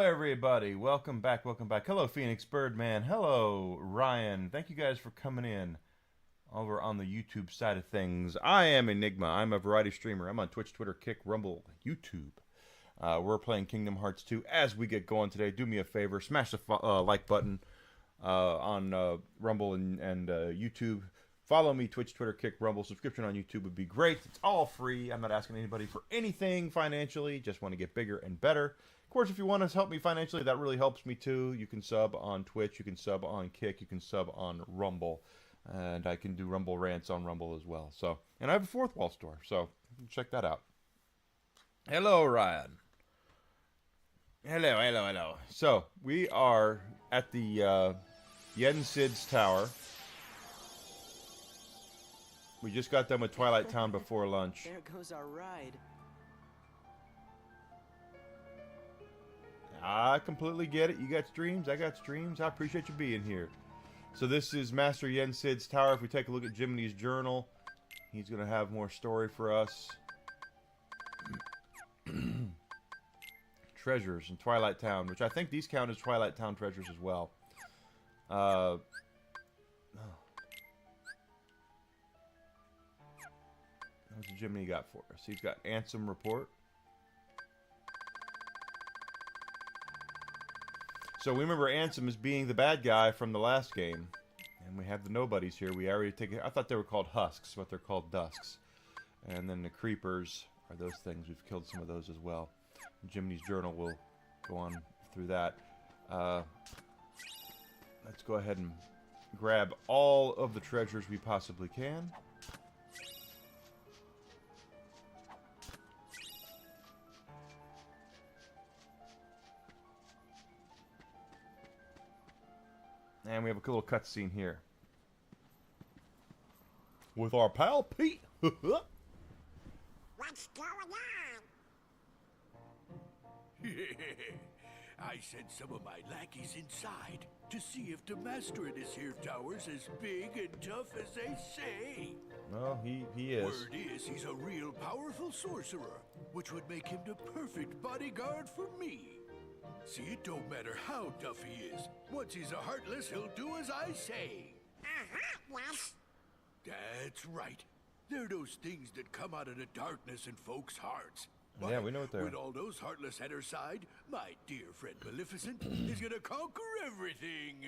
everybody. Welcome back. Welcome back. Hello, Phoenix Birdman. Hello, Ryan. Thank you guys for coming in over on the YouTube side of things. I am Enigma. I'm a variety streamer. I'm on Twitch, Twitter, Kick, Rumble, YouTube. We're playing Kingdom Hearts 2. As we get going today, do me a favor. Smash the like button on Rumble and YouTube. Follow me, Twitch, Twitter, Kick, Rumble. Subscription on YouTube would be great. It's all free. I'm not asking anybody for anything financially. Just want to get bigger and better. Of course, if you want to help me financially, that really helps me too. You can sub on Twitch. You can sub on Kick. You can sub on Rumble. And I can do Rumble rants on Rumble as well. So, and I have a Fourth Wall store. So, check that out. Hello, Ryan. Hello. So, we are at the Yen Sid's Tower. We just got done with Twilight Town before lunch. There goes our ride. I completely get it. You got streams, I got streams. I appreciate you being here. So this is Master Yen Sid's Tower. If we take a look at Jiminy's journal, he's going to have more story for us. Treasures in Twilight Town, which I think these count as Twilight Town treasures as well. What's Jiminy got for us? He's got Ansem Report. So we remember Ansem as being the bad guy from the last game. And we have the nobodies here. We already take it. I thought they were called husks, but they're called dusks. And then the creepers are those things. We've killed some of those as well. Jiminy's journal will go on through that. Let's go ahead and grab all of the treasures we possibly can. And we have a little cutscene here. With our pal Pete. What's going on? I sent some of my lackeys inside to see if the master in this here tower's as big and tough as they say. Well, he is. Word is he's a real powerful sorcerer, which would make him the perfect bodyguard for me. See, it don't matter how tough he is. Once he's a Heartless, he'll do as I say. Yes. That's right. They're those things that come out of the darkness in folks' hearts. Yeah, we know what they are. With all those Heartless at her side, my dear friend Maleficent is gonna conquer everything.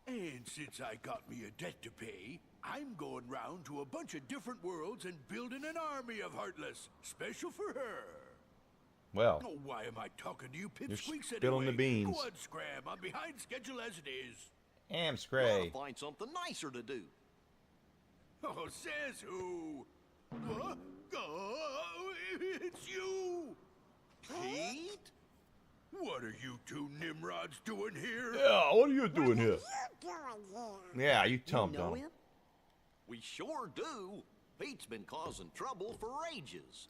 And since I got me a debt to pay, I'm going round to a bunch of different worlds and building an army of Heartless, special for her. Well, Oh, why am I talking to you, you're pipsqueaks, spilling anyway? the beans. Go on, Scram. I'm behind schedule as it is. Am Gotta Scray. find something nicer to do. Oh, says who? Huh? Oh, it's you! Pete? What are you two Nimrods doing here? Yeah, what are you doing here? You doing here? Yeah, you tell him, You know Donald. him? We sure do. Pete's been causing trouble for ages.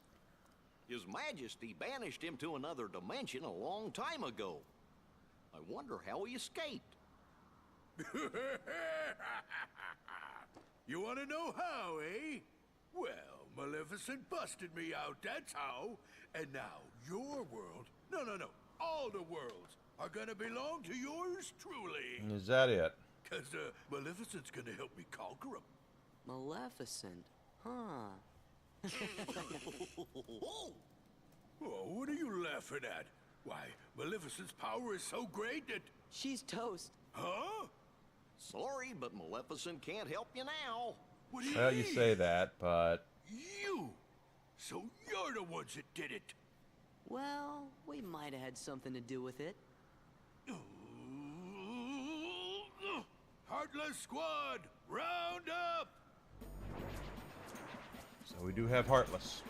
His Majesty banished him to another dimension a long time ago. I wonder how he escaped. You want to know how, eh? Well, Maleficent busted me out, that's how. And now your world, no, all the worlds are gonna belong to yours truly. Is that it? Cause Maleficent's gonna help me conquer them. Maleficent. Huh. Oh, what are you laughing at? Why, Maleficent's power is so great that... She's toast. Huh? Sorry, but Maleficent can't help you now. What do you Well, you mean? say that, but You! So you're the ones that did it! Well, we might have had something to do with it. Heartless Squad, round up! so we do have Heartless.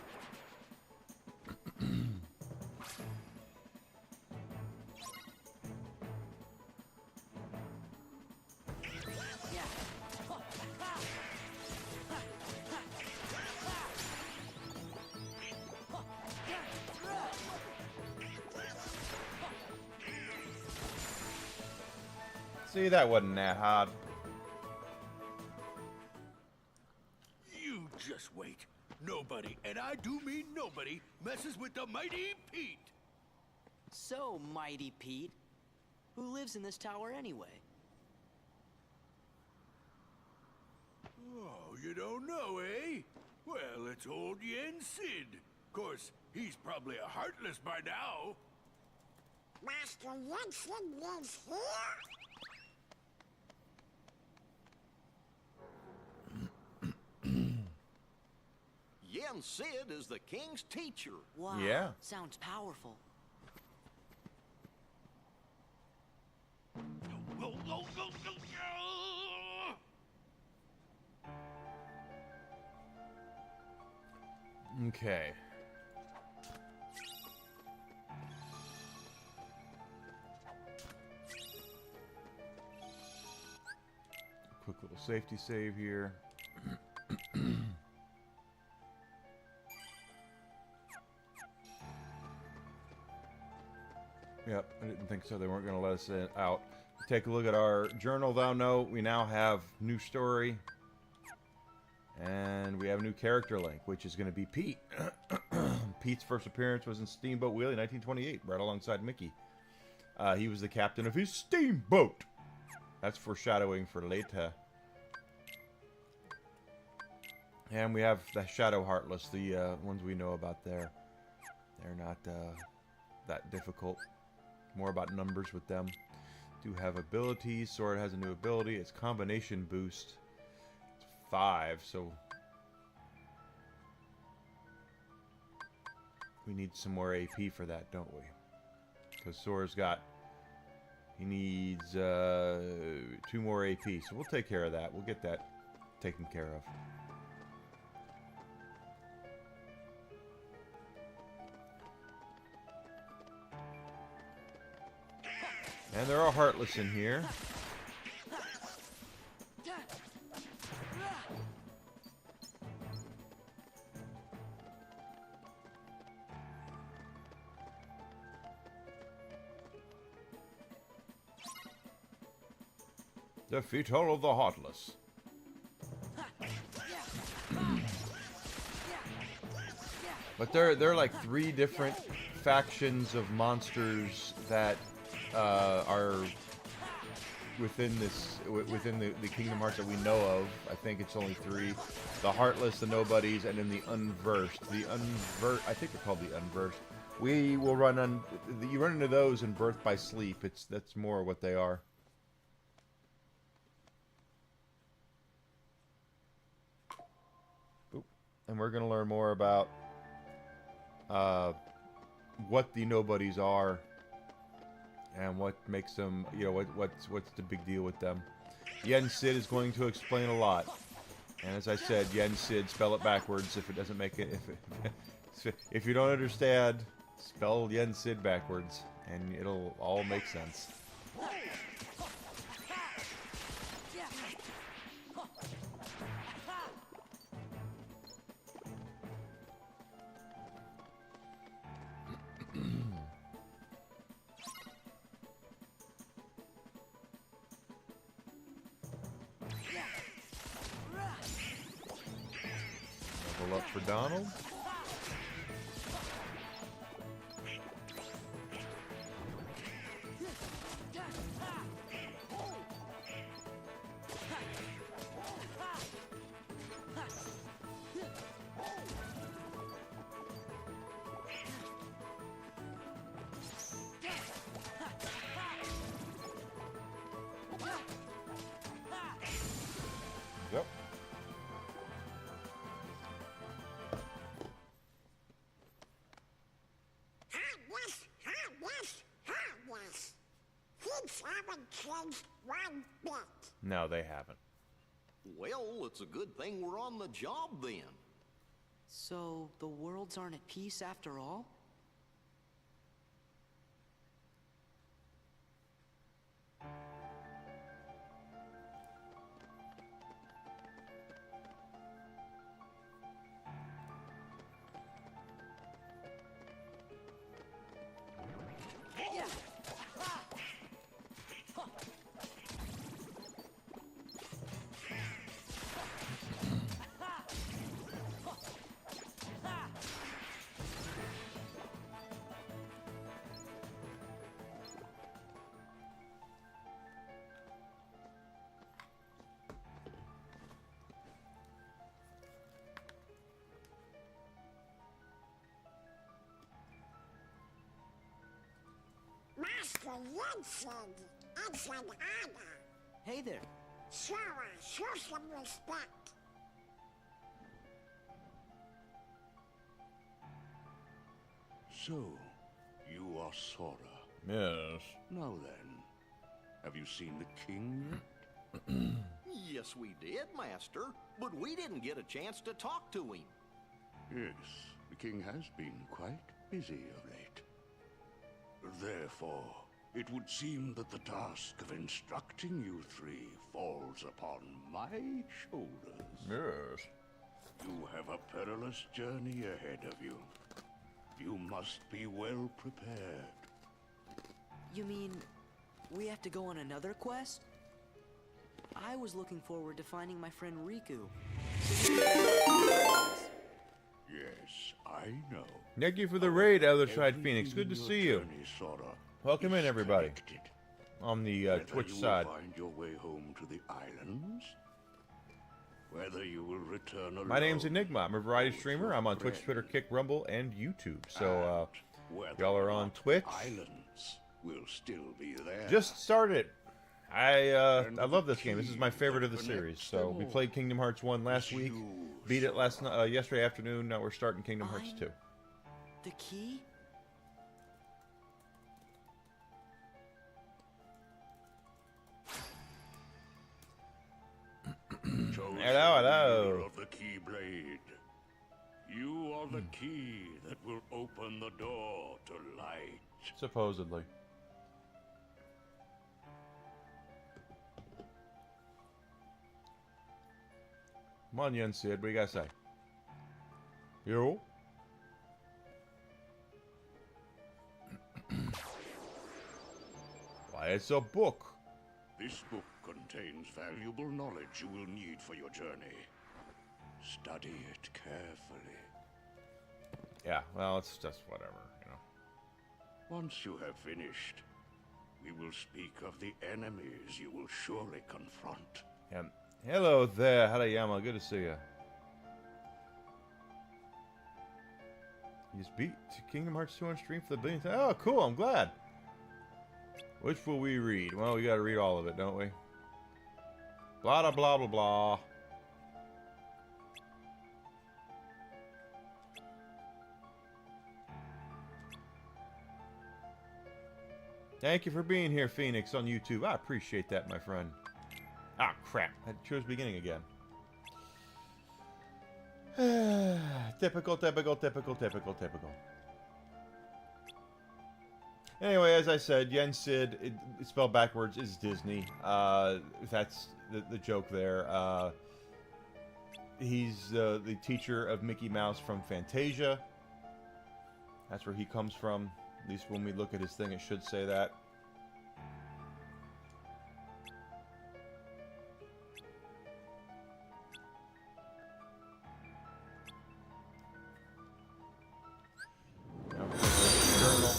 See, that wasn't that hard. You just wait. Nobody, and I do mean nobody, messes with the mighty Pete. So, Mighty Pete, who lives in this tower anyway? Oh, you don't know, eh? Well, it's old Yen Sid. Of course, he's probably a Heartless by now. Master Jensen lives here? Yen Sid is the king's teacher. Wow. Yeah. Sounds powerful. Okay. Quick little safety save here. Yep, I didn't think so. They weren't going to let us out. Take a look at our journal, though. No, we now have new story. And we have a new character link, which is going to be Pete. Pete's first appearance was in Steamboat Willie 1928, right alongside Mickey. He was the captain of his steamboat. That's foreshadowing for later. And we have the Shadow Heartless, the ones we know about there. They're not that difficult. More about numbers with them. Do have abilities. Sword has a new ability. It's combination boost. It's 5, so we need some more AP for that, don't we? Because Sora's got... He needs 2 more AP, so we'll take care of that. We'll get that taken care of. And there are Heartless in here. Defeat all of the Heartless. But they're like 3 different factions of monsters that are within this within the Kingdom Hearts that we know of. I think it's only 3: the Heartless, the Nobodies, and then the Unversed. I think they're called the Unversed. We will you run into those in Birth by Sleep. That's more what they are. Oop. And we're gonna learn more about what the Nobodies are. And what makes them, you know, what's the big deal with them? Yen Sid is going to explain a lot. And as I said, Yen Sid, spell it backwards if it doesn't make it. If you don't understand, spell Yen Sid backwards, and it'll all make sense. Level up for Donald. Yep. Heartless. Kids haven't changed one bit. No, they haven't. Well, it's a good thing we're on the job then. So, the worlds aren't at peace after all? Jensen. It's an honor. Hey there. Sora, show some respect. So, you are Sora. Yes. Now then, have you seen the king yet? Yes, we did, Master, but we didn't get a chance to talk to him. Yes, the king has been quite busy of late. Therefore, it would seem that the task of instructing you three falls upon my shoulders. Yes. You have a perilous journey ahead of you. You must be well prepared. You mean we have to go on another quest? I was looking forward to finding my friend Riku. Yes, I know. Thank you for the raid, Other Side Phoenix. Good to Everything see in you. your journey, Sora, Welcome in, is everybody. connected. On the Whether Twitch you side. will find your way home to the islands, whether you will return alone. My name's Enigma. I'm a variety with streamer. your I'm on Twitch, friend, Twitter, Kick, Rumble, and YouTube. So, and whether y'all are or on not Twitch? Islands will still be there. just started. I And love this the game. This is key my favorite of the that series. connects So them we all played Kingdom Hearts 1 last is week. you, Beat it Sora. yesterday afternoon. Now we're starting Kingdom Hearts I'm- 2. The key? Chosen Hello. wielder of the Keyblade. You are the key that will open the door to light. Supposedly. Come on, Yen Sid. What do you got to say? Yo? Why, it's a book. This book contains valuable knowledge you will need for your journey. Study it carefully. Yeah, well, it's just whatever, you know. Once you have finished, we will speak of the enemies you will surely confront. Yeah. Hello there, Harayama. Good to see you. You just beat Kingdom Hearts 2 on stream for the billionth time. Oh, cool. I'm glad. Which will we read? Well, we got to read all of it, don't we? Blah, blah, blah, blah, blah. Thank you for being here, Phoenix, on YouTube. I appreciate that, my friend. Ah, crap. I chose beginning again. Typical, typical, typical, typical, typical. Anyway, as I said, Yen Sid, it's spelled backwards, is Disney. That's the joke there. He's the teacher of Mickey Mouse from Fantasia. That's where he comes from. At least when we look at his thing, it should say that. Journal.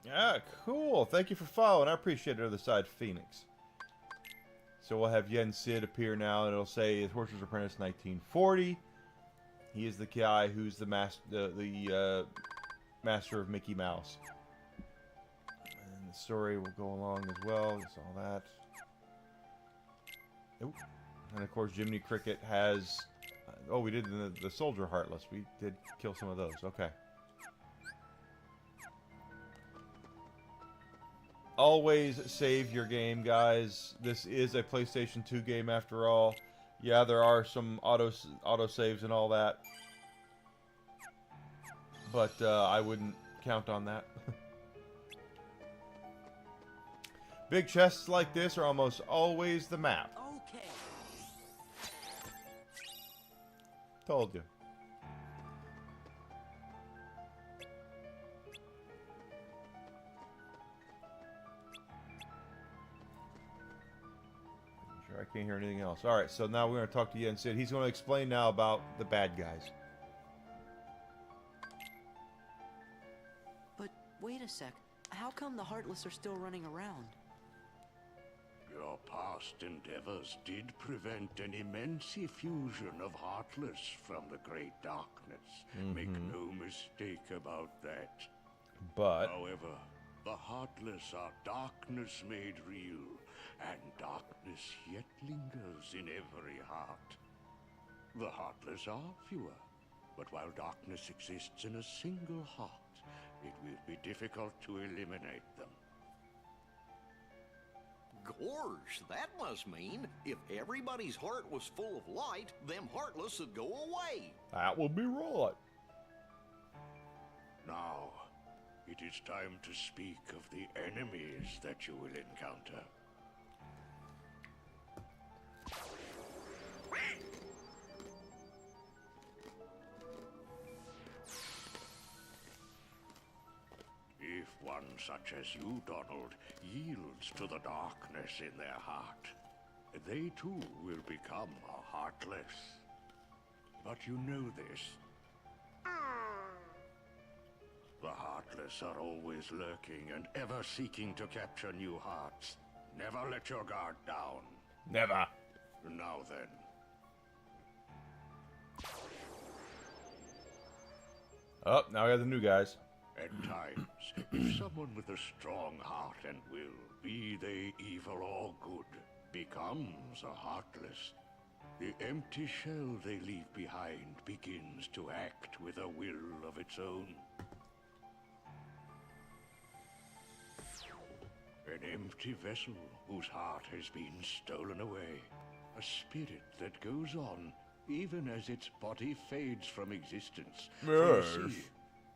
Yeah, cool. Thank you for following. I appreciate it. Other side, Phoenix. So we'll have Yen Sid appear now, and it'll say Sorcerer's Apprentice 1940. He is the guy who's the master of Mickey Mouse. And the story will go along as well. Just all that. Oop. And of course, Jiminy Cricket has. Oh, we did the Soldier Heartless. We did kill some of those. Okay. Always save your game, guys. This is a PlayStation 2 game after all. Yeah, there are some auto saves and all that. But I wouldn't count on that. Big chests like this are almost always the map. Okay. Told you. Sure, I can't hear anything else. All right, so now we're going to talk to Yen Sid. He's going to explain now about the bad guys. But wait a sec. How come the Heartless are still running around? Your past endeavors did prevent an immense effusion of Heartless from the Great Darkness. Make no mistake about that. But However, The Heartless are darkness made real, and darkness yet lingers in every heart. The Heartless are fewer, but while darkness exists in a single heart, it will be difficult to eliminate them. Gorge, that must mean if everybody's heart was full of light, them Heartless would go away. That would be right. Now, it is time to speak of the enemies that you will encounter. If one such as you, Donald, yields to the darkness in their heart, they too will become a Heartless. But you know this. The Heartless are always lurking and ever seeking to capture new hearts. Never let your guard down. Never. Now then. Oh, now we have the new guys. At times, if someone with a strong heart and will, be they evil or good, becomes a Heartless, the empty shell they leave behind begins to act with a will of its own. An empty vessel whose heart has been stolen away. A spirit that goes on even as its body fades from existence. For you Yes. see,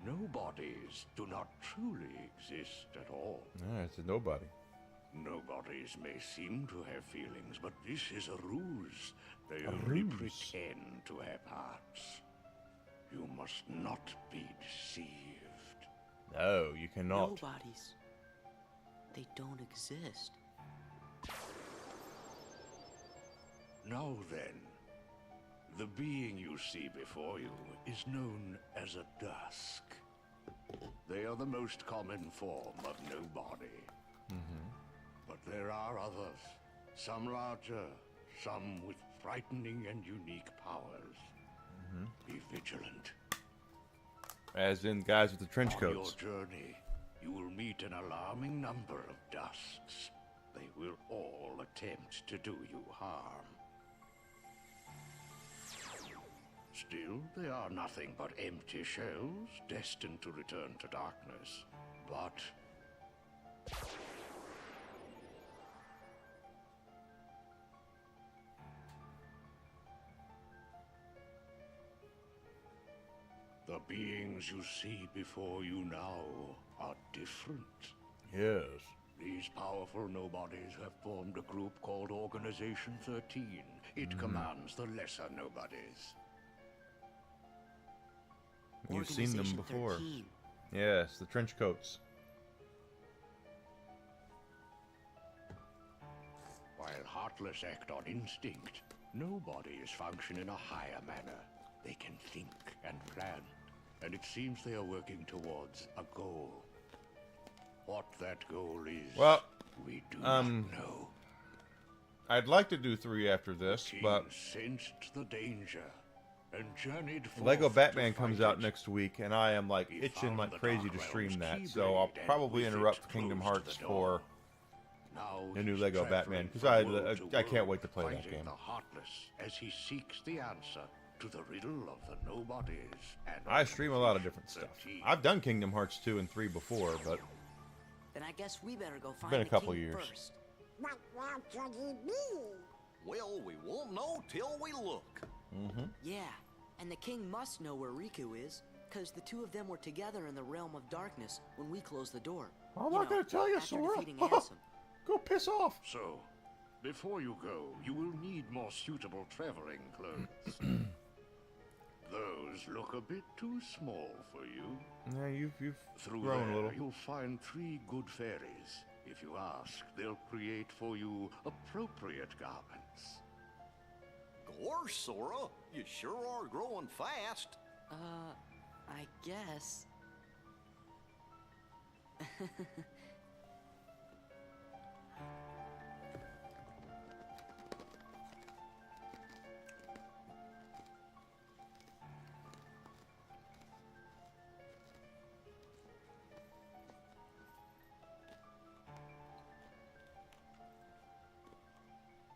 no bodies do not truly exist at all. Yeah, it's a nobody. Nobodies may seem to have feelings, but this is a ruse. They only ruse. pretend to have hearts. You must not be deceived. No, you cannot. Nobodies. They don't exist. Now then, the being you see before you is known as a Dusk. They are the most common form of nobody. But there are others, some larger, some with frightening and unique powers. Be vigilant. As in guys with the trench On your coats. journey, you will meet an alarming number of Dusks. They will all attempt to do you harm. Still, they are nothing but empty shells, destined to return to darkness. But the beings you see before you now are different. Yes. These powerful nobodies have formed a group called Organization 13. It commands the lesser nobodies. You've seen them Organization before. 13. Yes, the trench coats. While Heartless act on instinct, nobodies function in a higher manner. They can think and plan, and it seems they are working towards a goal. What that goal is, Well, we do not know. I'd like to do 3 after this, King but sensed the danger and journeyed forth Lego to Batman comes fight out it. next week, and I am like He itching found like the crazy Dark to stream Realm's that. So I'll Keyblade, and probably with it interrupt Kingdom closed Hearts the door. 4 Now the new he's Lego traveling Batman, 'cause from I world to can't world, wait to play that fighting game. The Heartless as he seeks the answer to the riddle of the nobodies. And I stream a lot of different stuff. Organization 13. I've done Kingdom Hearts 2 and 3 before, but Then I guess we better go find been a the couple king years. first. What world could he be? Well, we won't know till we look. Yeah, and the king must know where Riku is, because the two of them were together in the realm of darkness when we closed the door. I'm not gonna tell you, after Sora. defeating Ansem. go piss off. So, before you go, you will need more suitable traveling clothes. Those look a bit too small for you. Yeah, you've Through grown there, a little. you'll find 3 good fairies. If you ask, they'll create for you appropriate garments. Gorge, Sora, you sure are growing fast. I guess.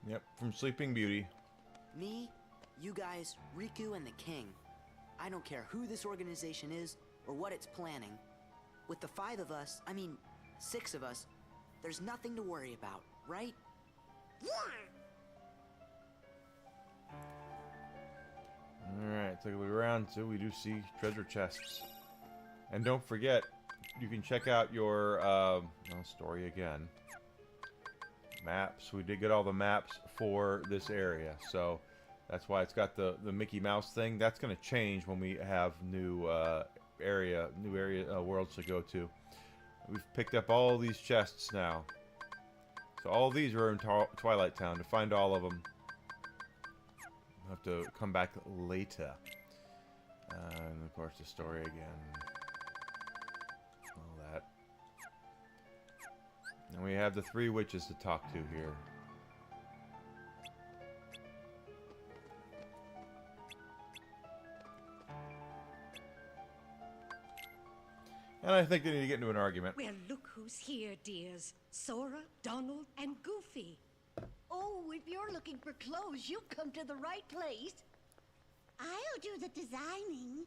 Yep, from Sleeping Beauty. Me, you guys, Riku, and the king. I don't care who this organization is or what it's planning. With the 5 of us, I mean 6 of us, there's nothing to worry about, right? Yeah. Alright, take a look around so we do see treasure chests. And don't forget, you can check out your story again. Maps. We did get all the maps for this area, so that's why it's got the Mickey Mouse thing. That's going to change when we have new worlds to go to. We've picked up all these chests now. So all these are in Twilight Town. To find all of them, we'll have to come back later. And of course the story again. All that. And we have the 3 witches to talk to here. And I think they need to get into an argument. Well, look who's here, dears. Sora, Donald, and Goofy. Oh, if you're looking for clothes, you've come to the right place. I'll do the designing.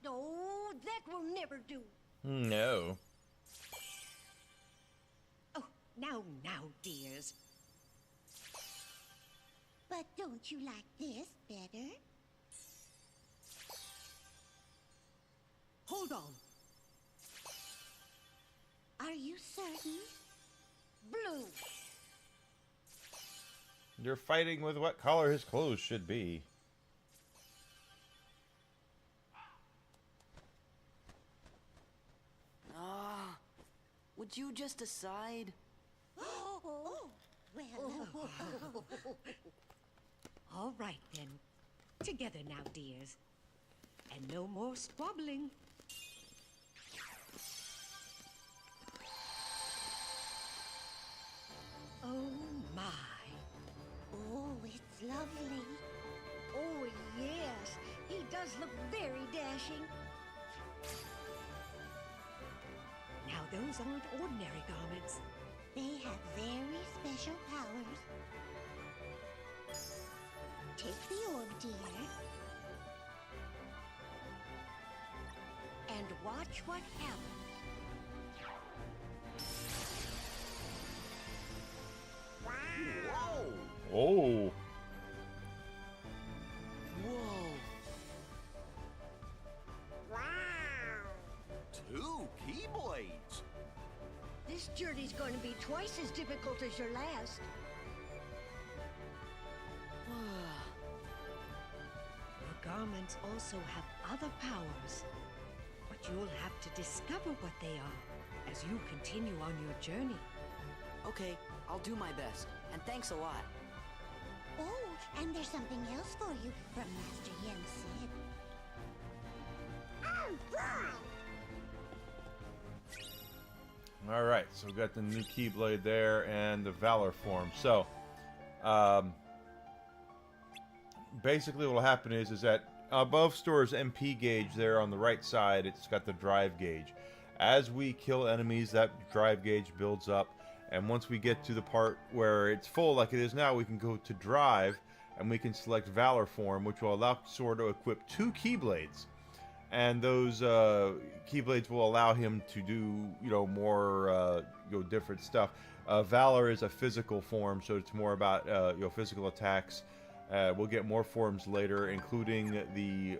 Oh, that will never do. No. Oh, now, dears. But don't you like this better? Hold on. Are you certain? Blue. You're fighting with what color his clothes should be. Would you just decide? Oh, well. All right, then. Together now, dears. And no more squabbling. Oh, my. Oh, it's lovely. Oh, yes. He does look very dashing. Now, those aren't ordinary garments. They have very special powers. Take the orb, dear. And watch what happens. Whoa! Oh. Whoa! Wow. 2 Keyblades! This journey's going to be twice as difficult as your last. Your garments also have other powers. But you'll have to discover what they are as you continue on your journey. Okay, I'll do my best. And thanks a lot. Oh, and there's something else for you from Master Yen Sid. Oh, boy! Alright, so we've got the new Keyblade there and the Valor form. So, basically what will happen is that above Store's MP gauge there on the right side, it's got the drive gauge. As we kill enemies, that drive gauge builds up. And once we get to the part where it's full like it is now, we can go to drive and we can select Valor form, which will allow Sora to equip 2 Keyblades. And those Keyblades will allow him to do, more, different stuff. Valor is a physical form, so it's more about, physical attacks. We'll get more forms later, including the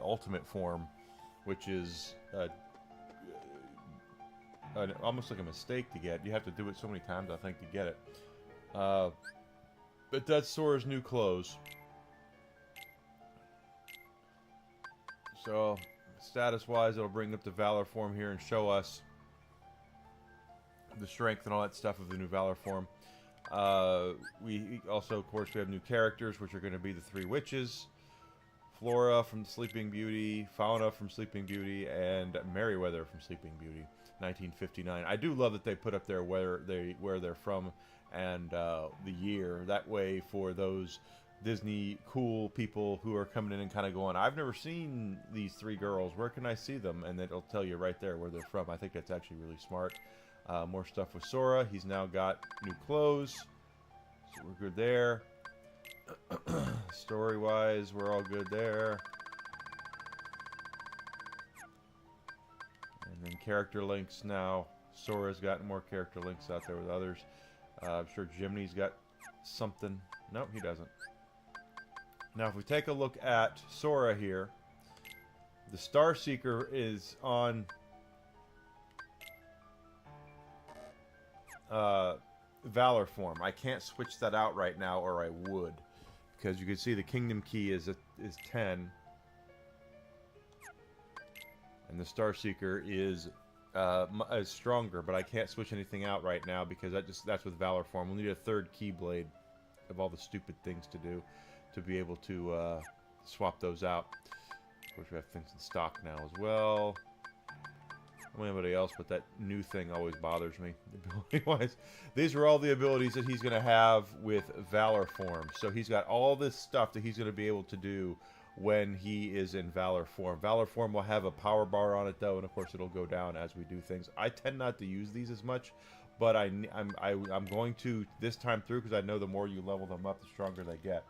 ultimate form, which is almost like a mistake to get. You have to do it so many times, I think, to get it. But that's Sora's new clothes. So, status-wise, it'll bring up the Valor form here and show us the strength and all that stuff of the new Valor form. We also, of course, we have new characters, which are going to be the 3 witches. Flora from Sleeping Beauty, Fauna from Sleeping Beauty, and Merryweather from Sleeping Beauty, 1959. I do love that they put up there where they're from and the year. That way, for those Disney cool people who are coming in and kind of going, I've never seen these three girls. Where can I see them? And it'll tell you right there where they're from. I think that's actually really smart. More stuff with Sora. He's now got new clothes. So we're good there. Story-wise, we're all good there. And then character links now. Sora's gotten more character links out there with others. I'm sure Jiminy's got something. Nope, he doesn't. Now, if we take a look at Sora here, the Star Seeker is on Valor form. I can't switch that out right now, or I would, because you can see the Kingdom Key is 10, and the Star Seeker is stronger. But I can't switch anything out right now because that's with Valor form. We'll need a third Keyblade of all the stupid things to do to be able to swap those out. Of course, we have things in stock now as well. I don't know anybody else, but that new thing always bothers me. Ability-wise, these are all the abilities that he's going to have with Valor form. So he's got all this stuff that he's going to be able to do when he is in Valor form. Valor form will have a power bar on it, though, and of course it'll go down as we do things. I tend not to use these as much, but I'm going to this time through, because I know the more you level them up, the stronger they get.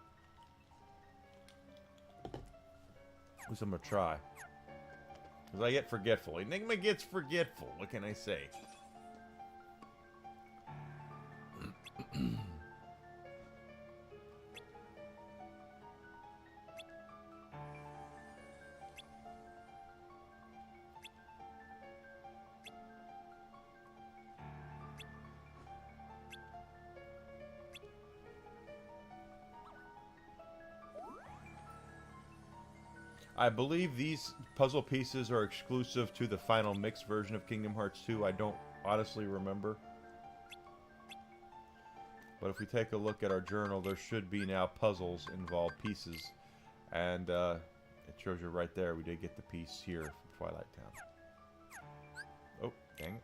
At least I'm going to try. Because I get forgetful. Enigma gets forgetful. What can I say? I believe these puzzle pieces are exclusive to the final mixed version of Kingdom Hearts 2. I don't honestly remember. But if we take a look at our journal, there should be now puzzles involved pieces. And it shows you right there, we did get the piece here from Twilight Town. Oh, dang it.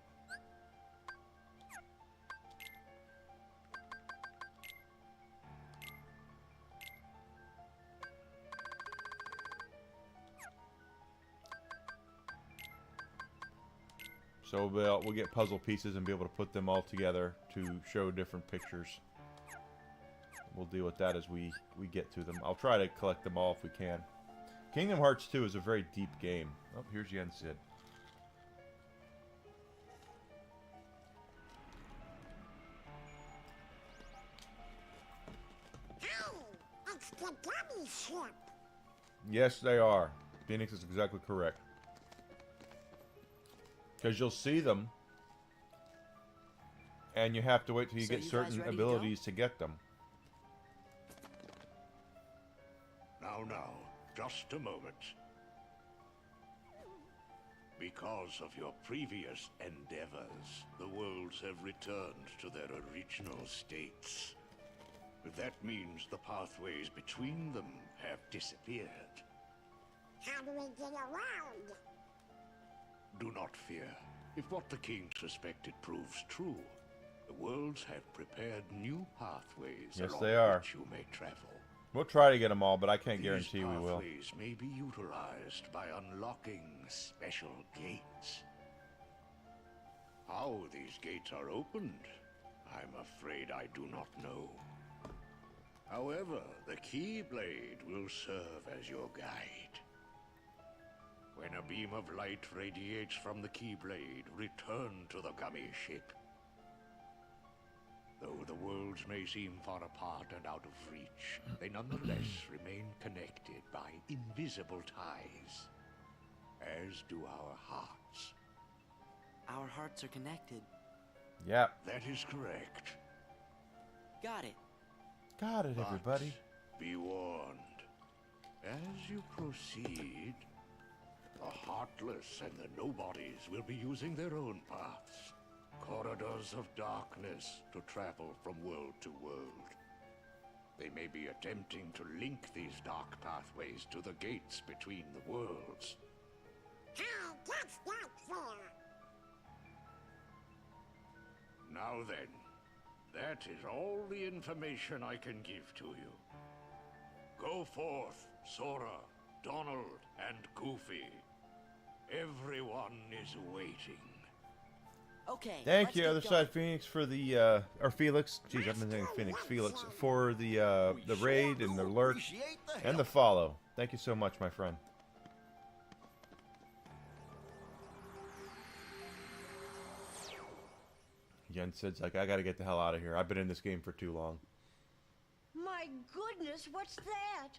So we'll get puzzle pieces and be able to put them all together to show different pictures. We'll deal with that as we get to them. I'll try to collect them all if we can. Kingdom Hearts 2 is a very deep game. Oh, here's Yen Sid. Hey, it's the gummy ship. Yes, they are. Phoenix is exactly correct. Because you'll see them, and you have to wait till you get certain abilities to get them. Now, just a moment. Because of your previous endeavors, the worlds have returned to their original states. That means the pathways between them have disappeared. How do we get around? Do not fear. If what the king suspected proves true, the worlds have prepared new pathways Yes, along they are. which you may travel. We'll try to get them all, but I can't guarantee we will. These pathways may be utilized by unlocking special gates. How these gates are opened, I'm afraid I do not know. However, the Keyblade will serve as your guide. When a beam of light radiates from the Keyblade, return to the gummy ship. Though the worlds may seem far apart and out of reach, they nonetheless remain connected by invisible ties, as do our hearts. Our hearts are connected. Yep. That is correct. Got it. Got it, everybody. But be warned. As you proceed, the Heartless and the Nobodies will be using their own paths. Corridors of darkness to travel from world to world. They may be attempting to link these dark pathways to the gates between the worlds. Hey, that's not fair. Now then, that is all the information I can give to you. Go forth, Sora, Donald, and Goofy. Everyone is waiting. Okay. Thank let's you, get Other going. Side Phoenix, for the or Felix. Jeez, I've been saying Phoenix. Felix for the raid and the alert Appreciate the and the help. follow. Thank you so much, my friend. Yen said's like, I gotta get the hell out of here. I've been in this game for too long. My goodness, what's that?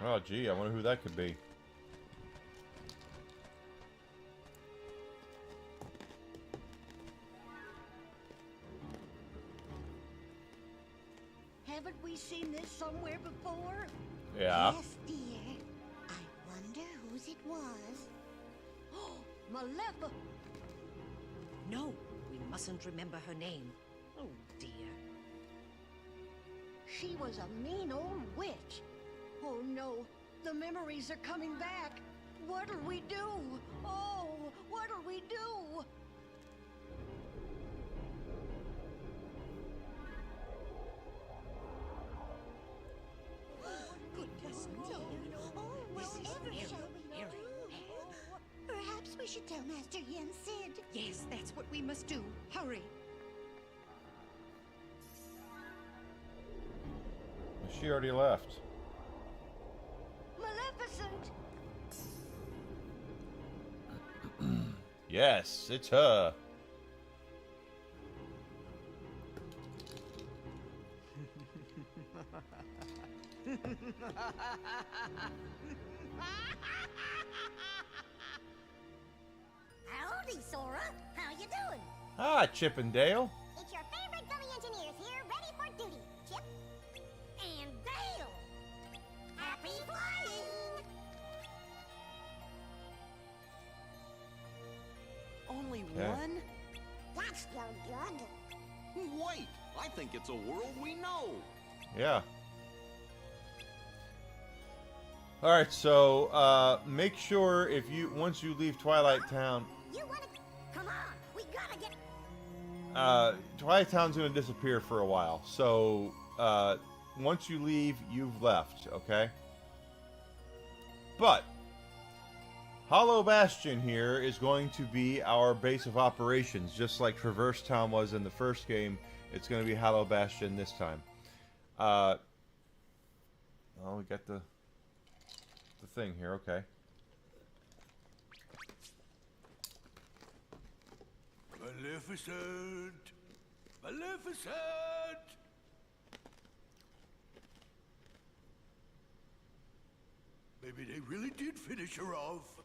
Oh, gee, I wonder who that could be. Haven't we seen this somewhere before? Yeah. Yes, dear. I wonder whose it was. Oh, Malefa! No, we mustn't remember her name. Oh, dear. She was a mean old witch. Oh no, the memories are coming back. What'll we do? Oh, what'll we do? Goodness me. Oh, This is whatever very, shall we very do? Perhaps we should tell Master Yen Sid. Yes, that's what we must do. Hurry. She already left. Maleficent! Yes, it's her. Howdy, Sora. How you doing? Ah, Chip and Dale. It's your favorite gummy engineers here, ready for duty. Chip and Dale. Happy flying! Only Okay. one? That's no good. Wait, I think it's a world we know. Yeah. All right, so make sure if you once you leave Twilight Town, You wanna... Come on, we gotta get... Twilight Town's gonna disappear for a while. So once you leave, you've left. Okay. But Hollow Bastion here is going to be our base of operations, just like Traverse Town was in the first game. It's going to be Hollow Bastion this time. Oh, we got the thing here. Okay. Maleficent! Maleficent! Maybe they really did finish her off.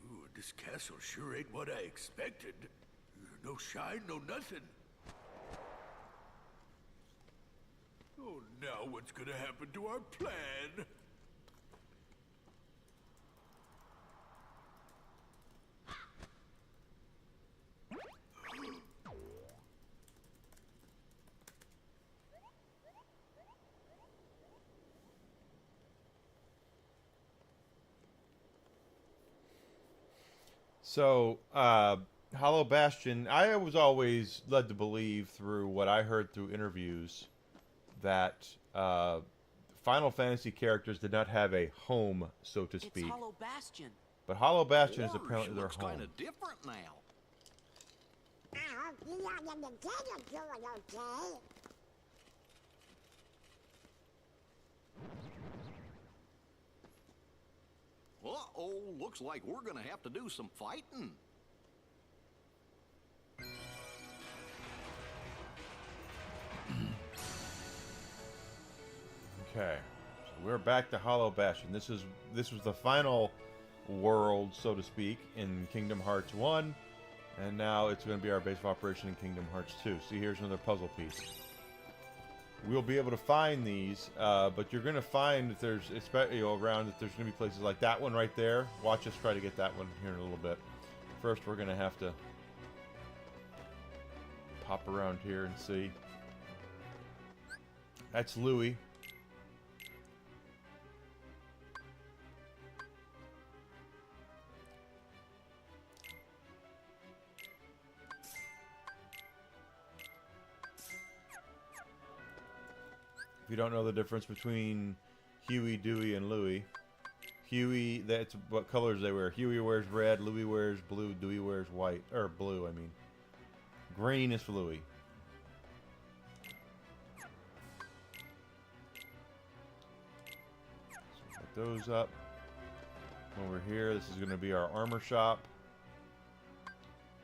Ooh, this castle sure ain't what I expected. No shine, no nothing. Oh, now what's gonna happen to our plan? So, Hollow Bastion, I was always led to believe through what I heard through interviews that Final Fantasy characters did not have a home, so to It's speak. Hollow Bastion. But Hollow Bastion is Ours apparently their looks home. kind of different now. Uh-oh, looks like we're gonna have to do some fighting. Okay, so we're back to Hollow Bastion. This was the final world, so to speak, in Kingdom Hearts 1, and now it's going to be our base of operation in Kingdom Hearts 2. See, here's another puzzle piece. We'll be able to find these, but you're going to find that there's, around that there's going to be places like that one right there. Watch us try to get that one here in a little bit. First, we're going to have to pop around here and see. That's Louie. If you don't know the difference between Huey, Dewey, and Louie, Huey, that's what colors they wear. Huey wears red, Louie wears blue, Dewey wears white. Or blue, I mean. Green is for Louie. So put those up. Over here, this is going to be our armor shop.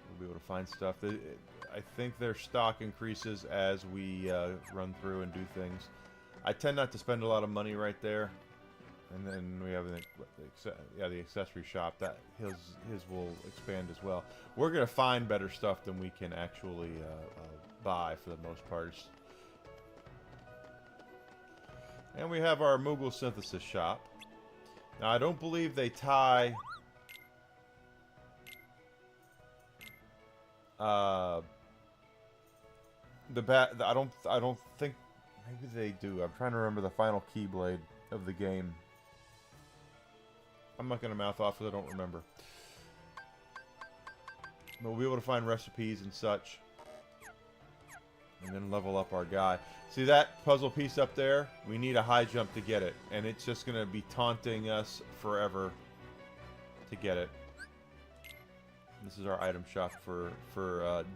We'll be able to find stuff. I think their stock increases as we run through and do things. I tend not to spend a lot of money right there. And then we have the accessory shop. That his will expand as well. We're going to find better stuff than we can actually buy for the most part. And we have our Moogle synthesis shop. Now I don't believe they tie I don't think, maybe they do. I'm trying to remember the final Keyblade of the game. I'm not going to mouth off because I don't remember. But we'll be able to find recipes and such. And then level up our guy. See that puzzle piece up there? We need a high jump to get it. And it's just going to be taunting us forever to get it. This is our item shop for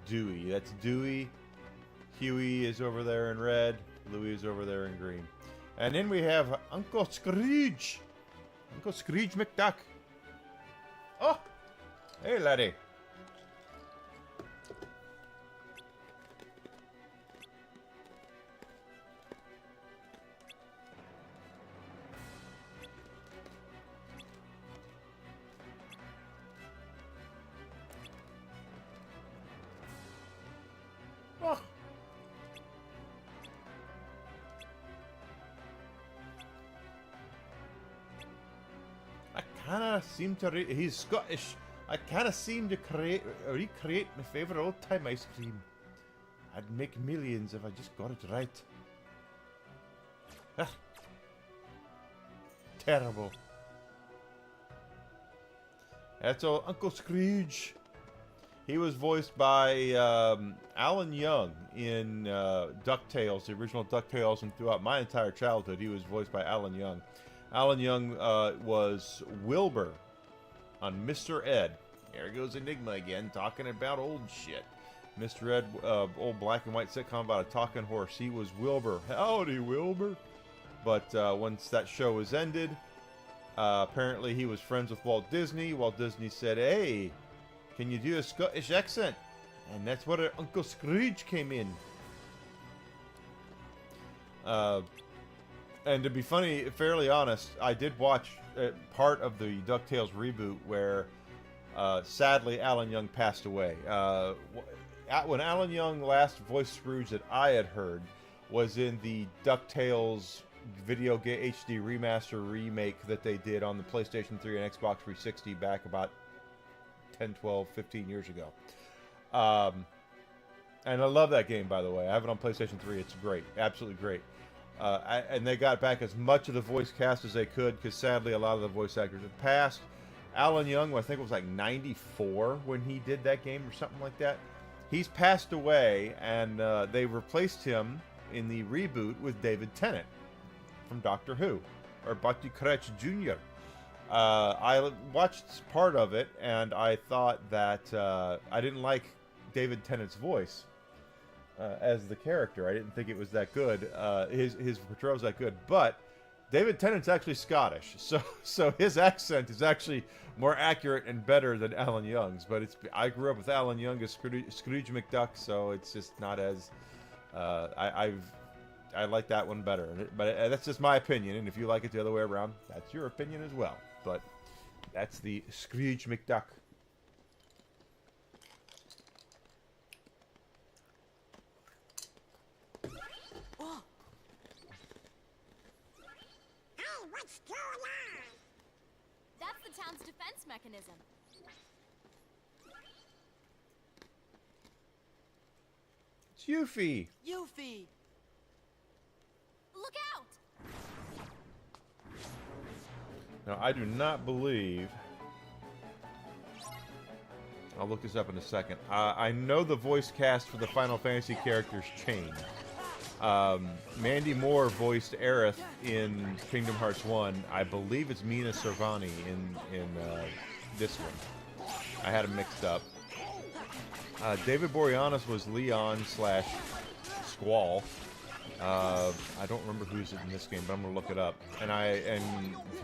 Dewey. That's Dewey. Huey is over there in red. Louie is over there in green. And then we have Uncle Scrooge. Uncle Scrooge McDuck. Oh! Hey, laddie. Oh. I kind of seem to... he's Scottish. I kind of seem to recreate my favourite old-time ice cream. I'd make millions if I just got it right. Ah. Terrible. That's old Uncle Scrooge. He was voiced by Alan Young in DuckTales, the original DuckTales, and throughout my entire childhood, he was voiced by Alan Young. Alan Young was Wilbur on Mr. Ed. There goes Enigma again, talking about old shit. Mr. Ed, old black and white sitcom about a talking horse. He was Wilbur. Howdy, Wilbur. But once that show was ended, apparently he was friends with Walt Disney. Walt Disney said, hey, can you do a Scottish accent? And that's where Uncle Scrooge came in. And to be fairly honest, I did watch part of the DuckTales reboot where, sadly, Alan Young passed away. When Alan Young last voiced Scrooge that I had heard was in the DuckTales video game HD remaster remake that they did on the PlayStation 3 and Xbox 360 back about 10, 12, 15 years ago. And I love that game, by the way. I have it on PlayStation 3. It's great. Absolutely great. And they got back as much of the voice cast as they could because sadly a lot of the voice actors had passed. Alan Young, I think it was like 94 when he did that game or something like that. He's passed away, and they replaced him in the reboot with David Tennant from Doctor Who, or Barty Crouch Jr. I watched part of it, and I thought that I didn't like David Tennant's voice as the character. I didn't think it was that good. His portrayal was that good, but David Tennant's actually Scottish, so his accent is actually more accurate and better than Alan Young's. But I grew up with Alan Young as Scrooge McDuck, so it's just not as I like that one better. But that's just my opinion, and if you like it the other way around, that's your opinion as well. But that's the Scrooge McDuck. Hey, what's going on? That's the town's defense mechanism. It's Yuffie. Yuffie! Look out! Now, I do not believe... I'll look this up in a second. I know the voice cast for the Final Fantasy characters changed. Mandy Moore voiced Aerith in Kingdom Hearts 1. I believe it's Mina Cervani in this one. I had them mixed up. David Boreanaz was Leon / Squall. I don't remember who's in this game, but I'm gonna look it up. And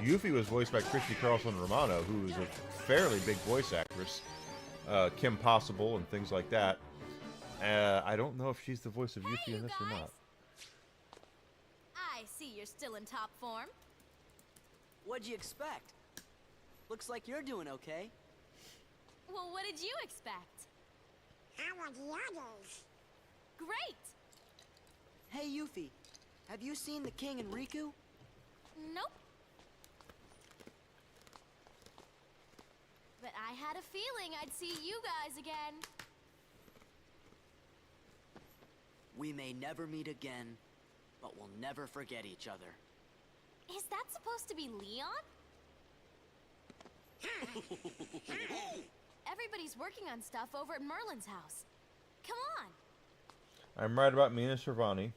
Yuffie was voiced by Christy Carlson Romano, who is a fairly big voice actress. Kim Possible and things like that. I don't know if she's the voice of Yuffie in this or not. I see you're still in top form. What'd you expect? Looks like you're doing okay. Well, what did you expect? How are the others? Great! Hey, Yuffie, have you seen the king and Riku? Nope. But I had a feeling I'd see you guys again. We may never meet again, but we'll never forget each other. Is that supposed to be Leon? Everybody's working on stuff over at Merlin's house. Come on. I'm right about Mina Cervani.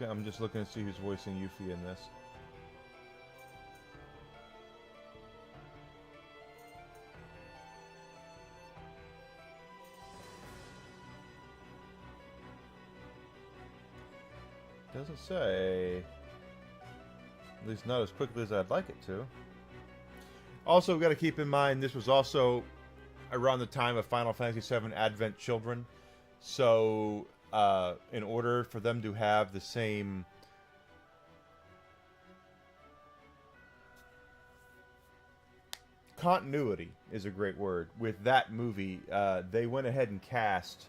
I'm just looking to see who's voicing Yuffie in this. Doesn't say. At least not as quickly as I'd like it to. Also, we've got to keep in mind this was also around the time of Final Fantasy VII Advent Children. So, in order for them to have the same continuity is a great word with that movie, they went ahead and cast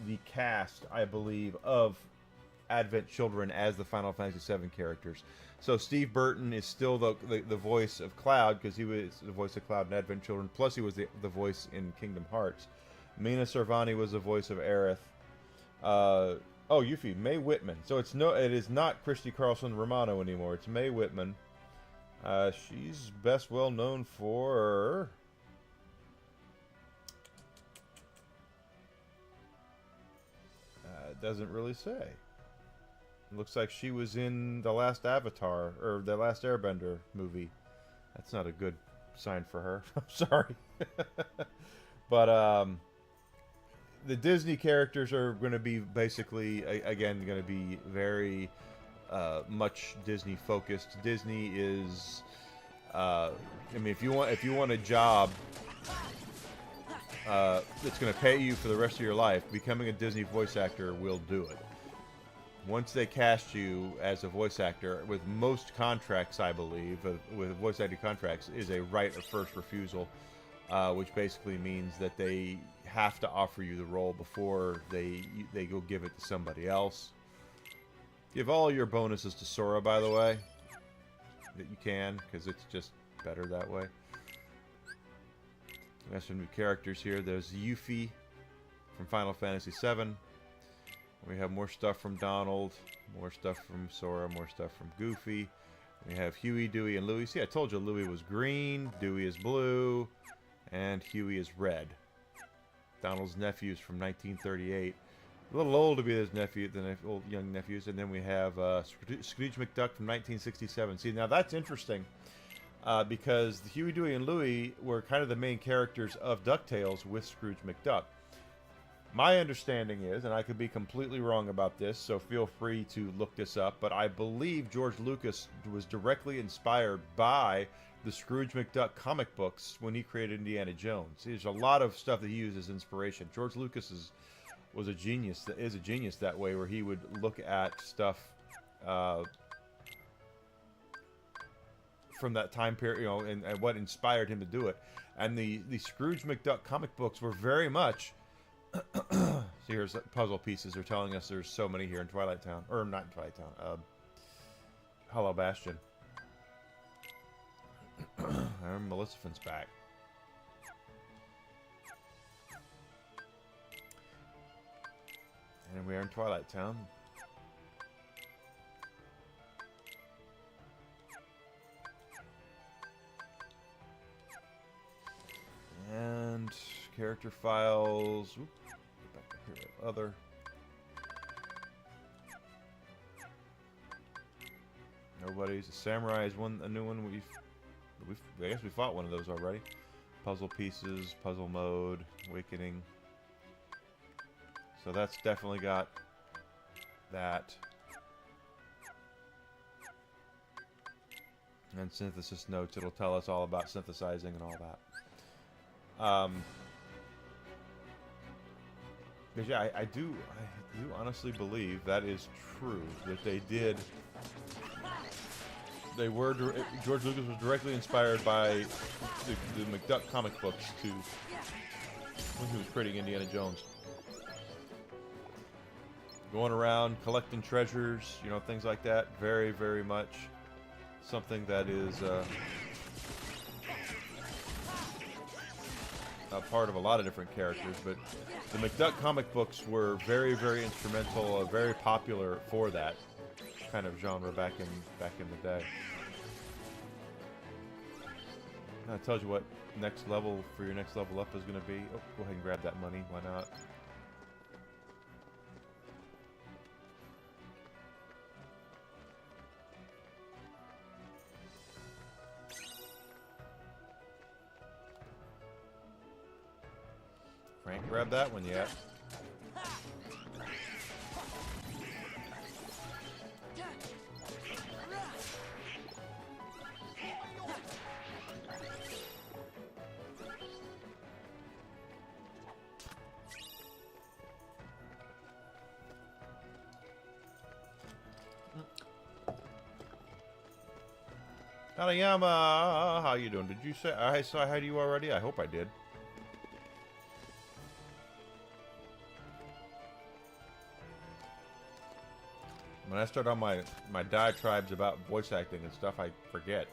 the cast, I believe, of Advent Children as the Final Fantasy VII characters. So Steve Burton is still the voice of Cloud, because he was the voice of Cloud in Advent Children, plus he was the voice in Kingdom Hearts. Mina Cervani was the voice of Aerith. Yuffie, Mae Whitman. So it is not Christy Carlson Romano anymore. It's Mae Whitman. She's best well known for it doesn't really say. It looks like she was in the last Avatar, or the last Airbender movie. That's not a good sign for her. I'm sorry. But the Disney characters are going to be basically, again, going to be very much Disney focused. Disney is, I mean, if you want a job that's going to pay you for the rest of your life, becoming a Disney voice actor will do it. Once they cast you as a voice actor, with most contracts, I believe, with voice acting contracts, is a right of first refusal, which basically means that they have to offer you the role before they go give it to somebody else. Give all your bonuses to Sora, by the way, that you can, because it's just better that way. We have some new characters here. There's Yuffie from Final Fantasy VII. We have more stuff from Donald, more stuff from Sora, more stuff from Goofy. We have Huey, Dewey, and Louie. See, I told you Louie was green, Dewey is blue, and Huey is red. Donald's nephews from 1938. A little old to be his nephew, the old young nephews. And then we have Scrooge McDuck from 1967. See, now that's interesting because the Huey, Dewey, and Louie were kind of the main characters of DuckTales with Scrooge McDuck. My understanding is, and I could be completely wrong about this, so feel free to look this up, but I believe George Lucas was directly inspired by the Scrooge McDuck comic books when he created Indiana Jones. There's a lot of stuff that he used as inspiration. George Lucas is a genius that way, where he would look at stuff from that time period, you know, and what inspired him to do it. And the Scrooge McDuck comic books were very much. So here's puzzle pieces. They're telling us there's so many here in Twilight Town, or not in Twilight Town. Hollow Bastion. And Maleficent's back. And we are in Twilight Town. And character files. Oop, get back up here to other. Nobody's. The Samurai is a new one. I guess we fought one of those already. Puzzle pieces, puzzle mode, awakening. So that's definitely got that. And synthesis notes, it'll tell us all about synthesizing and all that. Because yeah, I do honestly believe that is true, that they did. George Lucas was directly inspired by the McDuck comic books when he was creating Indiana Jones. Going around collecting treasures, you know, things like that. Very, very much something that is a part of a lot of different characters. But the McDuck comic books were very, very instrumental, very popular for that kind of genre back in the day. That tells you what next level for your next level up is going to be. Oh, go ahead and grab that money. Why not? Frank, grab that one yet? Hanayama, how you doing? Did you say I saw hi to you already? I hope I did. When I start on my diatribes about voice acting and stuff, I forget.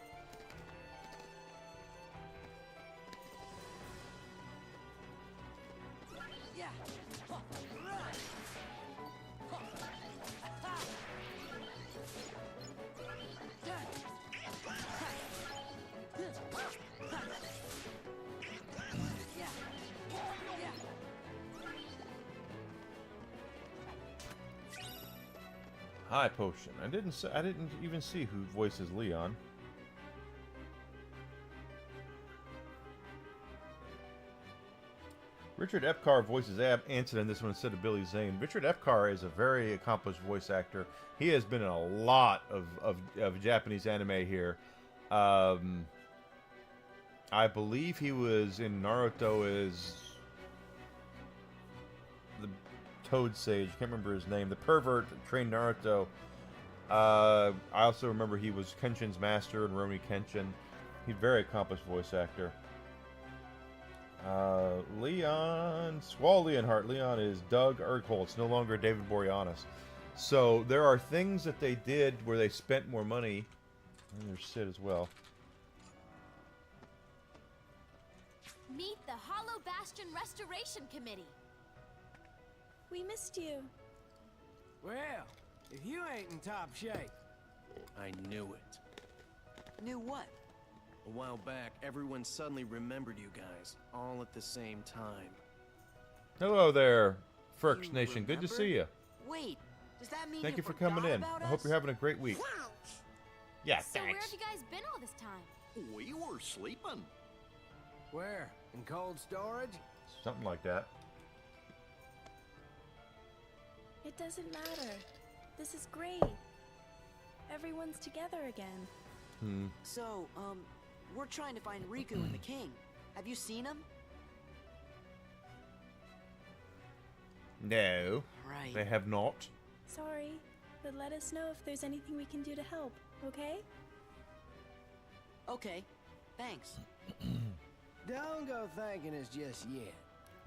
Hi, Potion. I didn't even see who voices Leon. Richard Epcar voices Ansem in this one instead of Billy Zane. Richard Epcar is a very accomplished voice actor. He has been in a lot of Japanese anime here. I believe he was in Naruto as the Toad Sage. I can't remember his name. The pervert that trained Naruto. I also remember he was Kenshin's master in Rurouni Kenshin. He's a very accomplished voice actor. Leon, Squall Leonhardt. Leon is Doug Ergholtz, no longer David Boreanaz. So there are things that they did where they spent more money. And there's Sid as well. Meet the Hollow Bastion Restoration Committee. We missed you. Well, if you ain't in top shape. I knew it. Knew what? A while back, everyone suddenly remembered you guys, all at the same time. Hello there, Ferks Nation. Good to see you. Wait, does that mean Thank you for coming in. I hope you're having a great week. Yeah, So where thanks. have you guys been all this time? We were sleeping. Where? In cold storage? Something like that. It doesn't matter. This is great. Everyone's together again. So, we're trying to find Riku and the king. Have you seen him? No. Right. They have not. Sorry, but let us know if there's anything we can do to help, okay? Okay, thanks. Don't go thanking us just yet.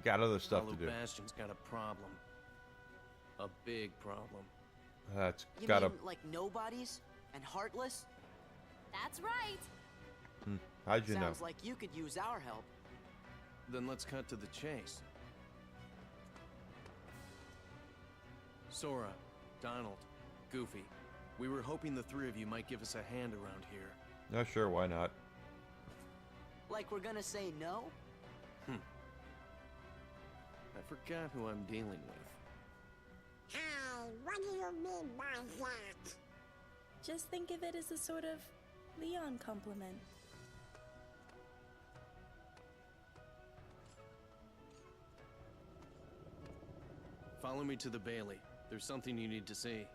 Got other stuff Hollow to do. Bastion's got a problem. A big problem. That's You got mean a. like nobodies and heartless? That's right. How'd you know? Sounds like you could use our help. Then let's cut to the chase. Sora, Donald, Goofy. We were hoping the three of you might give us a hand around here. Yeah, sure, why not? Like we're gonna say no? I forgot who I'm dealing with. Hi, what do you mean by that? Just think of it as a sort of Leon compliment. Follow me to the Bailey. There's something you need to see.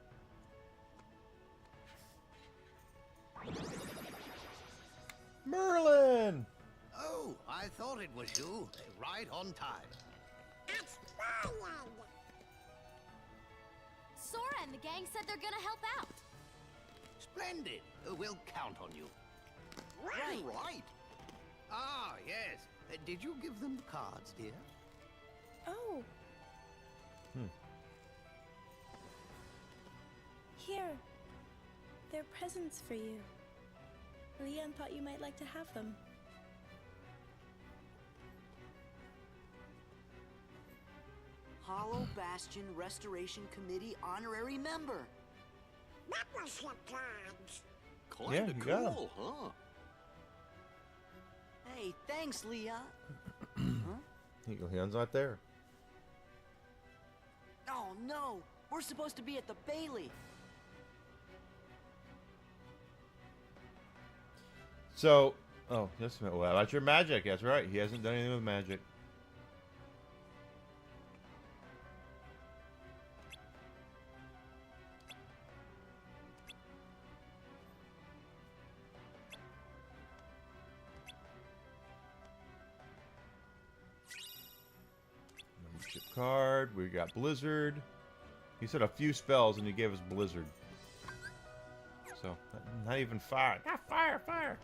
Merlin! Oh, I thought it was you. Right on time. It's Merlin! Sora and the gang said they're gonna help out. Splendid. We'll count on you. Right. Ah, yes. Did you give them the cards, dear? Oh. Here. They're presents for you. Leon thought you might like to have them. Hollow Bastion Restoration Committee honorary member. That was your cards. Yeah, Kinda you got 'em. cool, huh? Hey, thanks, Leah. Leon's not there. Oh no, we're supposed to be at the Bailey. So, oh, just a minute. Well, about your magic. That's right. He hasn't done anything with magic. Membership card. We got Blizzard. He said a few spells and he gave us Blizzard. So, not even fire. Ah, fire.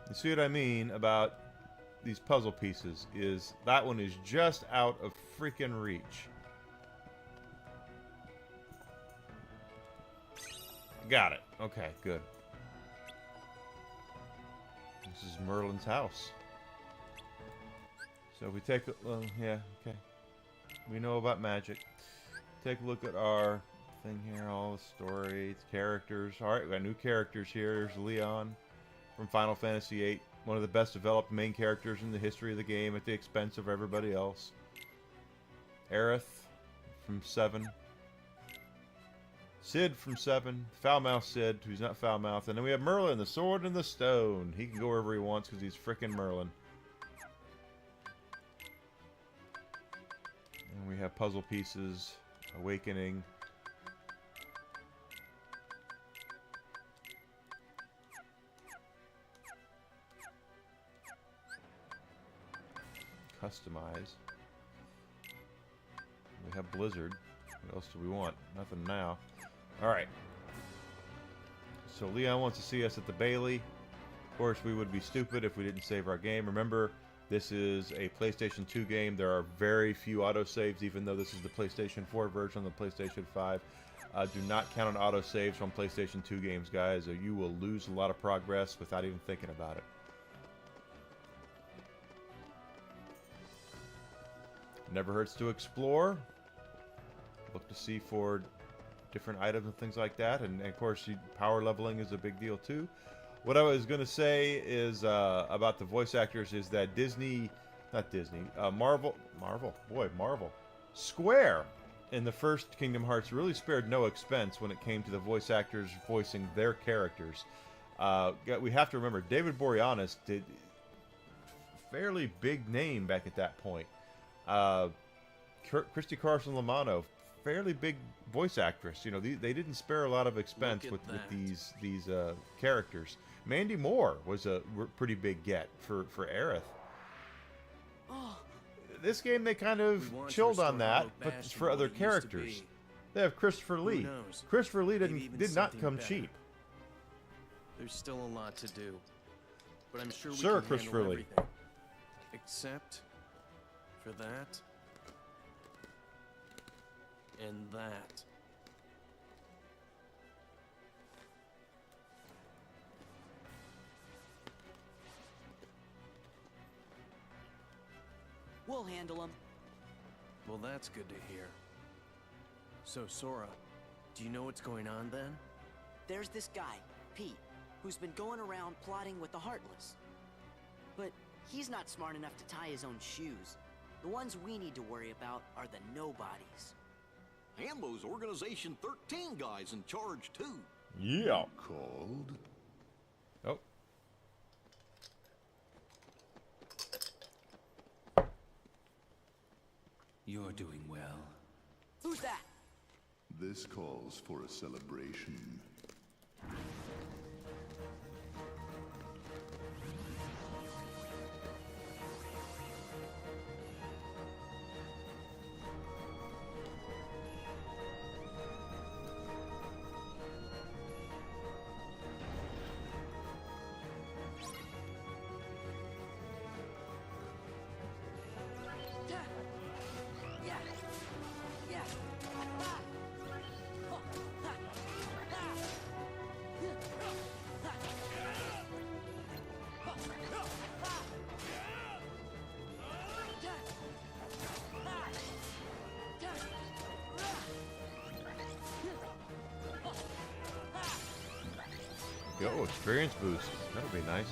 You see what I mean about these puzzle pieces is that one is just out of freaking reach. Got it. Okay, good. This is Merlin's house. So if we take a, yeah, okay. We know about magic. Take a look at our thing here, all the stories, characters. Alright, we got new characters here. There's Leon from Final Fantasy VIII. One of the best developed main characters in the history of the game at the expense of everybody else. Aerith from 7. Cid from 7. Foulmouth Cid, who's not Foulmouth. And then we have Merlin, the Sword and the Stone. He can go wherever he wants because he's frickin' Merlin. And we have puzzle pieces, Awakening. Customize. We have Blizzard. What else do we want? Nothing now. Alright. So Leon wants to see us at the Bailey. Of course, we would be stupid if we didn't save our game. Remember, this is a PlayStation 2 game. There are very few autosaves, even though this is the PlayStation 4 version on the PlayStation 5. Do not count on autosaves on PlayStation 2 games, guys, or you will lose a lot of progress without even thinking about it. Never hurts to explore. Look to see for different items and things like that. And of course, power leveling is a big deal too. What I was going to say is about the voice actors is that Marvel, Square in the first Kingdom Hearts really spared no expense when it came to the voice actors voicing their characters. We have to remember, David Boreanaz did fairly big name back at that point. Christy Carlson Lamano, fairly big voice actress. You know, they didn't spare a lot of expense with these characters. Mandy Moore was a pretty big get for Aerith. This game they kind of chilled on that, but it's for other characters. They have Christopher Lee. Christopher Lee did not come cheap. There's still a lot to do, but I'm sure we Sir can Christopher handle Lee. everything. Except for that and that. We'll handle them. Well, that's good to hear. So, Sora, do you know what's going on then? There's this guy, Pete, who's been going around plotting with the Heartless. But he's not smart enough to tie his own shoes. The ones we need to worry about are the nobodies. And those Organization 13 guys in charge, too. Yeah. Called? Oh. You're doing well. Who's that? This calls for a celebration. Yo, experience boost. That'll be nice.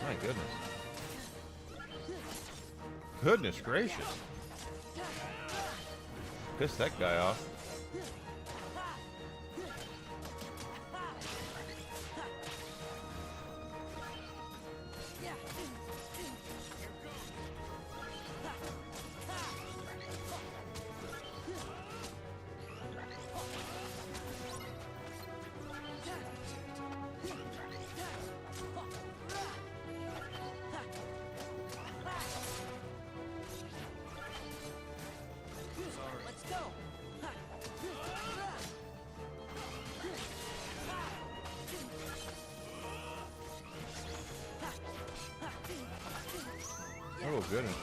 My goodness. Goodness gracious. Piss that guy off. Let's go! Oh, goodness.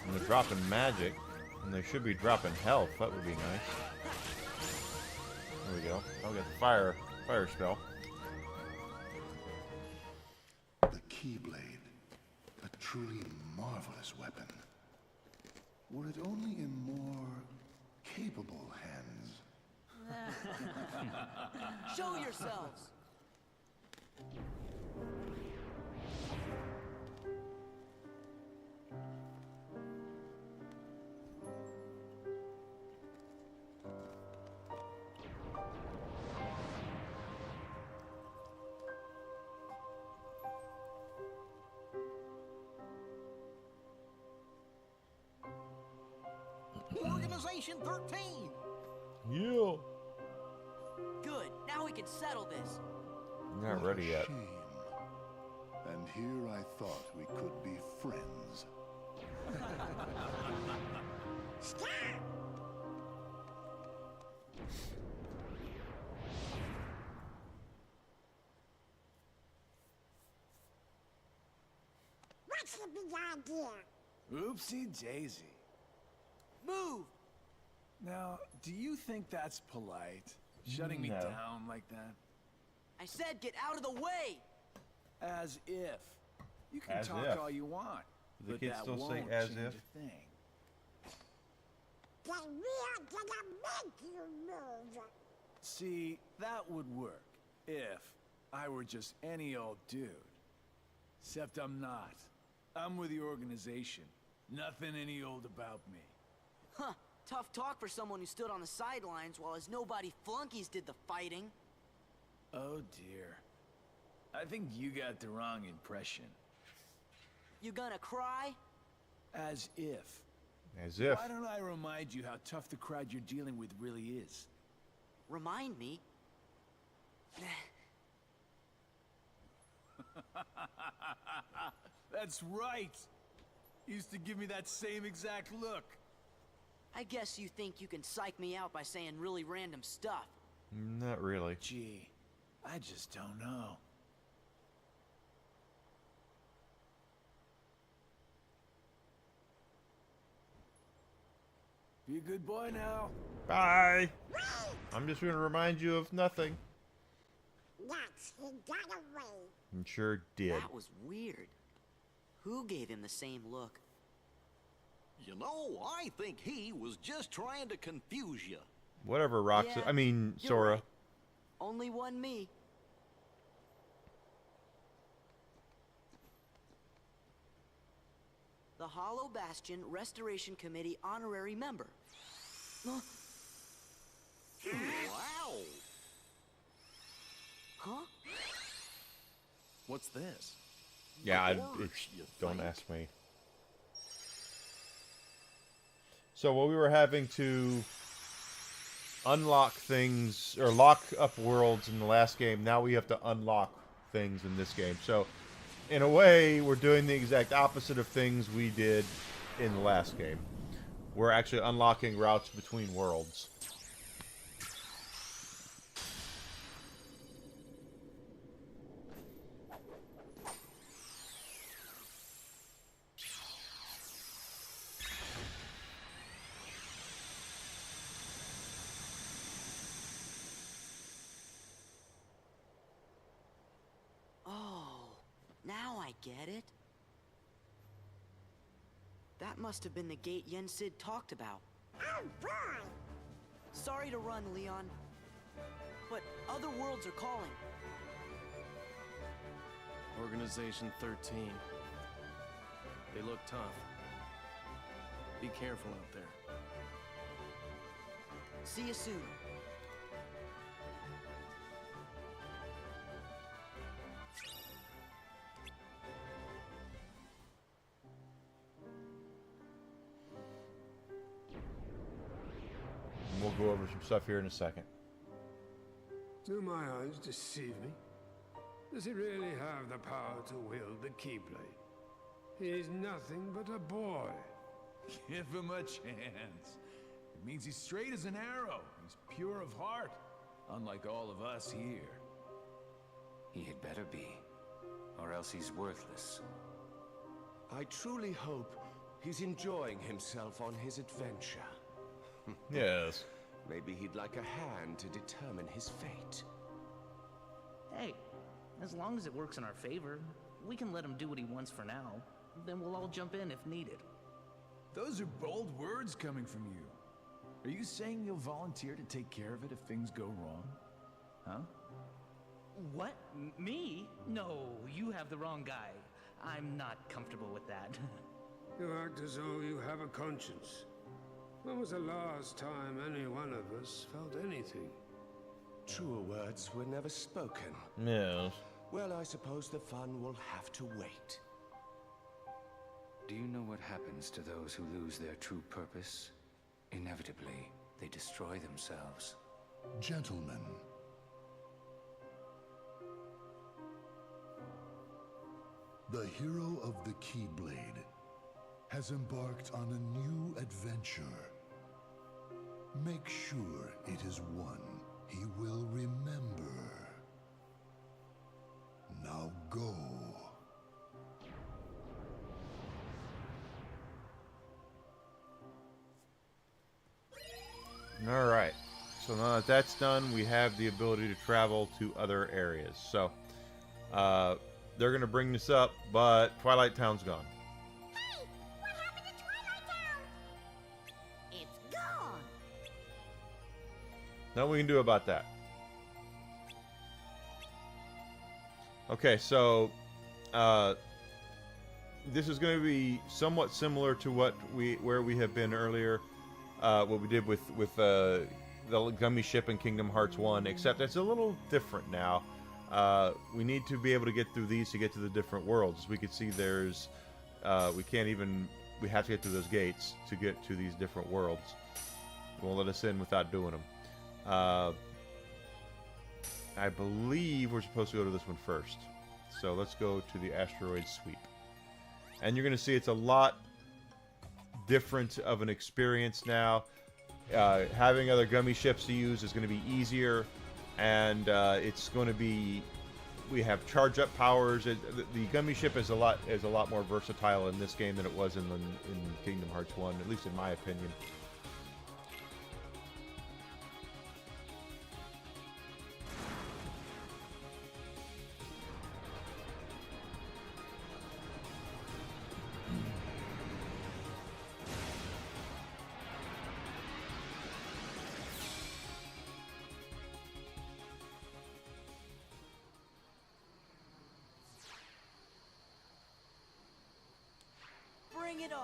And they're dropping magic, and they should be dropping health. That would be nice. There we go. I'll get the fire spell. The Keyblade. A truly marvelous weapon. Were it only in more capable hands. Show yourselves! Organization 13! Yeah. Good, now we can settle this. I'm not What a ready yet. shame. And here I thought we could be friends. Stop! What's the big idea? Oopsie daisy. Move! Now, do you think that's polite? Shutting me No. down like that? I said get out of the way! As if. You can As talk if. all you want, The but kids that still say won't as change if? a thing. Then we're gonna make you move. See, that would work if I were just any old dude. Except I'm not. I'm with the organization. Nothing any old about me. Huh, tough talk for someone who stood on the sidelines while his nobody flunkies did the fighting. Oh dear. I think you got the wrong impression. You gonna cry? As if. As if. Why don't I remind you how tough the crowd you're dealing with really is? Remind me? That's right. Used to give me that same exact look. I guess you think you can psych me out by saying really random stuff. Not really. Gee, I just don't know. Be a good boy now. Bye. I'm just going to remind you of nothing. Yes, he got away. I'm sure did. That was weird. Who gave him the same look? You know, I think he was just trying to confuse you. Whatever, Rox. Yeah, I mean, you're Sora. right. Only one me. The Hollow Bastion Restoration Committee honorary member. Wow. Huh? What's this? Yeah, Horse, you don't think? ask me. So what we were having to unlock things, or lock up worlds in the last game, now we have to unlock things in this game. So, in a way, we're doing the exact opposite of things we did in the last game. We're actually unlocking routes between worlds. Now I get it. That must have been the gate Yen Sid talked about. Oh boy! Sorry to run, Leon. But other worlds are calling. Organization 13. They look tough. Be careful out there. See you soon. We'll go over some stuff here in a second. Do my eyes deceive me? Does he really have the power to wield the Keyblade? He's nothing but a boy. Give him a chance. It means he's straight as an arrow. He's pure of heart. Unlike all of us here. He had better be, or else he's worthless. I truly hope he's enjoying himself on his adventure. Yes. Maybe he'd like a hand to determine his fate. Hey, as long as it works in our favor, we can let him do what he wants for now. Then we'll all jump in if needed. Those are bold words coming from you. Are you saying you'll volunteer to take care of it if things go wrong? Huh? What? Me? No, you have the wrong guy. I'm not comfortable with that. You act as though you have a conscience. When was the last time any one of us felt anything? Truer words were never spoken. Yes. Well, I suppose the fun will have to wait. Do you know what happens to those who lose their true purpose? Inevitably, they destroy themselves. Gentlemen. The hero of the Keyblade has embarked on a new adventure. Make sure it is one he will remember. Now go. All right. So now that that's done, we have the ability to travel to other areas. So, they're going to bring this up, but Twilight Town's gone. Hey! What happened to Twilight Town? It's gone! Nothing we can do about that. Okay, so this is going to be somewhat similar to where we have been earlier. What we did with the Gummy Ship in Kingdom Hearts 1, except it's a little different now. We need to be able to get through these to get to the different worlds. As we can see, there's we have to get through those gates to get to these different worlds. It won't let us in without doing them. I believe we're supposed to go to this one first. So let's go to the asteroid sweep. and you're going to see it's a lot different of an experience now. Having other gummy ships to use is going to be easier, and it's going to be. We have charge up powers. The gummy ship is a lot more versatile in this game than it was in Kingdom Hearts 1, at least in my opinion. Bring it on!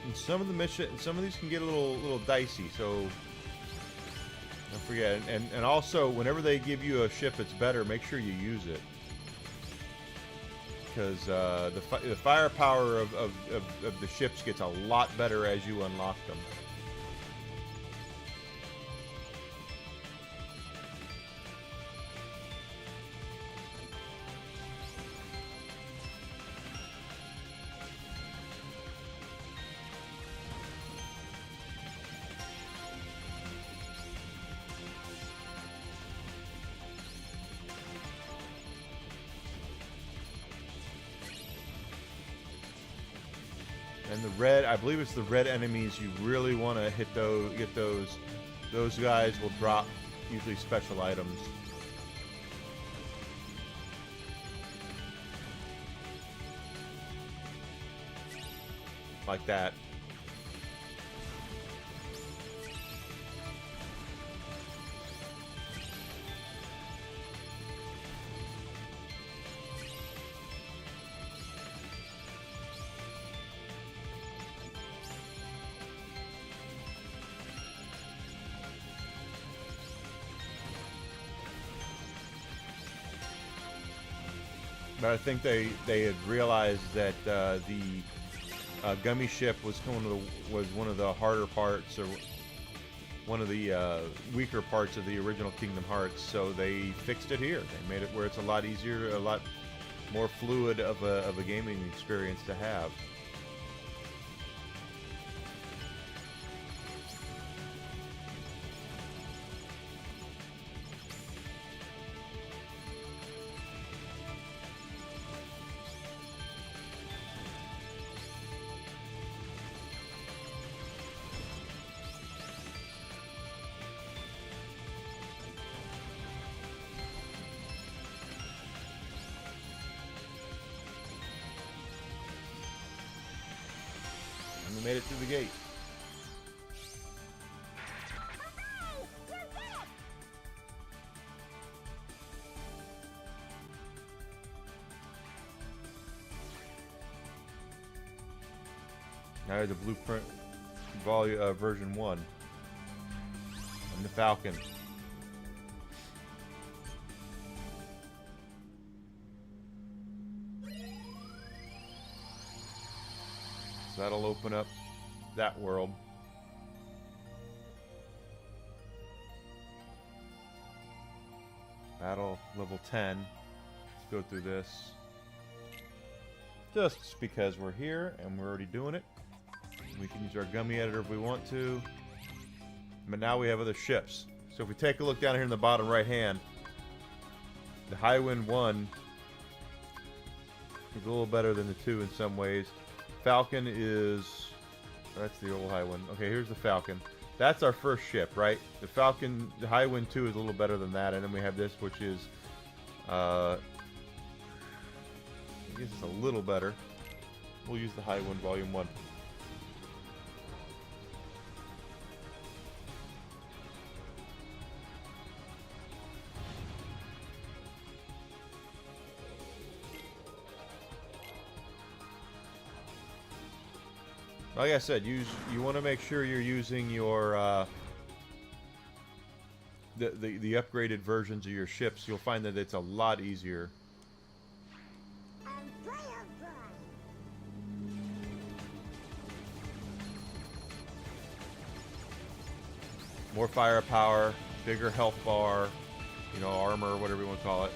And some of these can get a little dicey, so don't forget. And also, whenever they give you a ship that's better, make sure you use it. Because the firepower of the ships gets a lot better as you unlock them. And the red, I believe it's the red enemies you really want to hit those, get those. Those guys will drop usually special items. Like that. But I think they had realized that the gummy ship was one of the harder parts, or one of the weaker parts of the original Kingdom Hearts. So they fixed it here. They made it where it's a lot easier, a lot more fluid of a gaming experience to have. We made it through the gate. Now the blueprint version 1. And the Falcon. So that'll open up that world. Battle level 10. Let's go through this. Just because we're here and we're already doing it. We can use our gummy editor if we want to. But now we have other ships. So if we take a look down here in the bottom right hand, the Highwind 1 is a little better than the 2 in some ways. Falcon is... That's the old Highwind. Okay, here's the Falcon. That's our first ship, right? The Falcon, the Highwind 2 is a little better than that. And then we have this, which is... I guess it's a little better. We'll use the Highwind Volume 1. Like I said, you want to make sure you're using your the upgraded versions of your ships. You'll find that it's a lot easier. More firepower, bigger health bar, you know, armor, whatever you want to call it.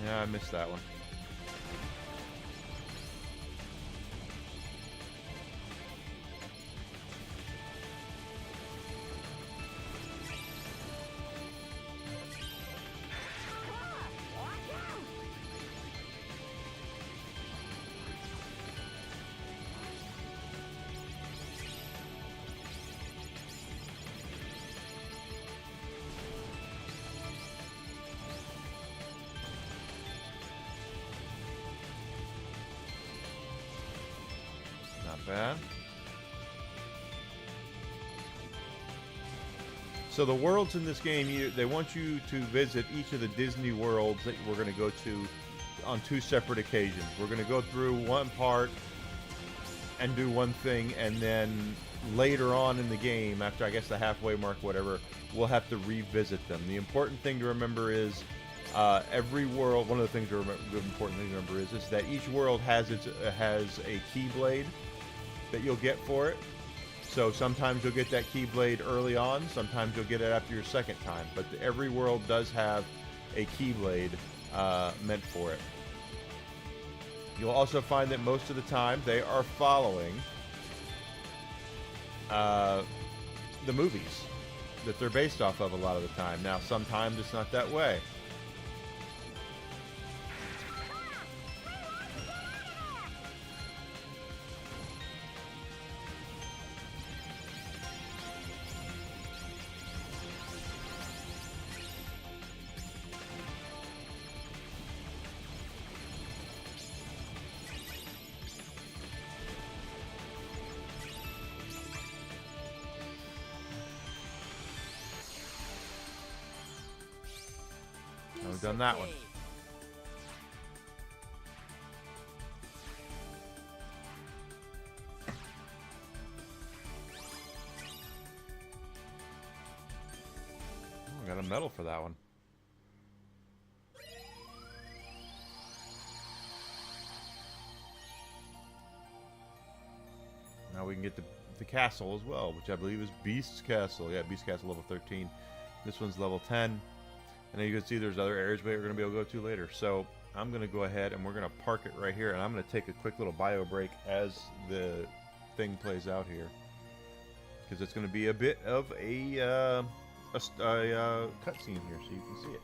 Yeah, I missed that one. Bad. So the worlds in this game, they want you to visit each of the Disney worlds that we're going to go to on 2 separate occasions. We're going to go through one part and do one thing, and then later on in the game, after I guess the halfway mark, whatever, we'll have to revisit them. The important thing to remember is every world. One of the things the important thing to remember is that each world has a Keyblade that you'll get for it. So sometimes you'll get that Keyblade early on, sometimes you'll get it after your second time, but every world does have a Keyblade meant for it. You'll also find that most of the time they are following the movies that they're based off of a lot of the time. Now sometimes it's not that way. We've done that one. Oh, I got a medal for that one. Now we can get the castle as well, which I believe is Beast's Castle. Yeah, Beast's Castle level 13. This one's level 10. And then you can see there's other areas we're going to be able to go to later. So I'm going to go ahead and we're going to park it right here. And I'm going to take a quick little bio break as the thing plays out here. Because it's going to be a bit of a cutscene here so you can see it.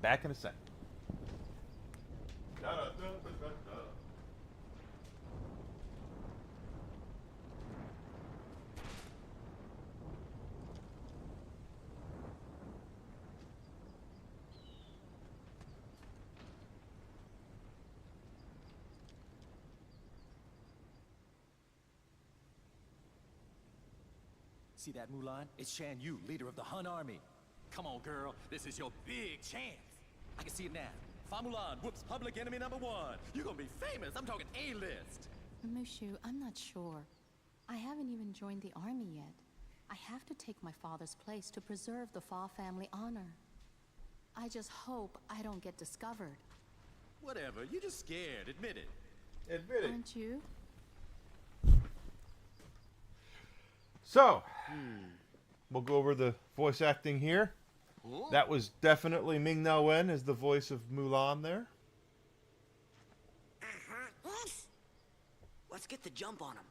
Back in a sec. See that, Mulan? It's Shan Yu, leader of the Hun army. Come on, girl. This is your big chance. I can see it now. Fa Mulan whoops public enemy #1. You're gonna be famous. I'm talking A-list. Mushu, I'm not sure. I haven't even joined the army yet. I have to take my father's place to preserve the Fa family honor. I just hope I don't get discovered. Whatever. You're just scared. Admit it. Admit it. Aren't you? So, we'll go over the voice acting here. That was definitely Ming-Na Wen as the voice of Mulan there. Yes. Let's get the jump on him.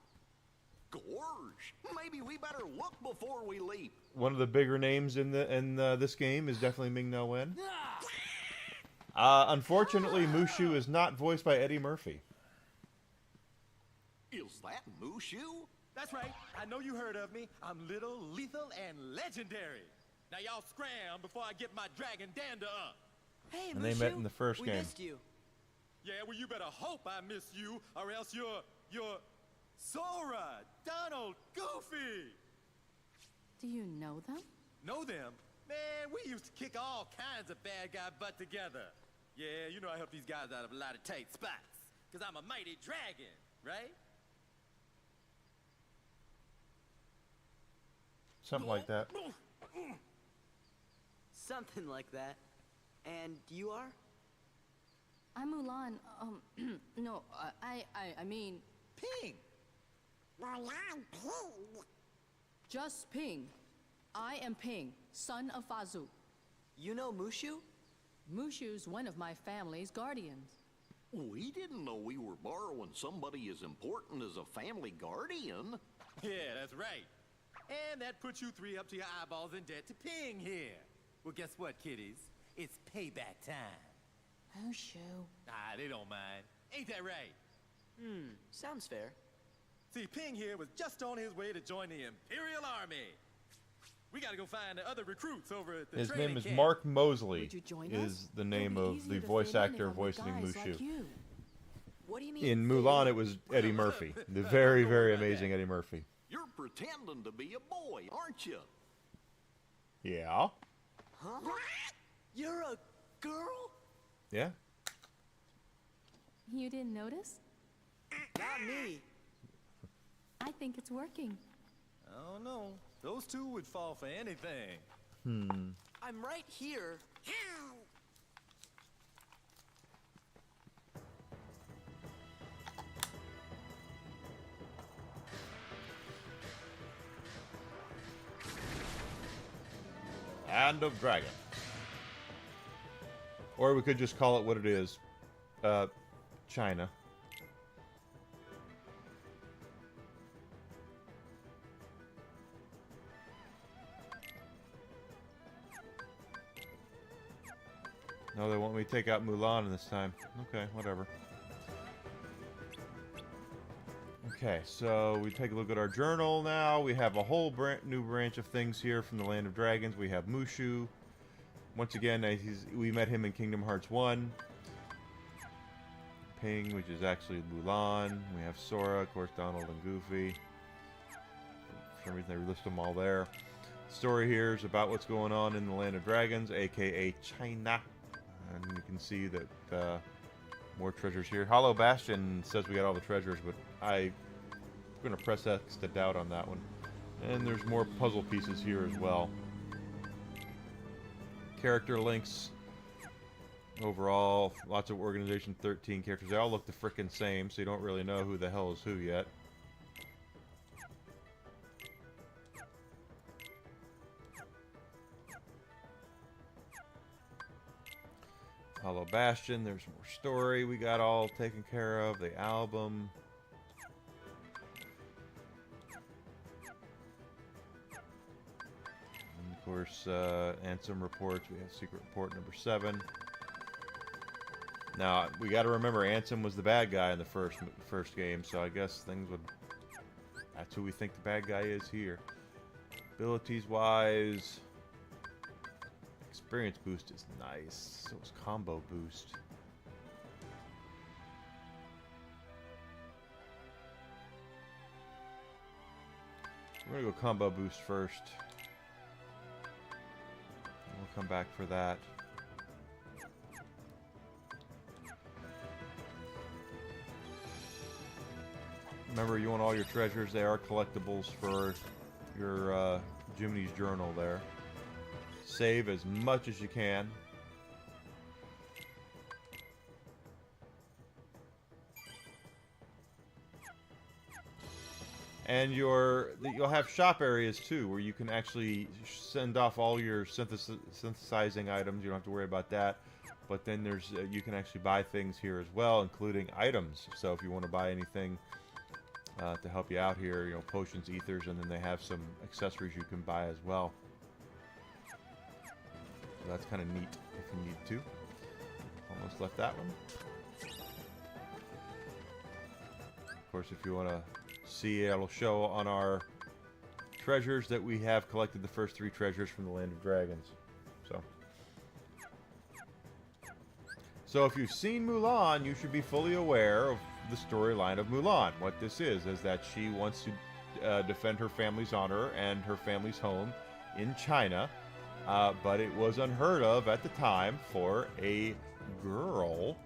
Gorge, maybe we better look before we leap. One of the bigger names in this game is definitely Ming-Na Wen. Unfortunately, Mushu is not voiced by Eddie Murphy. Is that Mushu? That's right. I know you heard of me. I'm little, lethal, and legendary. Now y'all scram before I get my dragon dander up. Hey, And they met in the first we game. missed you. Yeah, well, you better hope I miss you, or else you're Sora, Donald, Goofy. Do you know them? Know them? Man, we used to kick all kinds of bad guy butt together. Yeah, you know I help these guys out of a lot of tight spots, because I'm a mighty dragon, right? Something like that. Something like that. And you are? I'm Mulan. No, I mean... Ping! Mulan Ping. Just Ping. I am Ping, son of Fazu. You know Mushu? Mushu's one of my family's guardians. We didn't know we were borrowing somebody as important as a family guardian. Yeah, that's right. And that puts you three up to your eyeballs in debt to Ping here. Well, guess what, kiddies? It's payback time. Mushu. Ah, they don't mind. Ain't that right? Sounds fair. See, Ping here was just on his way to join the Imperial Army. We gotta go find the other recruits over at the His training name is camp. Mark Mosley. Would you join is us? the name It'll be of the easier to voice fit in actor if I'm with voicing guys Mushu. like you. What do you mean? In Mulan, it was Eddie Murphy, the very, very amazing Eddie Murphy. You're pretending to be a boy, aren't you? Yeah. Huh? You're a girl? Yeah. You didn't notice? Not me. I think it's working. I don't know. Those two would fall for anything. I'm right here. Hand of Dragon. Or we could just call it what it is. China. No, they want me to take out Mulan this time. Okay, whatever. Okay, so we take a look at our journal now. We have a whole new branch of things here from the Land of Dragons. We have Mushu. Once again, we met him in Kingdom Hearts 1. Ping, which is actually Mulan. We have Sora, of course, Donald and Goofy. For some reason, they list them all there. The story here is about what's going on in the Land of Dragons, aka China. And you can see that more treasures here. Hollow Bastion says we got all the treasures, but I'm going to press X to doubt on that one. And there's more puzzle pieces here as well. Character links. Overall, lots of Organization 13 characters. They all look the frickin' same, so you don't really know who the hell is who yet. Hollow Bastion, there's more story we got all taken care of. The album. And of course, Ansem reports. We have Secret Report number 7. Now, we got to remember Ansem was the bad guy in the first game, so I guess things would... That's who we think the bad guy is here. Abilities-wise... Experience boost is nice. So is combo boost. We're gonna go combo boost first. And we'll come back for that. Remember, you want all your treasures. They are collectibles for your Jiminy's journal there. Save as much as you can. And you'll have shop areas too, where you can actually send off all your synthesizing items. You don't have to worry about that. But then there's you can actually buy things here as well, including items. So if you want to buy anything to help you out here, you know, potions, ethers, and then they have some accessories you can buy as well. So that's kind of neat if you need to. Almost left that one. Of course, if you want to see, it'll show on our treasures that we have collected the first 3 treasures from the Land of Dragons. So, So if you've seen Mulan, you should be fully aware of the storyline of Mulan. What this is that she wants to defend her family's honor and her family's home in China. But it was unheard of at the time for a girl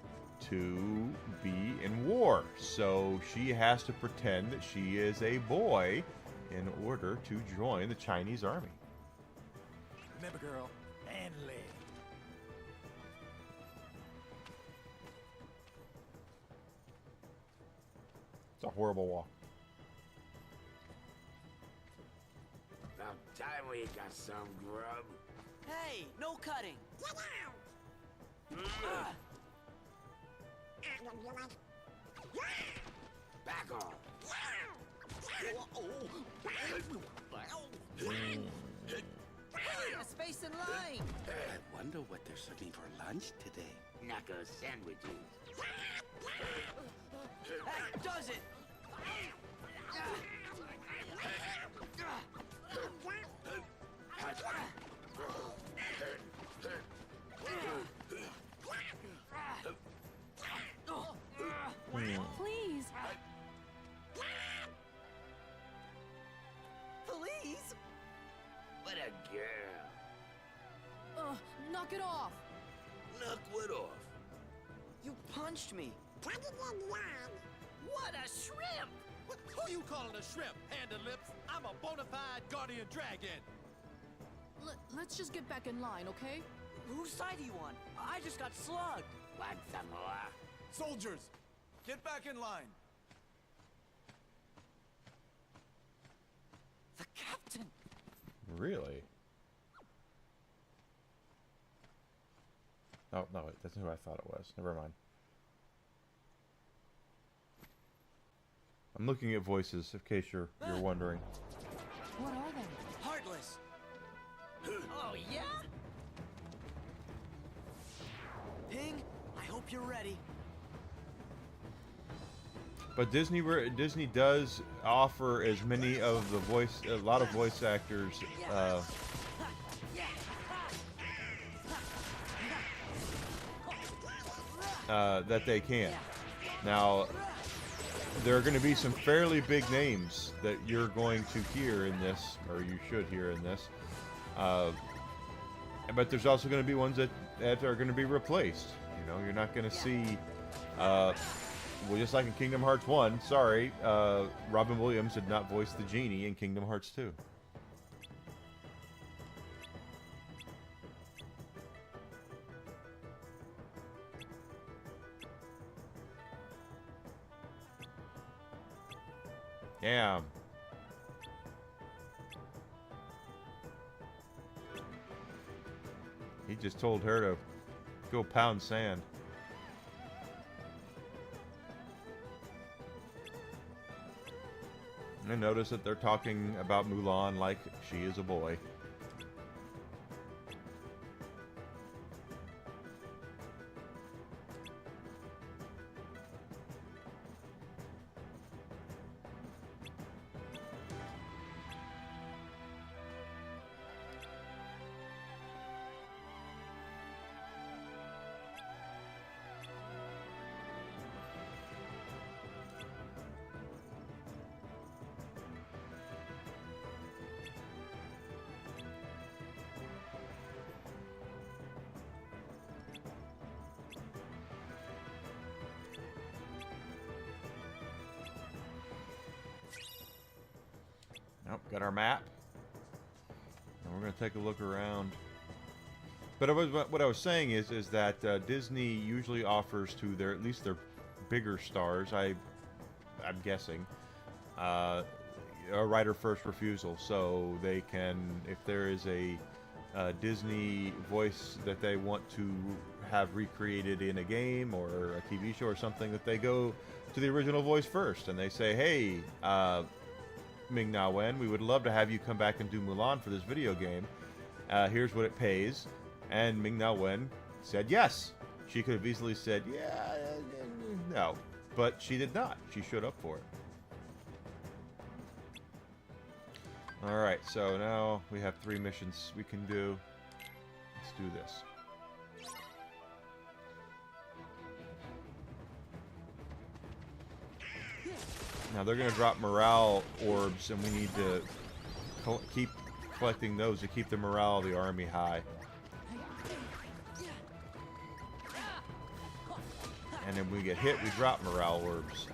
to be in war. So she has to pretend that she is a boy in order to join the Chinese army. Remember, girl, and leg. It's a horrible walk. About time we got some grub. Hey, no cutting. Back off. Space in line. Wonder what they're serving for lunch today. Knuckle sandwiches. That does it. Please. Please? What a girl. Knock it off. Knock what off? You punched me. What a shrimp! Who you calling a shrimp, Hand and Lips? I'm a bona fide guardian dragon. Let's just get back in line, okay? Whose side are you on? I just got slugged. Want some more? Soldiers, get back in line. The captain. Really? Oh, no, that's who I thought it was. Never mind. I'm looking at voices, in case you're wondering. What are they? Heartless. Oh, yeah? Ping, I hope you're ready. But Disney does offer as many of the a lot of voice actors that they can. Now, there are going to be some fairly big names that you're going to hear in this, or you should hear in this. But there's also going to be ones that are going to be replaced. You know, you're not going to see, well, just like in Kingdom Hearts 1, sorry, Robin Williams did not voice the genie in Kingdom Hearts 2. Yeah. He just told her to go pound sand. And notice that they're talking about Mulan like she is a boy. Nope, got our map. And we're going to take a look around. But what I was saying is that Disney usually offers to at least their bigger stars, I'm guessing, a writer first refusal. So they can, if there is a Disney voice that they want to have recreated in a game or a TV show or something, that they go to the original voice first and they say, hey, Ming-Na Wen, we would love to have you come back and do Mulan for this video game. Here's what it pays. And Ming-Na Wen said yes. She could have easily said, yeah, no. But she did not. She showed up for it. Alright, so now we have 3 missions we can do. Let's do this. Now they're going to drop morale orbs, and we need to keep collecting those to keep the morale of the army high. And then when we get hit, we drop morale orbs.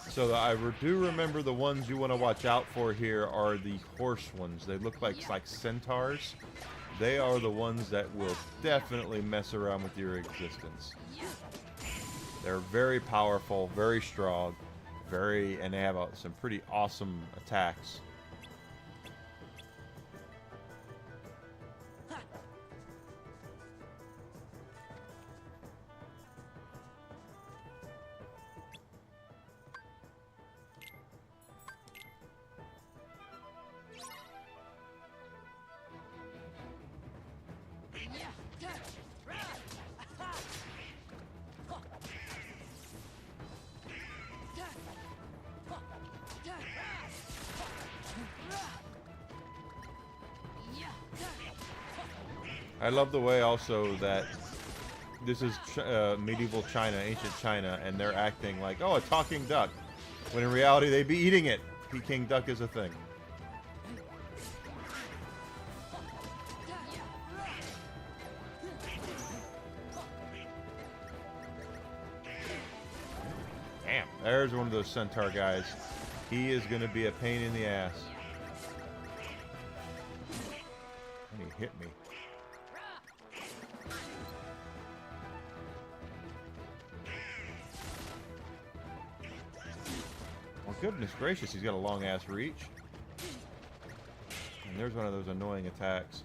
So I do remember the ones you want to watch out for here are the horse ones. They look like centaurs. They are the ones that will definitely mess around with your existence. They're very powerful, very strong, and they have some pretty awesome attacks. I love the way also that this is medieval China, ancient China, and they're acting like, oh, a talking duck, when in reality they'd be eating it. Peking duck is a thing. Damn, there's one of those centaur guys. He is going to be a pain in the ass. And he hit me. Goodness gracious, he's got a long ass reach. And there's one of those annoying attacks.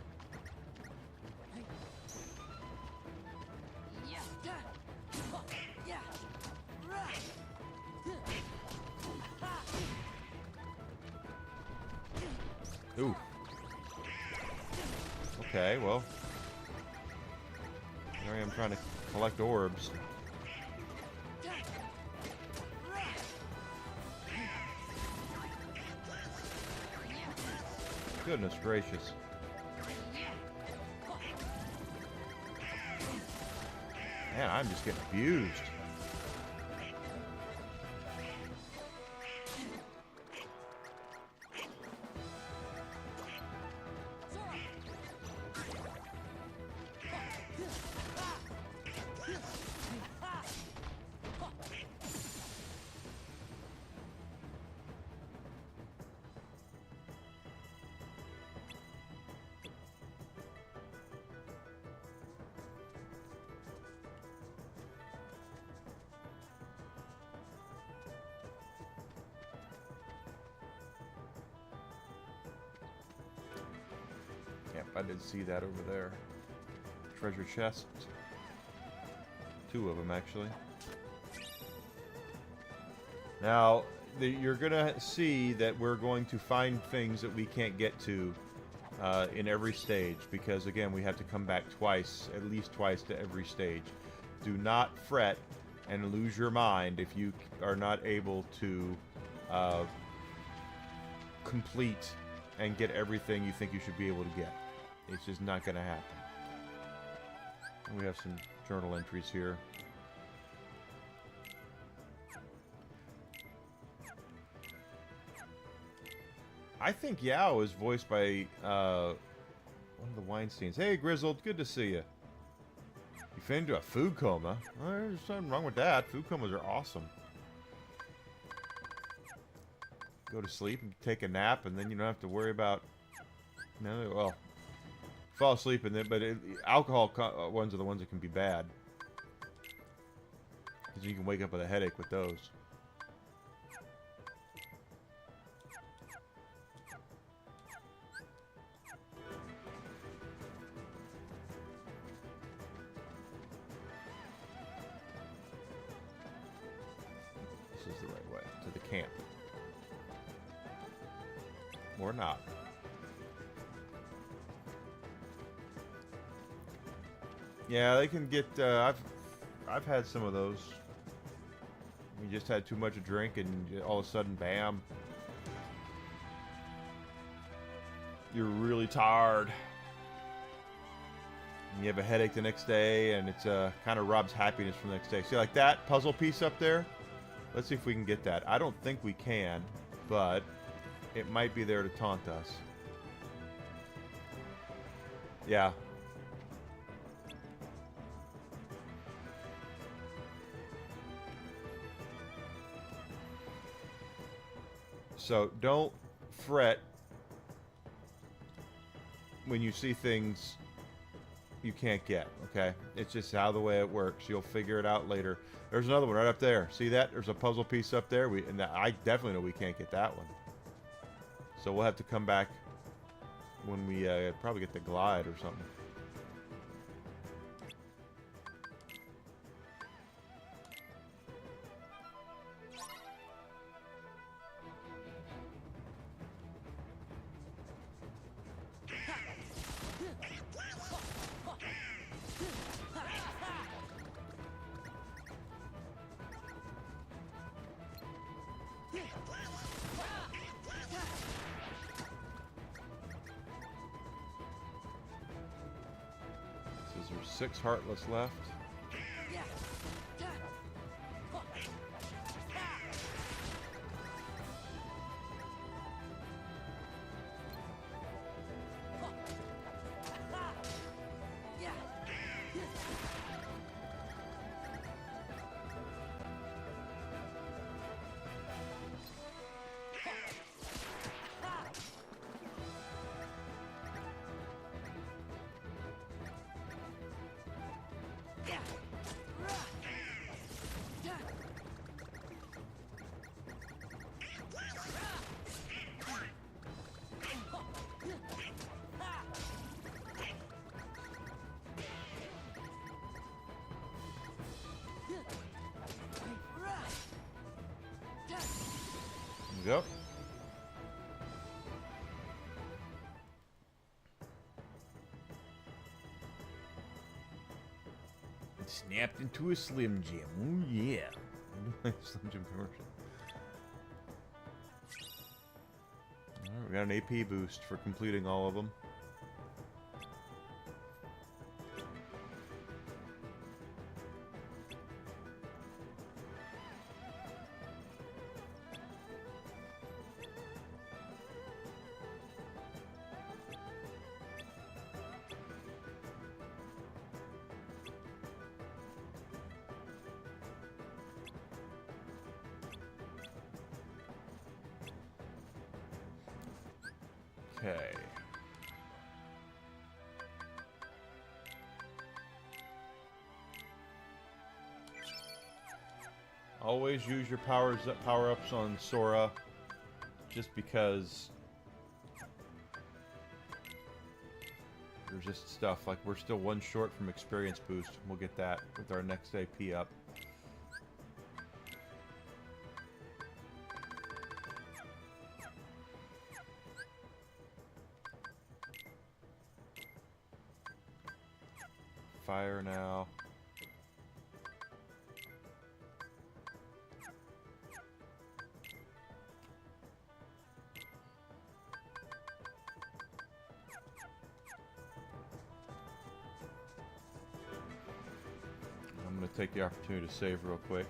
Ooh. Okay, well. Here I am trying to collect orbs. Goodness gracious. Man, I'm just getting abused. I did see that over there. Treasure chest. 2 of them, actually. Now, you're going to see that we're going to find things that we can't get to in every stage. Because, again, we have to come back twice, at least twice to every stage. Do not fret and lose your mind if you are not able to complete and get everything you think you should be able to get. It's just not going to happen. And we have some journal entries here. I think Yao is voiced by one of the Weinsteins. Hey, Grizzled, good to see you. You fell into a food coma. Well, there's something wrong with that. Food comas are awesome. Go to sleep and take a nap, and then you don't have to worry about... No, well... fall asleep in it, but alcohol ones are the ones that can be bad. Because you can wake up with a headache with those. camp. Or not. Yeah, they can get, I've had some of those. You just had too much to drink and all of a sudden, bam. You're really tired. And you have a headache the next day, and it's kind of robs happiness from the next day. See, like that puzzle piece up there? Let's see if we can get that. I don't think we can, but it might be there to taunt us. Yeah. So don't fret when you see things you can't get, okay? It's just how the way it works. You'll figure it out later. There's another one right up there. See that? There's a puzzle piece up there. And I definitely know we can't get that one. So we'll have to come back when we probably get the glide or something. There's 6 heartless left. Go. It snapped into a Slim Jim. Oh yeah. Slim Jim commercial. Alright, we got an AP boost for completing all of them. Okay. Always use your power-ups on Sora, just because there's just stuff like we're still 1 short from experience boost. We'll get that with our next AP up. Fire now. I'm going to take the opportunity to save real quick.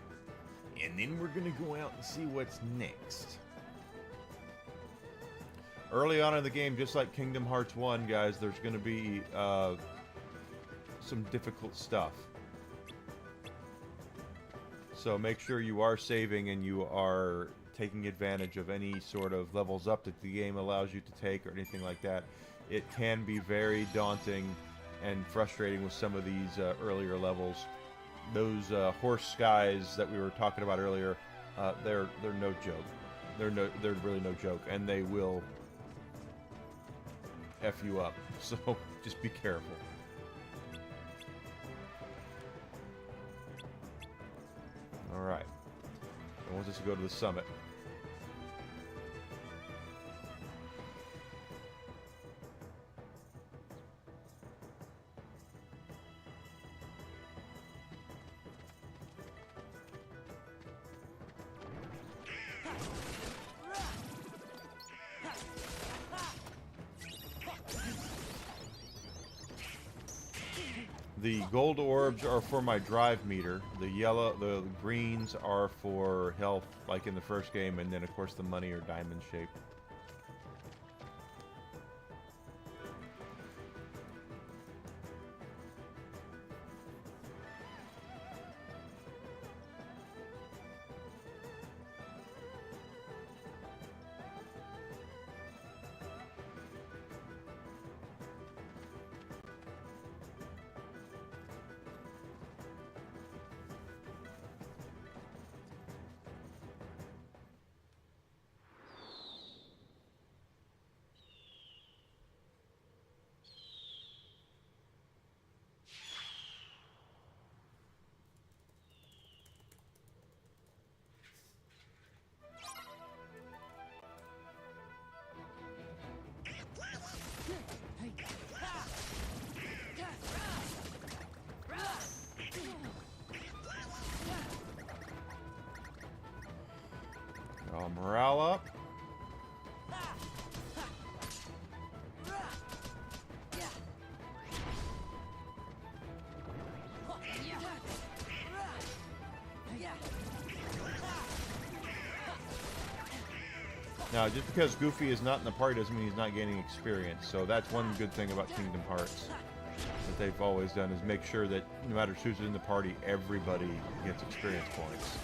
And then we're going to go out and see what's next. Early on in the game, just like Kingdom Hearts 1, guys, there's going to be some difficult stuff. So make sure you are saving and you are taking advantage of any sort of levels up that the game allows you to take or anything like that. It can be very daunting and frustrating with some of these earlier levels. Those horse skies that we were talking about earlier, they're no joke. They're really no joke, and they will F you up. So just be careful. Alright. I want us to go to the summit. The gold orbs are for my drive meter. The greens are for health, like in the first game, and then of course the money are diamond shaped. Morale up. Now, just because Goofy is not in the party doesn't mean he's not gaining experience. So that's one good thing about Kingdom Hearts that they've always done, is make sure that no matter who's in the party, everybody gets experience points.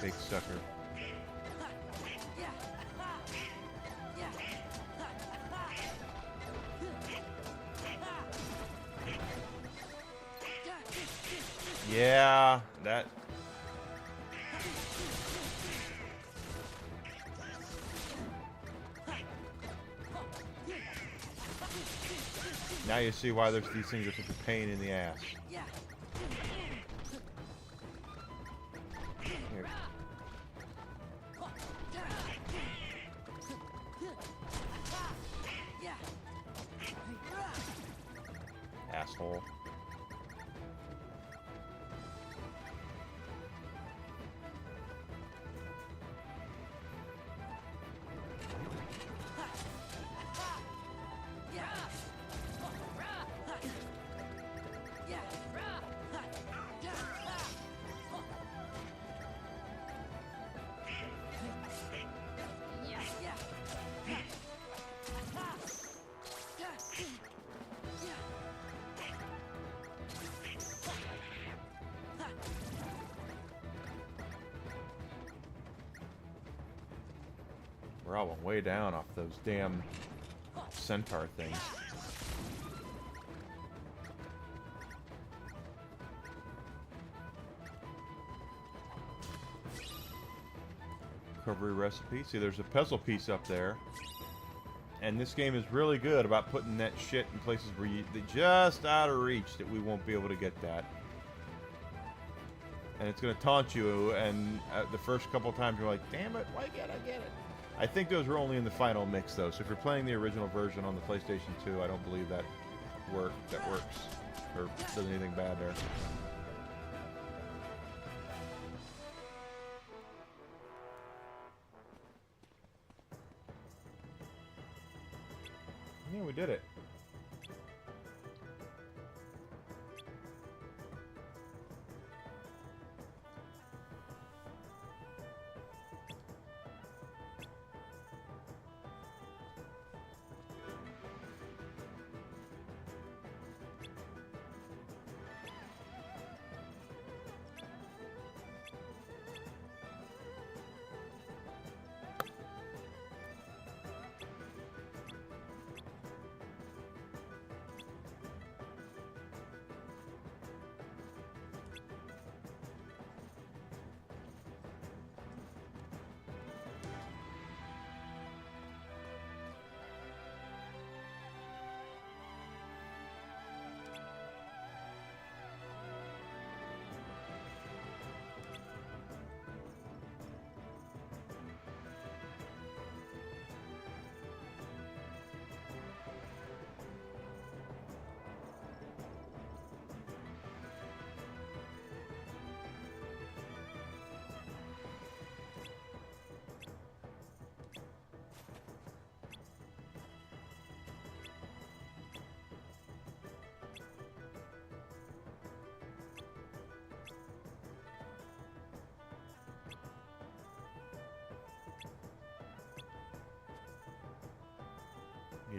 Big sucker. Yeah, that. Now you see why these things are such a pain in the ass. Here. Asshole. We're all way down off those damn centaur things. Recovery recipe. See, there's a puzzle piece up there. And this game is really good about putting that shit in places where they're just out of reach, that we won't be able to get that. And it's going to taunt you, and the first couple times you're like, damn it, why can't I get it? I think those were only in the final mix, though. So if you're playing the original version on the PlayStation 2, I don't believe that works, or does anything bad there. Yeah, we did it.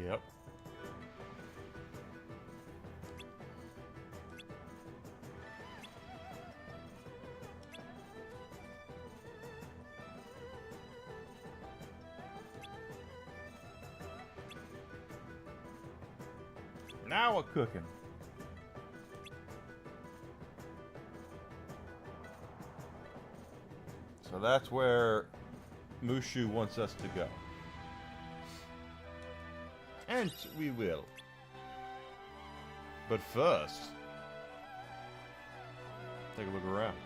Yep. Now we're cooking. So that's where Mushu wants us to go. And we will. But first, take a look around.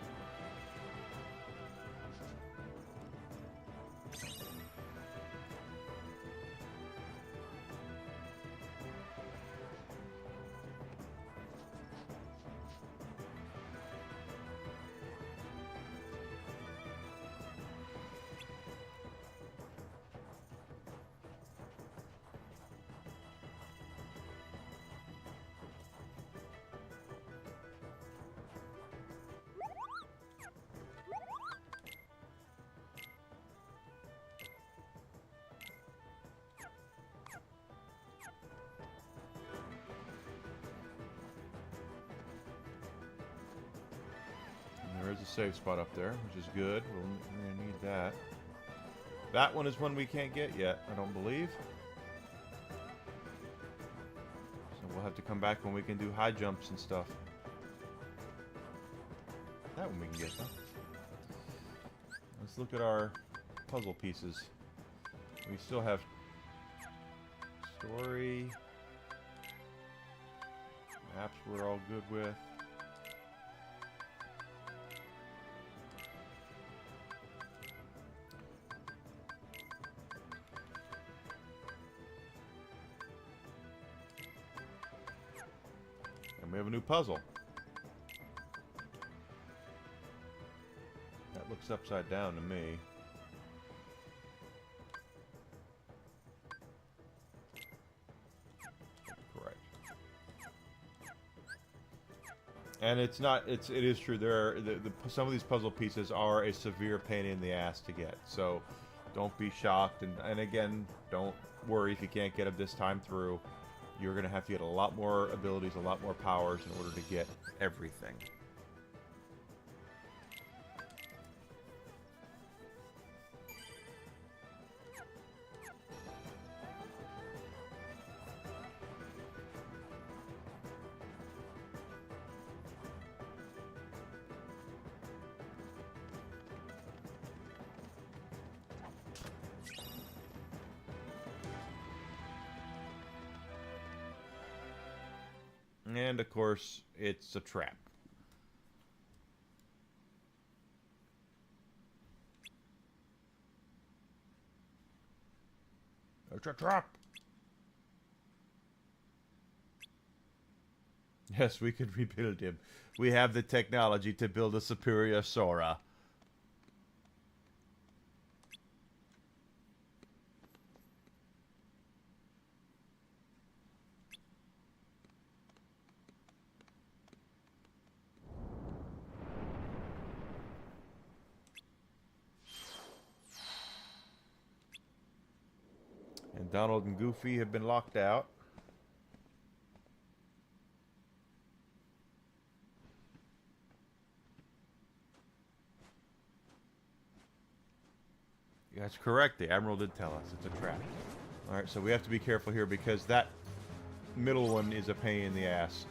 There is a save spot up there, which is good. We're going to need that. That one is one we can't get yet, I don't believe. So we'll have to come back when we can do high jumps and stuff. That one we can get, though. Let's look at our puzzle pieces. We still have story. Maps we're all good with. We have a new puzzle. That looks upside down to me. Correct. And it is true. Some of these puzzle pieces are a severe pain in the ass to get. So don't be shocked. And again, don't worry if you can't get them this time through. You're going to have to get a lot more abilities, a lot more powers in order to get everything. And of course, it's a trap. It's a trap. Yes, we could rebuild him. We have the technology to build a superior Sora. And Donald and Goofy have been locked out. That's correct. The Admiral did tell us it's a trap. Alright, so we have to be careful here because that middle one is a pain in the ass.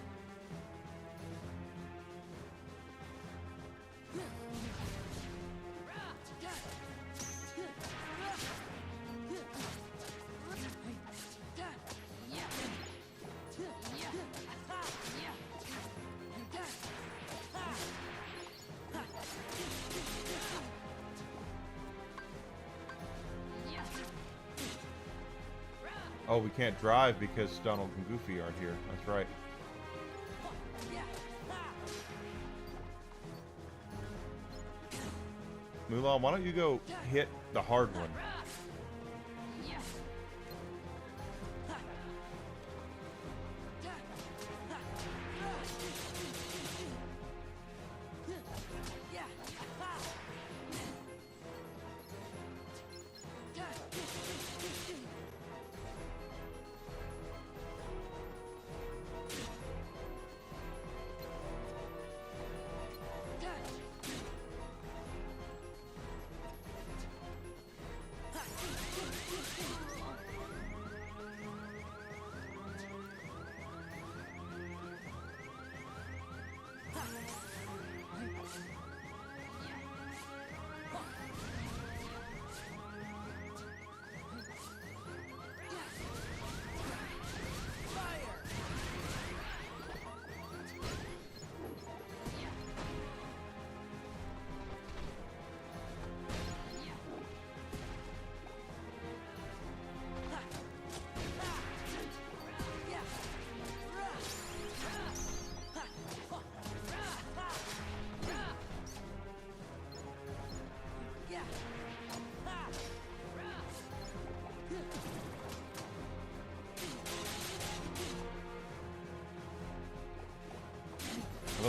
Oh, we can't drive because Donald and Goofy aren't here. That's right. Mulan, why don't you go hit the hard one?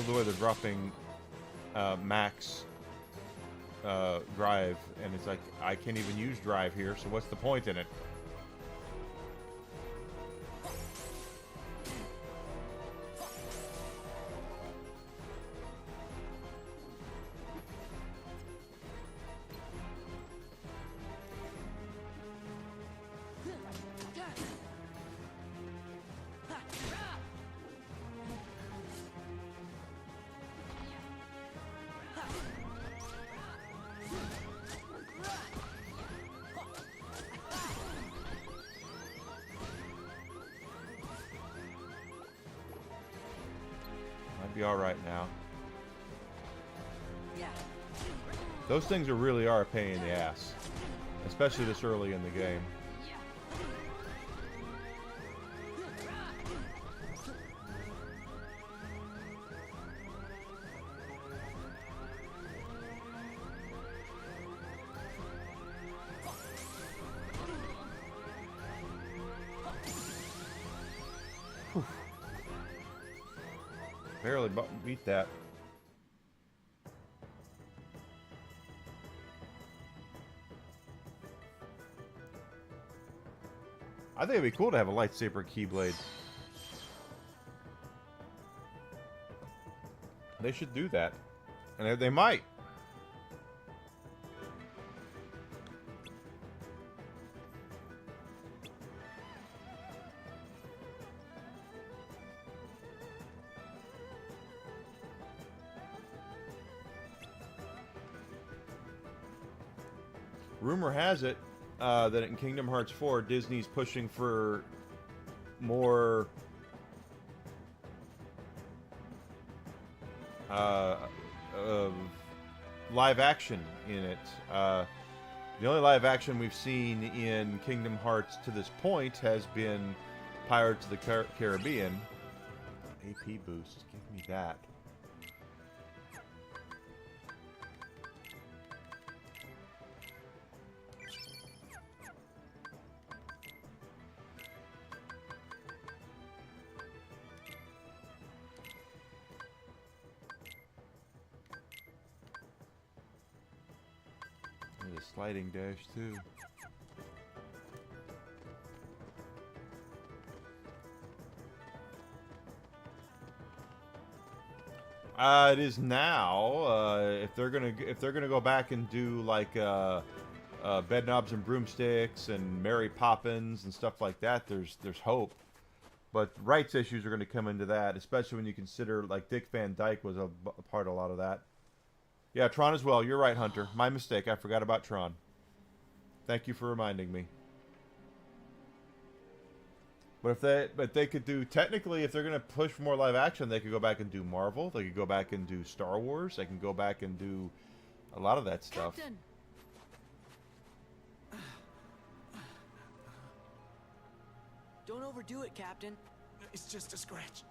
love the way they're dropping max drive, and it's like, I can't even use drive here, so what's the point in it? Be all right now. Yeah. Those things really are a pain in the ass, especially this early in the game. Barely beat that. I think it'd be cool to have a lightsaber keyblade. They should do that. And they might. Rumor has it that in Kingdom Hearts 4, Disney's pushing for more live action in it. The only live action we've seen in Kingdom Hearts to this point has been Pirates of the Caribbean. AP boost, give me that. Sliding dash too. It is now. If they're gonna go back and do like Bedknobs and Broomsticks and Mary Poppins and stuff like that, there's hope. But rights issues are going to come into that, especially when you consider like Dick Van Dyke was a part of a lot of that. Yeah, Tron as well. You're right, Hunter. My mistake. I forgot about Tron. Thank you for reminding me. But if they could do, technically, if they're going to push for more live action, they could go back and do Marvel. They could go back and do Star Wars. They can go back and do a lot of that stuff. Captain. Don't overdo it, Captain. It's just a scratch.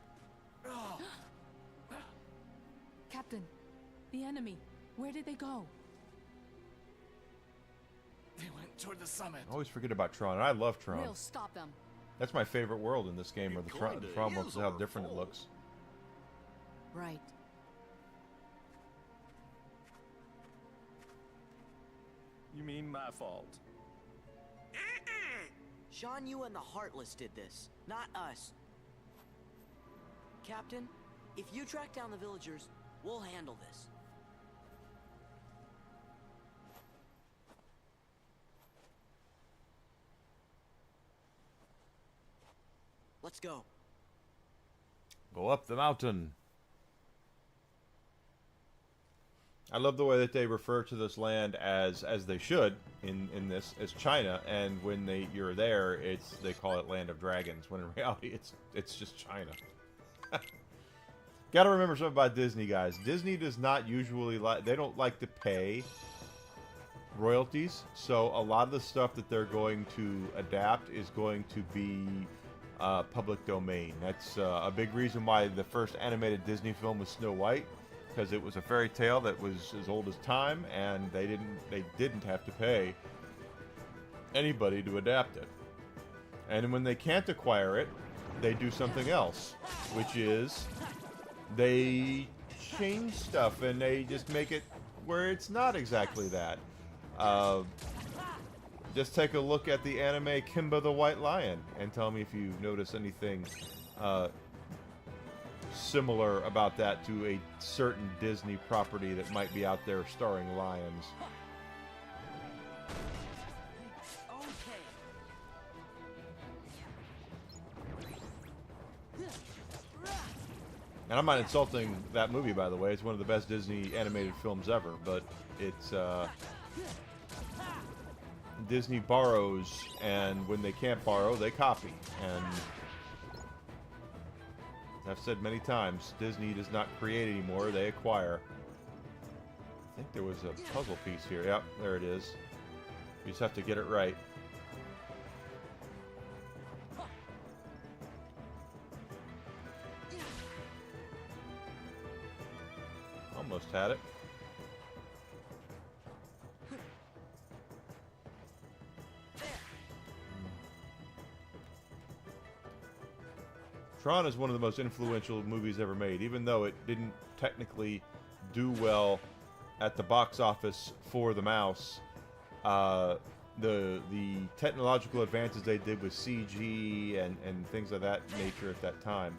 Captain, the enemy. Where did they go? They went toward the summit. I always forget about Tron, and I love Tron. We'll stop them. That's my favorite world in this game, or the Tron world, is how different it looks. Right. You mean my fault? Shan Yu and the Heartless did this, not us. Captain, if you track down the villagers, we'll handle this. Let's go. Go up the mountain. I love the way that they refer to this land as they should in this as China, and when you're there, they call it Land of Dragons, when in reality it's just China. Got to remember something about Disney, guys. Disney does not usually they don't like to pay royalties, so a lot of the stuff that they're going to adapt is going to be public domain. That's a big reason why the first animated Disney film was Snow White, because it was a fairy tale that was as old as time, and they didn't have to pay anybody to adapt it. And when they can't acquire it, they do something else, which is they change stuff and they just make it where it's not exactly that. Just take a look at the anime Kimba the White Lion and tell me if you notice anything similar about that to a certain Disney property that might be out there starring lions. And I'm not insulting that movie, by the way. It's one of the best Disney animated films ever, but it's Disney borrows, and when they can't borrow, they copy. And as I've said many times, Disney does not create anymore, they acquire. I think there was a puzzle piece here. Yep, there it is. You just have to get it right. Almost had it. Tron is one of the most influential movies ever made, even though it didn't technically do well at the box office for the mouse. The technological advances they did with CG and things of that nature at that time.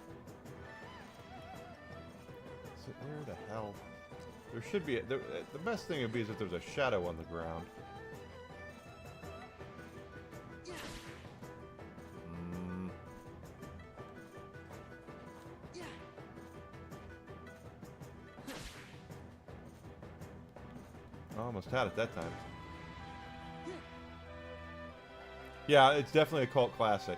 So where the hell? There should be the best thing would be is if there's a shadow on the ground. Almost had it that time. Yeah, it's definitely a cult classic,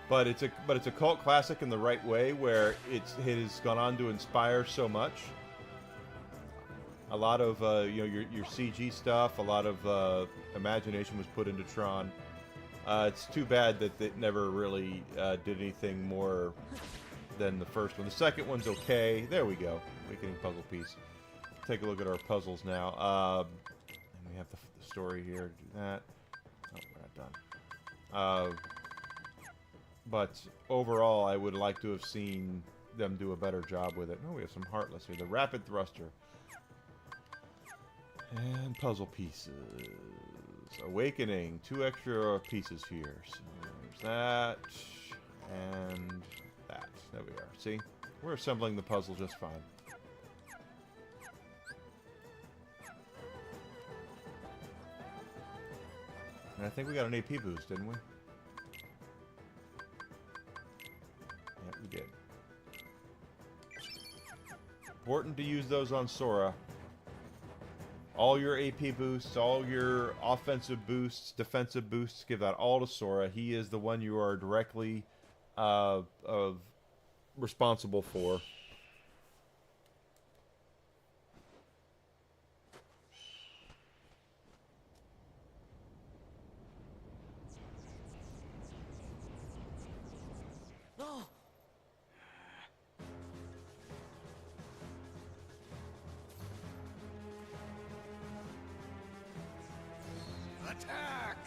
but it's a cult classic in the right way, where it has gone on to inspire so much. A lot of you know, your CG stuff, a lot of imagination was put into Tron. It's too bad that it never really did anything more than the first one. The second one's okay. There we go. Awakening puzzle piece. Take a look at our puzzles now. And we have the story here. Do that. Oh, we're not done. But overall, I would like to have seen them do a better job with it. Oh, we have some Heartless here. The Rapid Thruster. And puzzle pieces. Awakening. 2 extra pieces here. So there's that. And that. There we are. See? We're assembling the puzzle just fine. And I think we got an AP boost, didn't we? Yeah, we did. Important to use those on Sora. All your AP boosts, all your offensive boosts, defensive boosts, give that all to Sora. He is the one you are directly responsible for. Attack!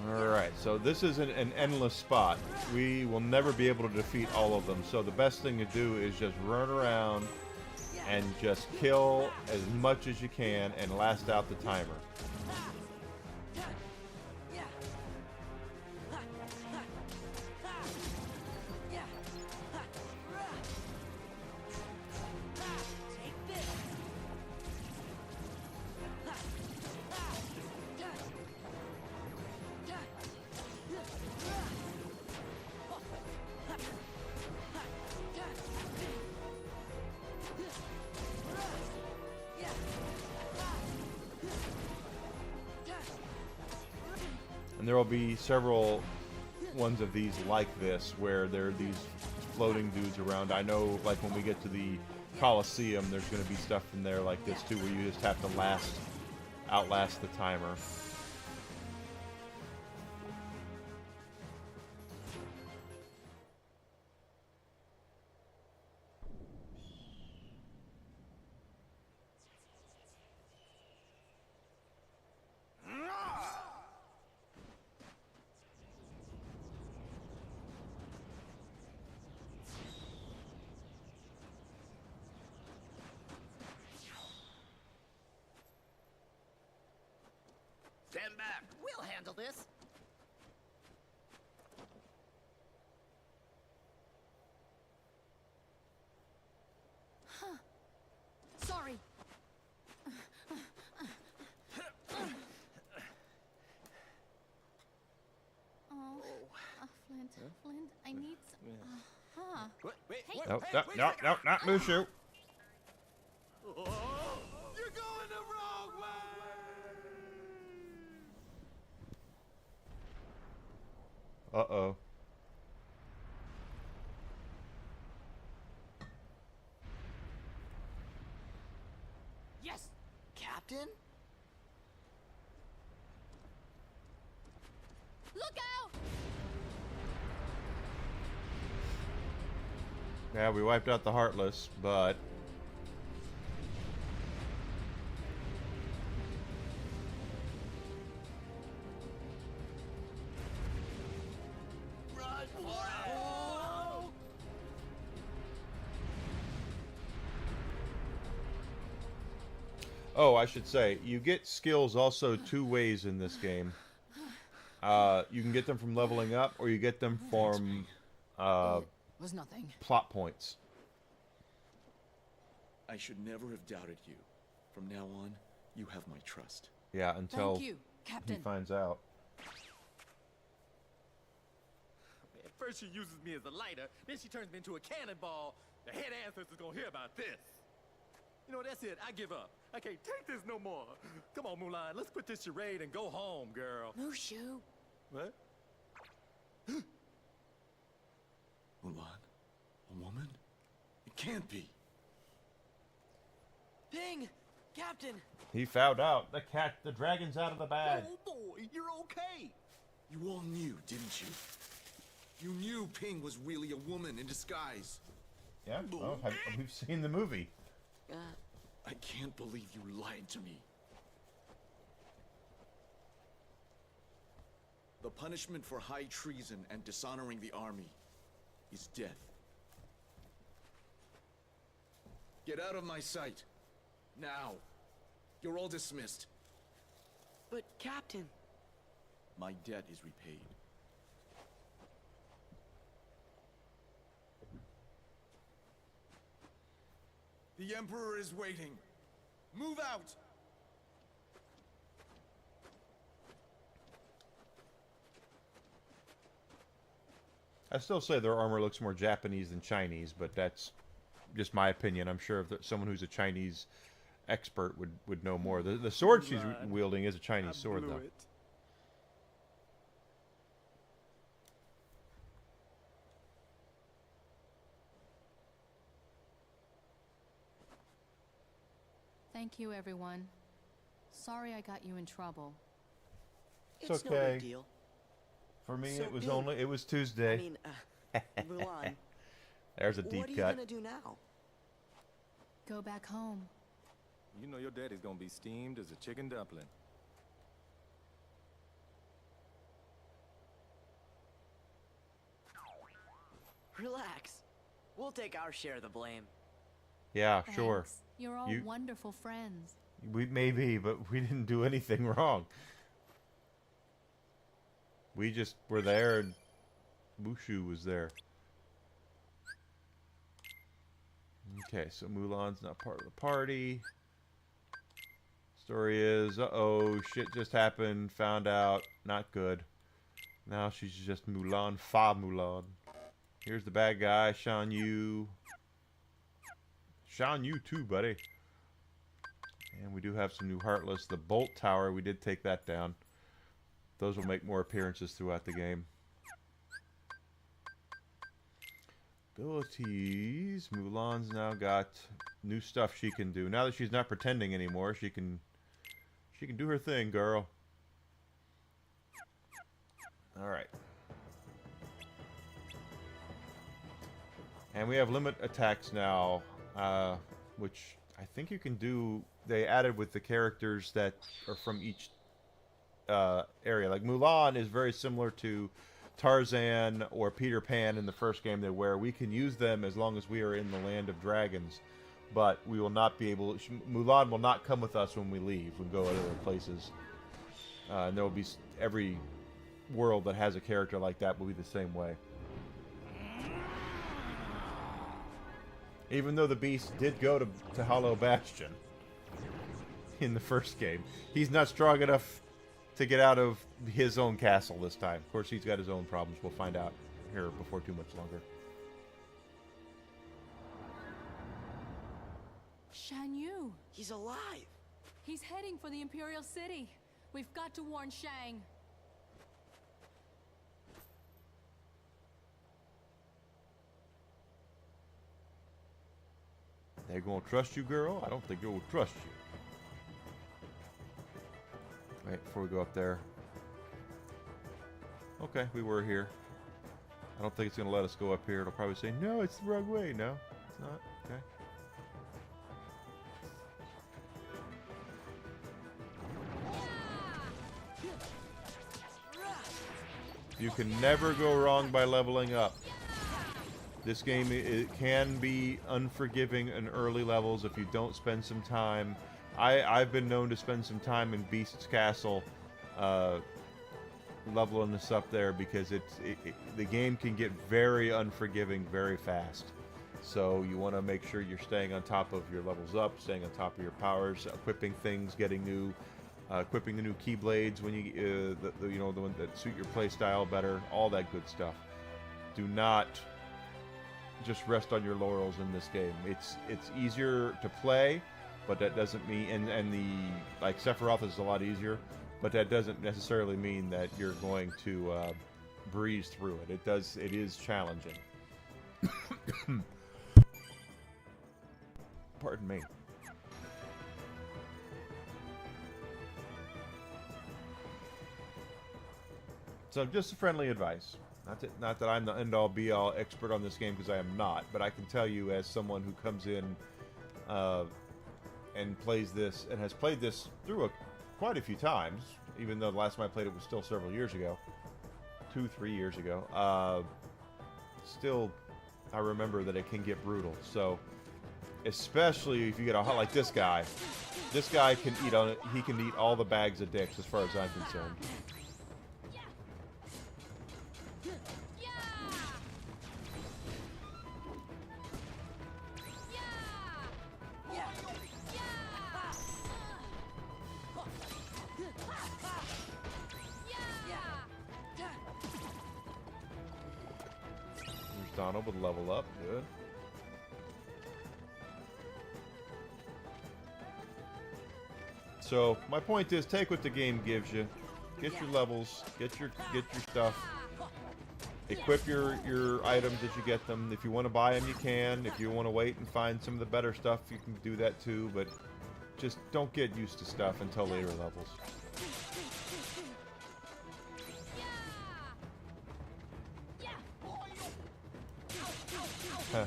Alright, so this is an endless spot. We will never be able to defeat all of them, so the best thing to do is just run around and just kill as much as you can and last out the timer. And there will be several ones of these like this, where there are these floating dudes around. I know, like, when we get to the Coliseum, there's going to be stuff in there like this, too, where you just have to outlast the timer. this. Huh. Sorry. Flint, Flint, I need some. Wait, Hey. Nope, nope, nope, nope, not Mushu. Oh, you're going the wrong way! Uh-oh. Yes! Captain? Look out! Yeah, we wiped out the Heartless, but... Oh, I should say, you get skills also two ways in this game. You can get them from leveling up, or you get them from Was nothing. plot points. I should never have doubted you. From now on, you have my trust. Yeah, until Thank you, Captain. he finds out. Man, first she uses me as a lighter, then she turns me into a cannonball. The head ancestor's gonna hear about this. You know, that's it. I give up. I can't take this no more. Come on, Mulan. Let's quit this charade and go home, girl. Mushu. What? Mulan? A woman? It can't be. Ping! Captain! He found out. The dragon's out of the bag. Oh boy, you're okay. You all knew, didn't you? You knew Ping was really a woman in disguise. Yeah, well, we've seen the movie. I can't believe you lied to me. The punishment for high treason and dishonoring the army is death. Get out of my sight. Now. You're all dismissed. But, Captain... My debt is repaid. The Emperor is waiting. Move out! I still say their armor looks more Japanese than Chinese, but that's just my opinion. I'm sure if someone who's a Chinese expert would know more. The sword she's wielding is a Chinese sword, though. Thank you, everyone. Sorry I got you in trouble. It's no okay. big deal. For me, So, it was Tuesday. I mean, Mulan. There's a deep What are you cut. gonna do now? Go back home. You know your daddy's gonna be steamed as a chicken dumpling. Relax. We'll take our share of the blame. Yeah, sure. Thanks. You're all wonderful friends. We may be, but we didn't do anything wrong. We just were there, and Mushu was there. Okay, so Mulan's not part of the party. Story is, uh-oh, shit just happened, found out, not good. Now she's just Mulan, Fa Mulan. Here's the bad guy, Shan Yu. Shan Yu too, buddy. And we do have some new Heartless. The Bolt Tower, we did take that down. Those will make more appearances throughout the game. Abilities. Mulan's now got new stuff she can do. Now that she's not pretending anymore, she can do her thing, girl. Alright. And we have limit attacks now, which I think you can do. They added with the characters that are from each area. Like Mulan is very similar to Tarzan or Peter Pan in the first game, where we can use them as long as we are in the land of dragons, but we will not be able. Mulan will not come with us when we leave. We go other places. And there will be every world that has a character like that will be the same way. Even though the Beast did go to Hollow Bastion in the first game, he's not strong enough to get out of his own castle this time. Of course, he's got his own problems. We'll find out here before too much longer. Shan Yu. He's alive. He's heading for the Imperial City. We've got to warn Shang. They gonna trust you, girl? I don't think they will trust you. Wait, before we go up there. Okay, we were here. I don't think it's gonna let us go up here. It'll probably say, no, it's the wrong way. No, it's not. Okay. You can never go wrong by leveling up. This game, it can be unforgiving in early levels if you don't spend some time. I've been known to spend some time in Beast's Castle leveling this up there because the game can get very unforgiving very fast. So you want to make sure you're staying on top of your levels up, staying on top of your powers, equipping things, getting new, equipping the new Keyblades when you, you know, the ones that suit your play style better, all that good stuff. Do not just rest on your laurels in this game. It's easier to play, but that doesn't mean, and the, like, Sephiroth is a lot easier, but that doesn't necessarily mean that you're going to breeze through it. It is challenging. Pardon me. So just a friendly advice. Not that I'm the end-all be-all expert on this game, because I am not, but I can tell you as someone who comes in and plays this, and has played this through quite a few times, even though the last time I played it was still several years ago, 2-3 years ago, still I remember that it can get brutal. So especially if you get a like this guy can eat on it. He can eat all the bags of dicks as far as I'm concerned. Donald with level up, good. So my point is, take what the game gives you. Get your levels, get your stuff. Equip your items as you get them. If you want to buy them, you can. If you want to wait and find some of the better stuff, you can do that too. But just don't get used to stuff until later levels. Huh.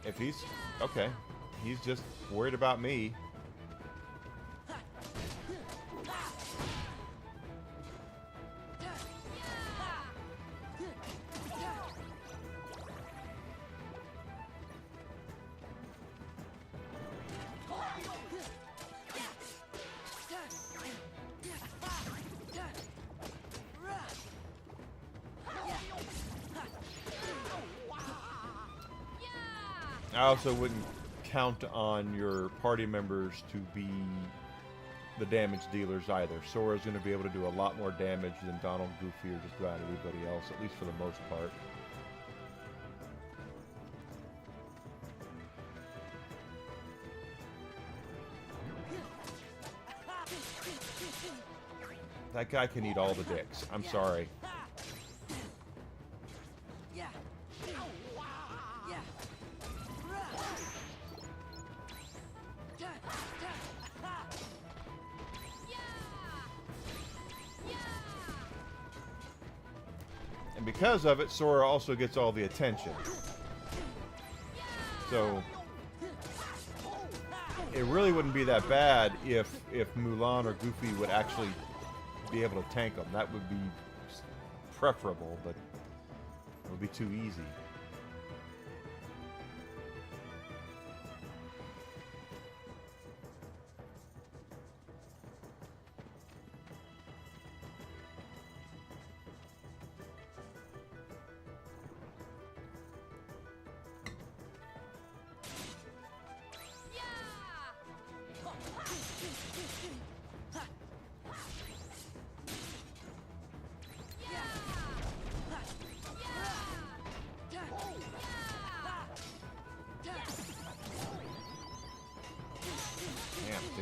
If he's okay, he's just worried about me. I also wouldn't count on your party members to be the damage dealers either. Sora's going to be able to do a lot more damage than Donald, Goofy, or just about everybody else, at least for the most part. That guy can eat all the dicks. I'm sorry. And because of it, Sora also gets all the attention. So it really wouldn't be that bad if Mulan or Goofy would actually be able to tank them. That would be preferable, but it would be too easy.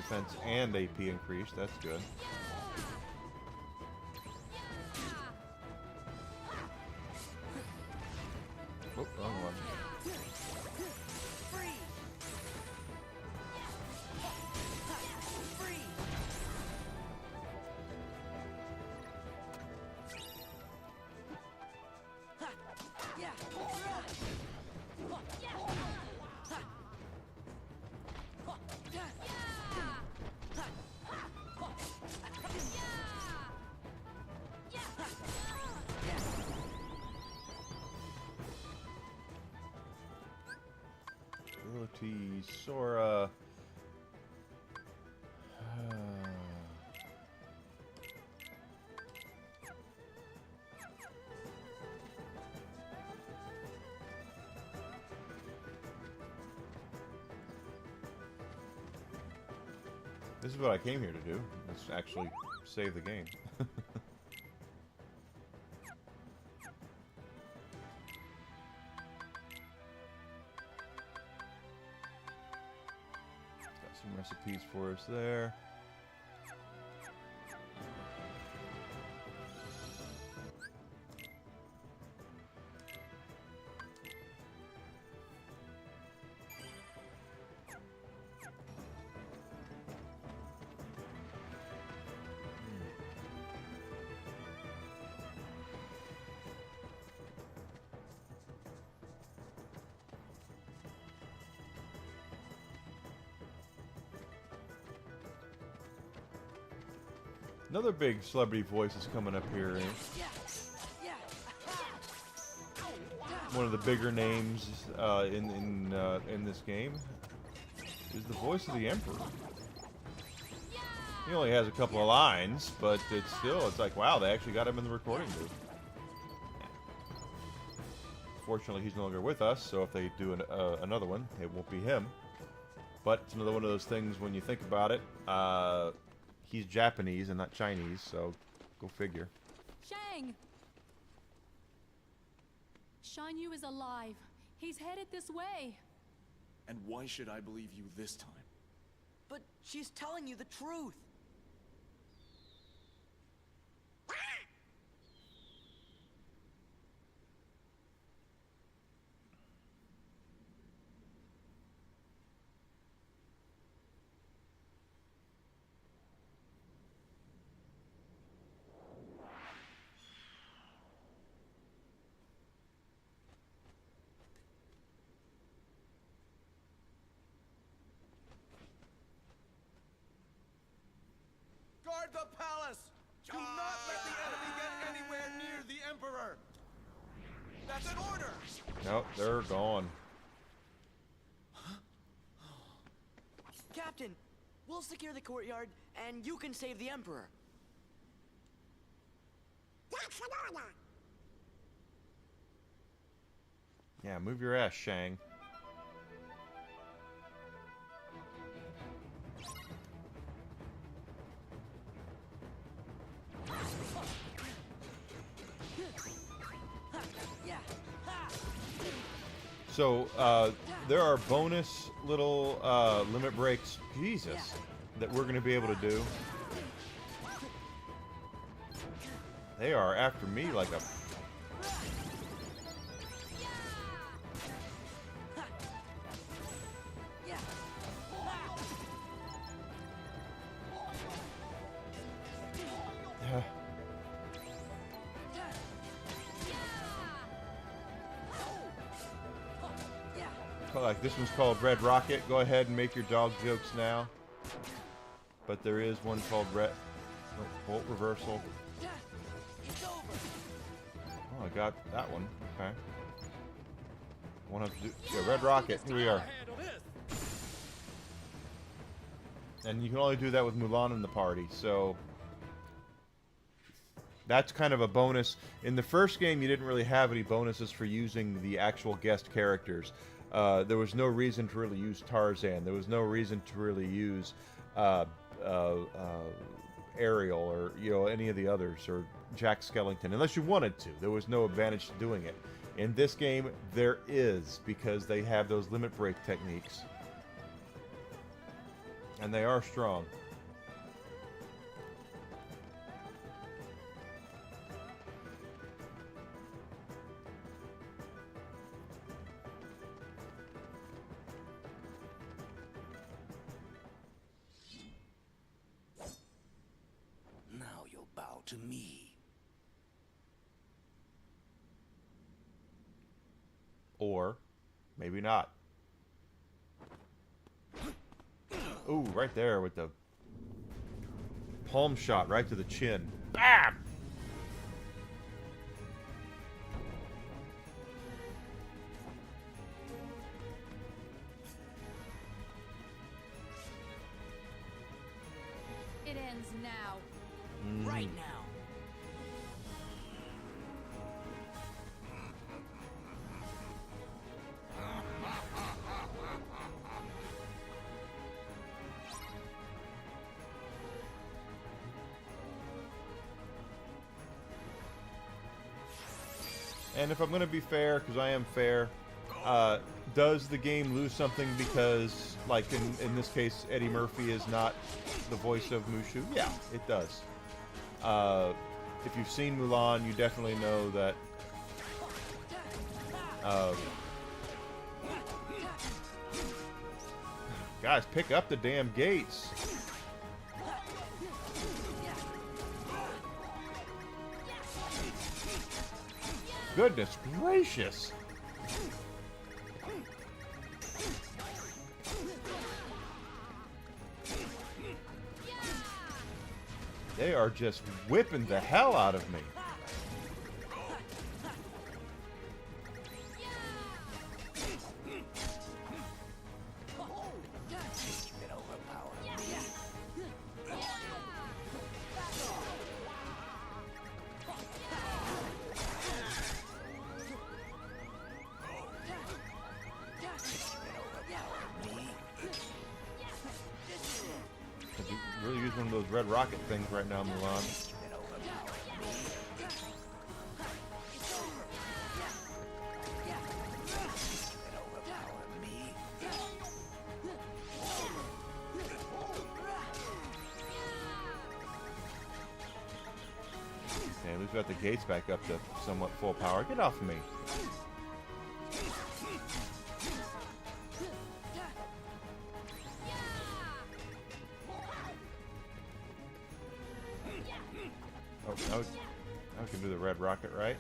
defense and AP increased. That's good. Oh, wrong one. Ability, Sora. This is what I came here to do. Let's actually save the game. Got some recipes for us there. Another big celebrity voice is coming up here. One of the bigger names in this game is the voice of the Emperor. He only has a couple of lines, but it's like, wow, they actually got him in the recording booth. Fortunately, he's no longer with us, so if they do another one, it won't be him. But it's another one of those things when you think about it. He's Japanese and not Chinese, so go figure. Shang! Shan Yu is alive. He's headed this way. And why should I believe you this time? But she's telling you the truth. Guard the palace! Do not let the enemy get anywhere near the Emperor! That's an order! Nope, they're gone. Captain, we'll secure the courtyard, and you can save the Emperor. That's an order! Yeah, move your ass, Shang. So, there are bonus little limit breaks, Jesus, that we're going to be able to do. They are after me like a... Like this one's called Red Rocket. Go ahead and make your dog jokes now. But there is one called Red Bolt Reversal. Oh, I got that one. Okay. One have to do, yeah, Red Rocket. Here we are. And you can only do that with Mulan in the party. So that's kind of a bonus. In the first game, you didn't really have any bonuses for using the actual guest characters. There was no reason to really use Tarzan. There was no reason to really use Ariel or any of the others or Jack Skellington, unless you wanted to. There was no advantage to doing it. In this game, there is, because they have those limit break techniques. And they are strong. Now you'll bow to me. Or maybe not. Ooh, right there with the palm shot right to the chin. Bam! It ends now. Right now. And if I'm going to be fair, because I am fair, does the game lose something because, like in this case, Eddie Murphy is not the voice of Mushu? Yeah, it does. If you've seen Mulan, you definitely know that guys, pick up the damn gates. Goodness gracious. They are just whipping the hell out of me. Really use one of those red rocket things right now, Mulan. Okay, at least we got the gates back up to somewhat full power. Get off of me. Oh, now I can do the red rocket, right?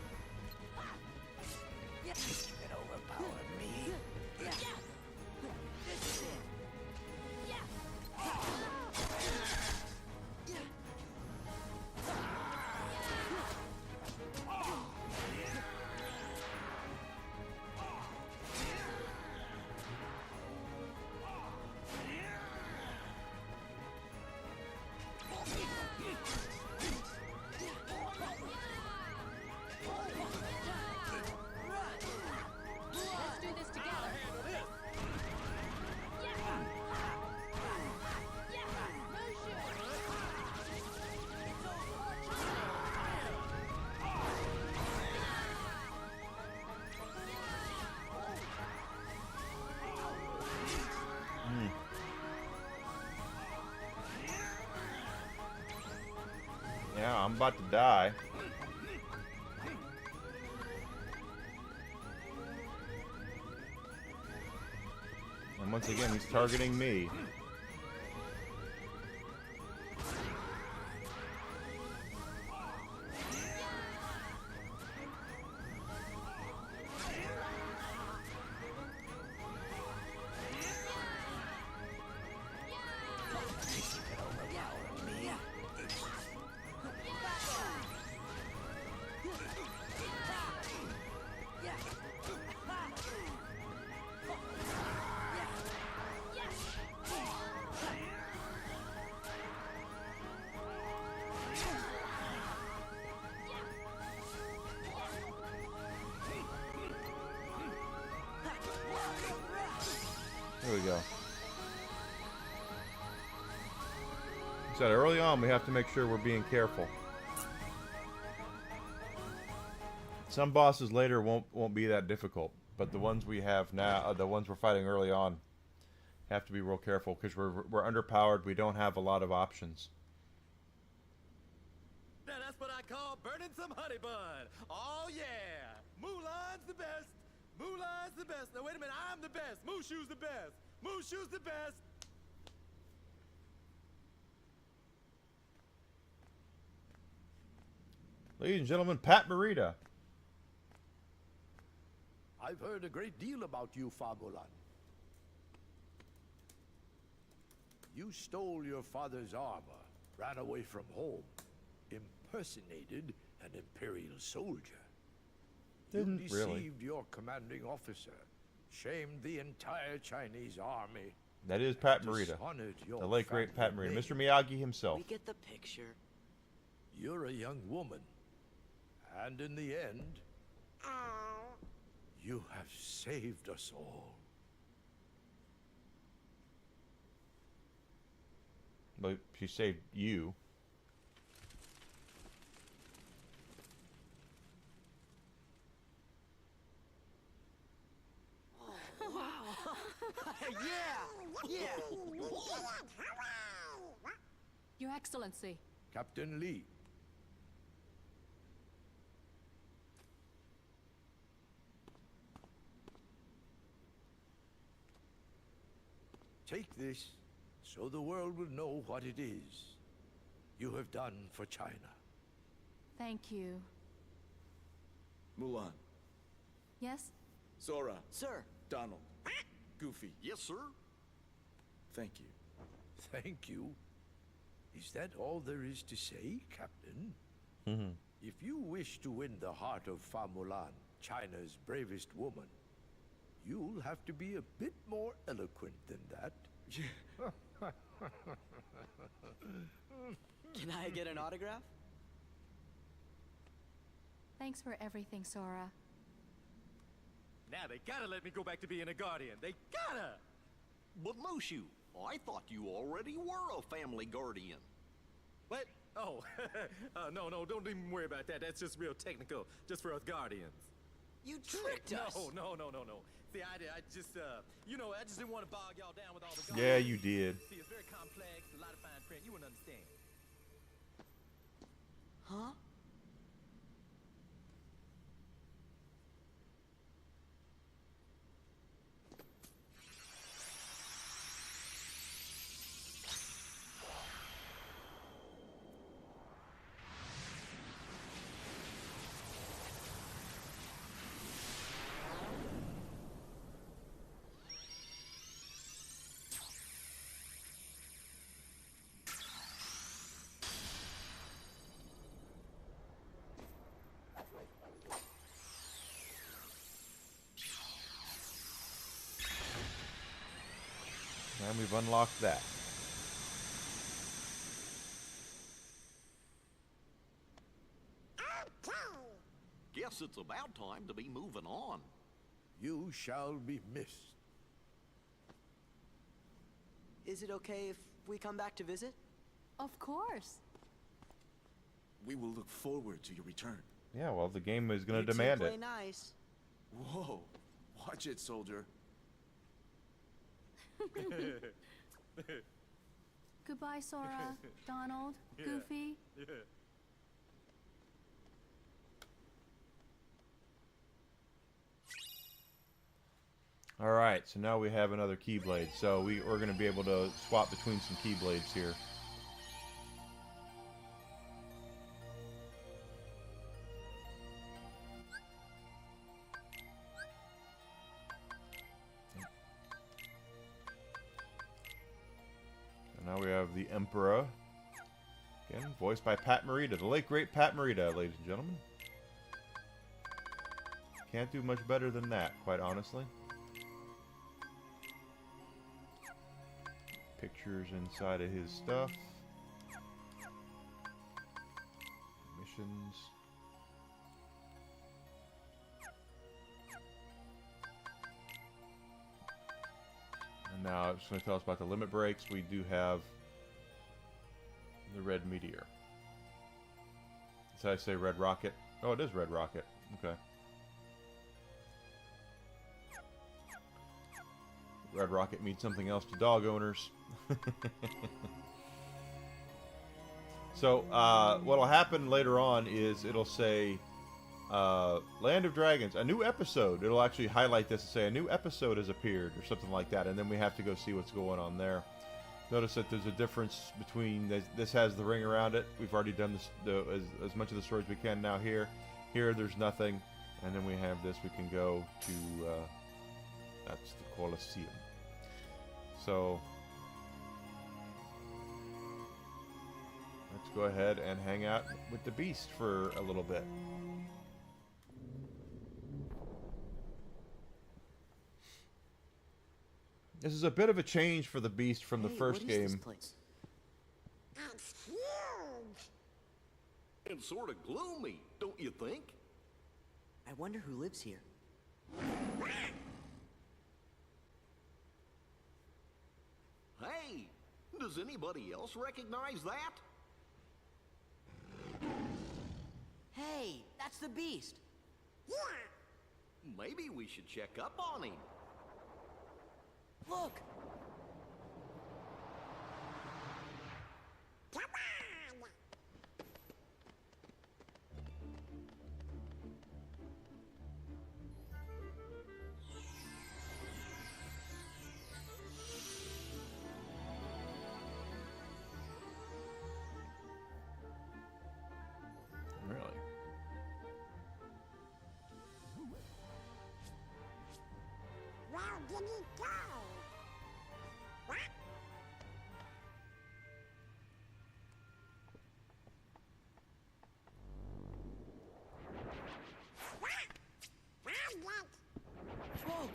Let's do this together. Yeah, I'm about to die. And once again, he's targeting me. Here we go. So early on, we have to make sure we're being careful. Some bosses later won't be that difficult, but the ones we have now, the ones we're fighting early on, Have to be real careful because we're underpowered. We don't have a lot of options. Now that's what I call burning some honey bun. Oh yeah, Mulan's the best. Mulan's the best. Now wait a minute, I'm the best. Mushu's the best. Mushu's the best. Ladies and gentlemen, Pat Morita. I've heard a great deal about you, Fa Mulan. You stole your father's armor, ran away from home, impersonated an Imperial soldier. Didn't you really. deceived your commanding officer, shamed the entire Chinese army. That is Pat Morita, dishonored your the late great Pat family Morita, name. Mr. Miyagi himself. We get the picture. You're a young woman, and in the end, you have saved us all. But she saved you. Your Excellency. Captain Lee. Take this so the world will know what it is you have done for China. Thank you. Mulan. Yes? Sora. Sir. Donald. Goofy. Yes, sir. Thank you. Thank you. Is that all there is to say, Captain? Mm-hmm. If you wish to win the heart of Fa Mulan, China's bravest woman, you'll have to be a bit more eloquent than that. Can I get an autograph? Thanks for everything, Sora. Now they gotta let me go back to being a guardian. They gotta! But Mushu, I thought you already were a family guardian. What? Oh, no, don't even worry about that. That's just real technical, just for us guardians. You tricked us! No. See, I just, I just didn't want to bog y'all down with all the Yeah, you did. See, it's very complex, a lot of fine print. You wouldn't understand. Huh? And we've unlocked that. Guess it's about time to be moving on. You shall be missed. Is it okay if we come back to visit? Of course. We will look forward to your return. Yeah, well, the game is going You to two demand play it. nice. Whoa. Watch it, soldier. Goodbye, Sora, Donald, Goofy. Yeah. All right, so now we have another Keyblade. So we're going to be able to swap between some Keyblades here. And now we have the Emperor. Again, voiced by Pat Morita, the late great Pat Morita, ladies and gentlemen. Can't do much better than that, quite honestly. Pictures inside of his stuff. Missions. And now it's going to tell us about the limit breaks. We do have the red meteor. Did I say red rocket? Oh, it is red rocket. Okay. Red Rocket means something else to dog owners. So, what'll happen later on is it'll say, Land of Dragons, a new episode. It'll actually highlight this and say, a new episode has appeared, or something like that, and then we have to go see what's going on there. Notice that there's a difference between, this has the ring around it. We've already done this, as much of the story as we can now here. Here, there's nothing, and then we have this. We can go to, that's the Colosseum. So, let's go ahead and hang out with the beast for a little bit. This is a bit of a change for the beast from the first game. This place? It's huge. And sort of gloomy, don't you think? I wonder who lives here. Hey, does anybody else recognize that? Hey, that's the beast. Yeah. Maybe we should check up on him. Look. Come on. Really? Where did he go? What? What? Found it. Whoa.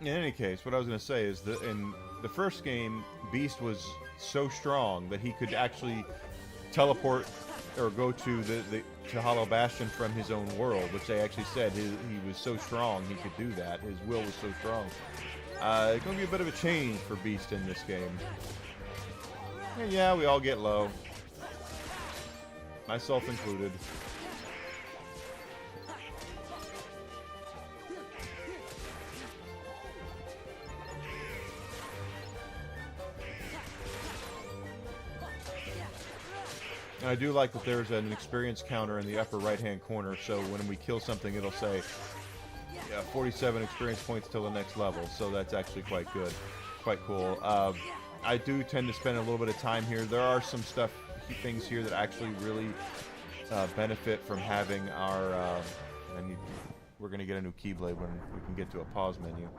In any case, what I was going to say is that in the first game, Beast was so strong that he could actually teleport or go to to Hollow Bastion from his own world, which they actually said he was so strong he could do that. His will was so strong. It's going to be a bit of a change for Beast in this game. And yeah, we all get low. Myself included. I do like that there's an experience counter in the upper right-hand corner, so when we kill something, it'll say 47 experience points till the next level, so that's actually quite good. Quite cool. I do tend to spend a little bit of time here. There are some things here that actually really benefit from having our... we're going to get a new Keyblade when we can get to a pause menu.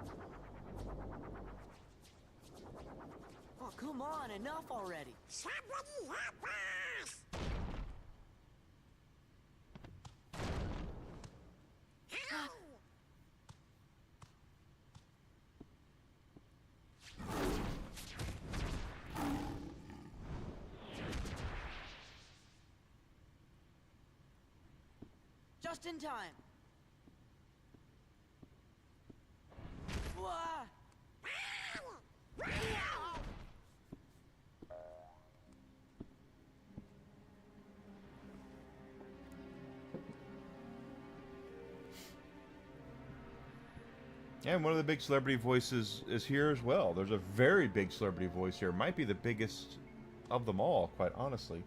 Oh, come on, enough already. Somebody help us. Just in time. Whoa. And one of the big celebrity voices is here as well. There's a very big celebrity voice here. Might be the biggest of them all, quite honestly.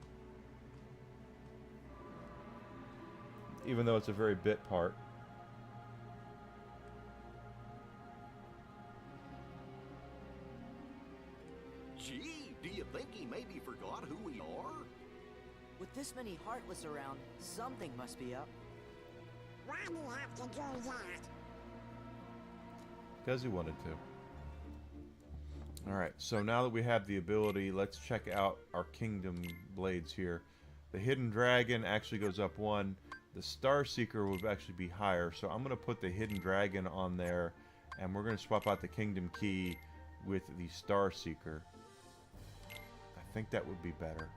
Even though it's a very bit part. Gee, do you think he maybe forgot who we are? With this many Heartless around, something must be up. Why do you have to do that? Because he wanted to. Alright, so now that we have the ability, let's check out our Kingdom Blades here. The Hidden Dragon actually goes up 1. The Star Seeker will actually be higher, so I'm going to put the Hidden Dragon on there, and we're going to swap out the Kingdom Key with the Star Seeker. I think that would be better.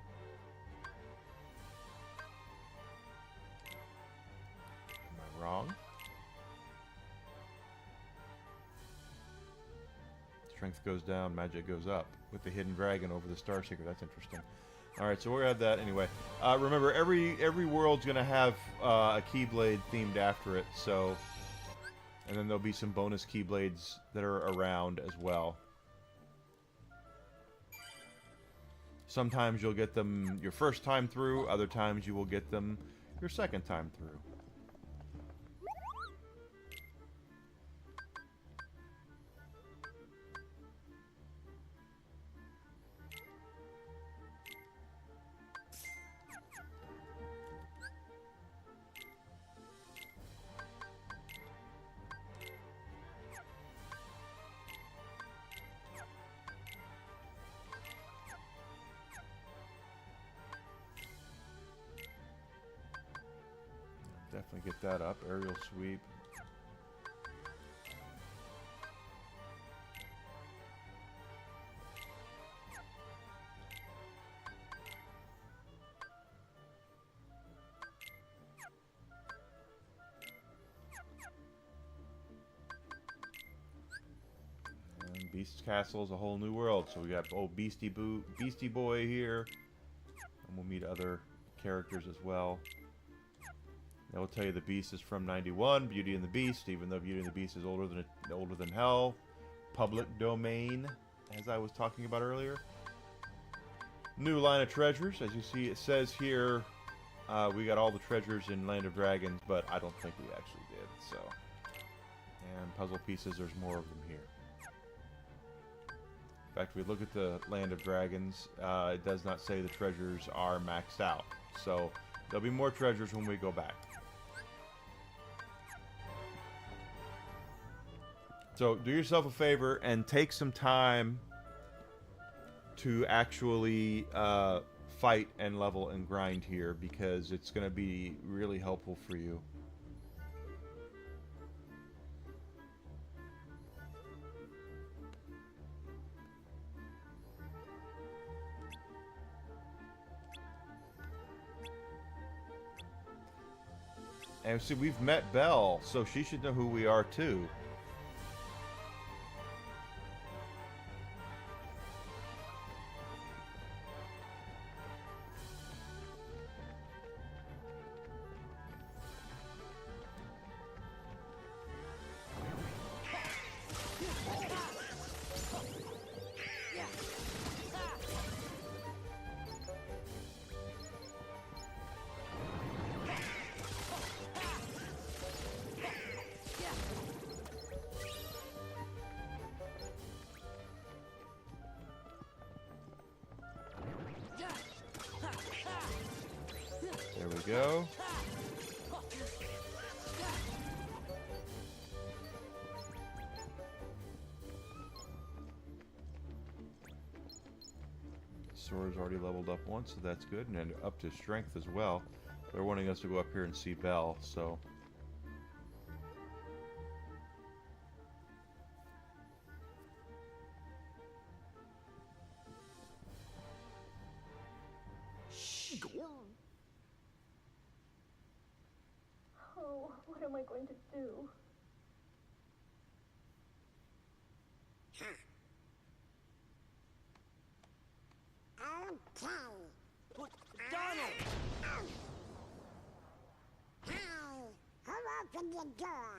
Am I wrong? Strength goes down, magic goes up with the Hidden Dragon over the Star Seeker. That's interesting. All right, so we're gonna have that anyway. Remember, every world's gonna have a Keyblade themed after it. So, and then there'll be some bonus Keyblades that are around as well. Sometimes you'll get them your first time through. Other times you will get them your second time through. Definitely get that up. Aerial sweep. And Beast's Castle is a whole new world. So we got old Beastie Boy here. And we'll meet other characters as well. I will tell you the Beast is from '91, Beauty and the Beast, even though Beauty and the Beast is older than hell. Public domain, as I was talking about earlier. New line of treasures, as you see, it says here we got all the treasures in Land of Dragons, but I don't think we actually did. So, and puzzle pieces, there's more of them here. In fact, if we look at the Land of Dragons, it does not say the treasures are maxed out. So there'll be more treasures when we go back. So do yourself a favor and take some time to actually fight and level and grind here, because it's going to be really helpful for you. And see, we've met Belle, so she should know who we are too. There we go. Sora's already leveled up once, so that's good, and then up to strength as well. They're wanting us to go up here and see Belle, so... Oh, what am I going to do? Okay. Donald! Hey, who opened the door?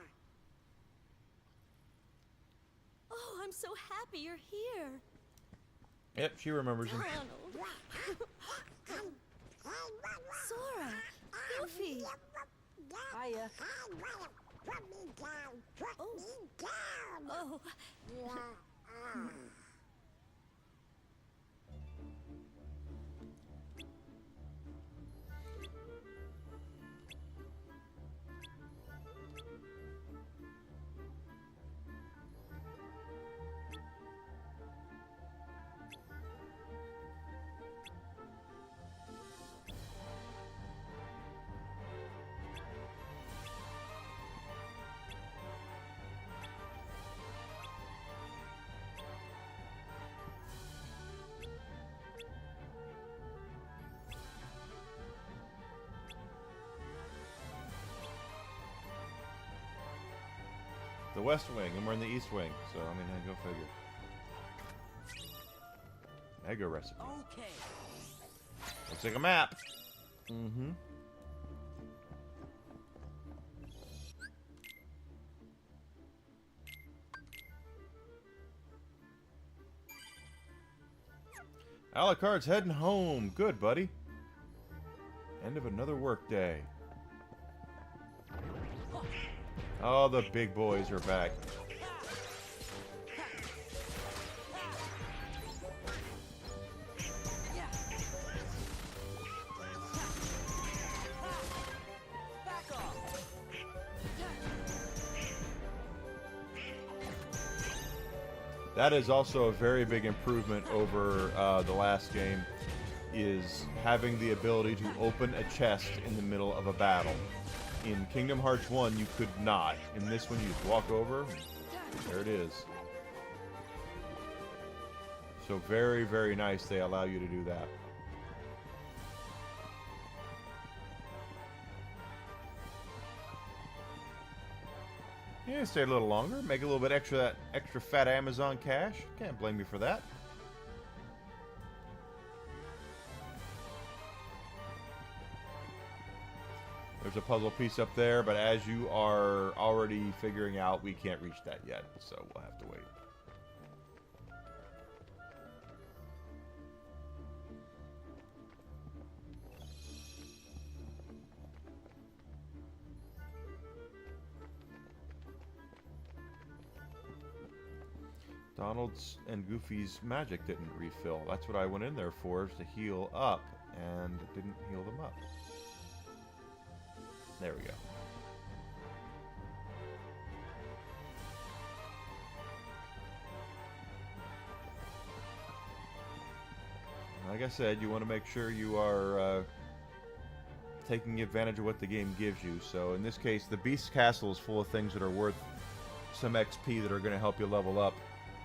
Oh, I'm so happy you're here. Yep, she remembers him. Donald. Sora. Goofy. Hiya. Put me down. Put me down. Oh. The West Wing, and we're in the East Wing, so I mean, go figure. Eggo recipe. Okay. Looks like a map. Mm-hmm. Alucard's heading home. Good, buddy. End of another workday. Oh, the big boys are back. That is also a very big improvement over the last game, is having the ability to open a chest in the middle of a battle. In Kingdom Hearts 1, you could not. In this one, you just walk over, there it is. So very, very nice they allow you to do that. Yeah, stay a little longer, make a little bit extra that extra fat Amazon cash. Can't blame you for that. There's a puzzle piece up there, but as you are already figuring out, we can't reach that yet, so we'll have to wait. Donald's and Goofy's magic didn't refill. That's what I went in there for, is to heal up, and it didn't heal them up. There we go. Like I said, you want to make sure you are taking advantage of what the game gives you. So in this case, the Beast Castle is full of things that are worth some XP that are going to help you level up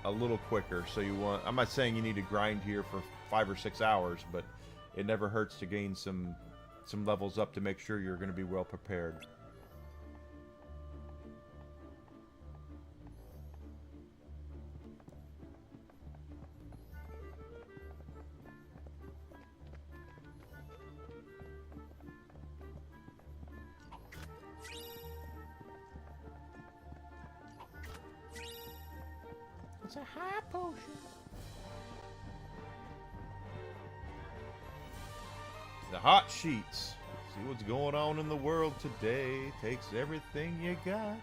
a little quicker. So you want, I'm not saying you need to grind here for 5 or 6 hours, but it never hurts to gain some levels up to make sure you're going to be well prepared. It's a high potion. The hot sheets. See what's going on in the world today. Takes everything you got.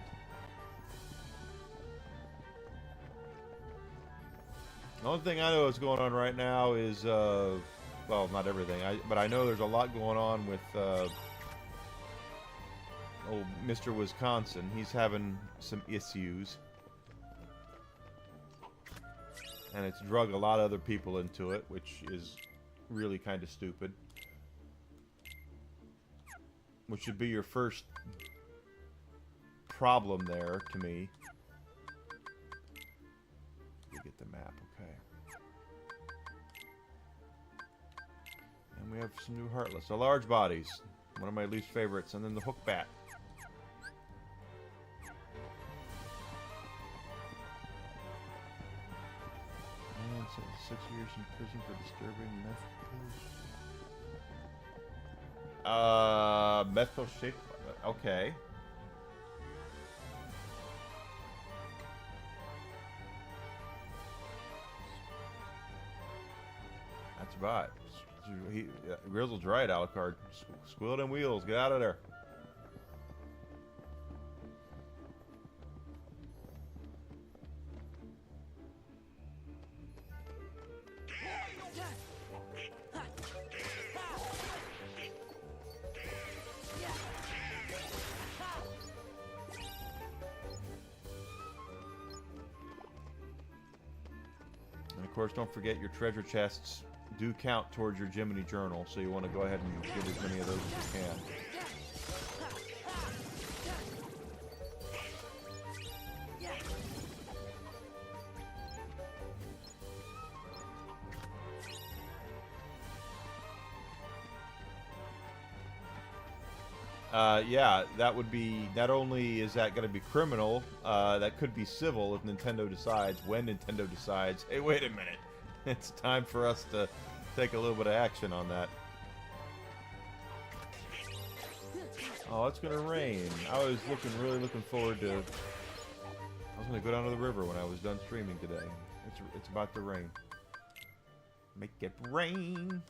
The only thing I know is going on right now is, well, not everything, but I know there's a lot going on with old Mr. Wisconsin. He's having some issues. And it's drug a lot of other people into it, which is really kind of stupid. Which should be your first problem there, to me. We get the map, okay. And we have some new Heartless. The large bodies, one of my least favorites, and then the hook bat. And 6 years in prison for disturbing methyl shake. Okay. That's right. Grizzle's right, Alucard. Squeal them wheels. Get out of there. Of course, don't forget your treasure chests do count towards your Jiminy Journal, so you want to go ahead and get as many of those as you can. Yeah, that would be, not only is that going to be criminal, that could be civil if Nintendo decides, when Nintendo decides, hey, wait a minute, it's time for us to take a little bit of action on that. Oh, it's gonna rain. I was really looking forward to. I was gonna go down to the river when I was done streaming today. It's about to rain. Make it rain.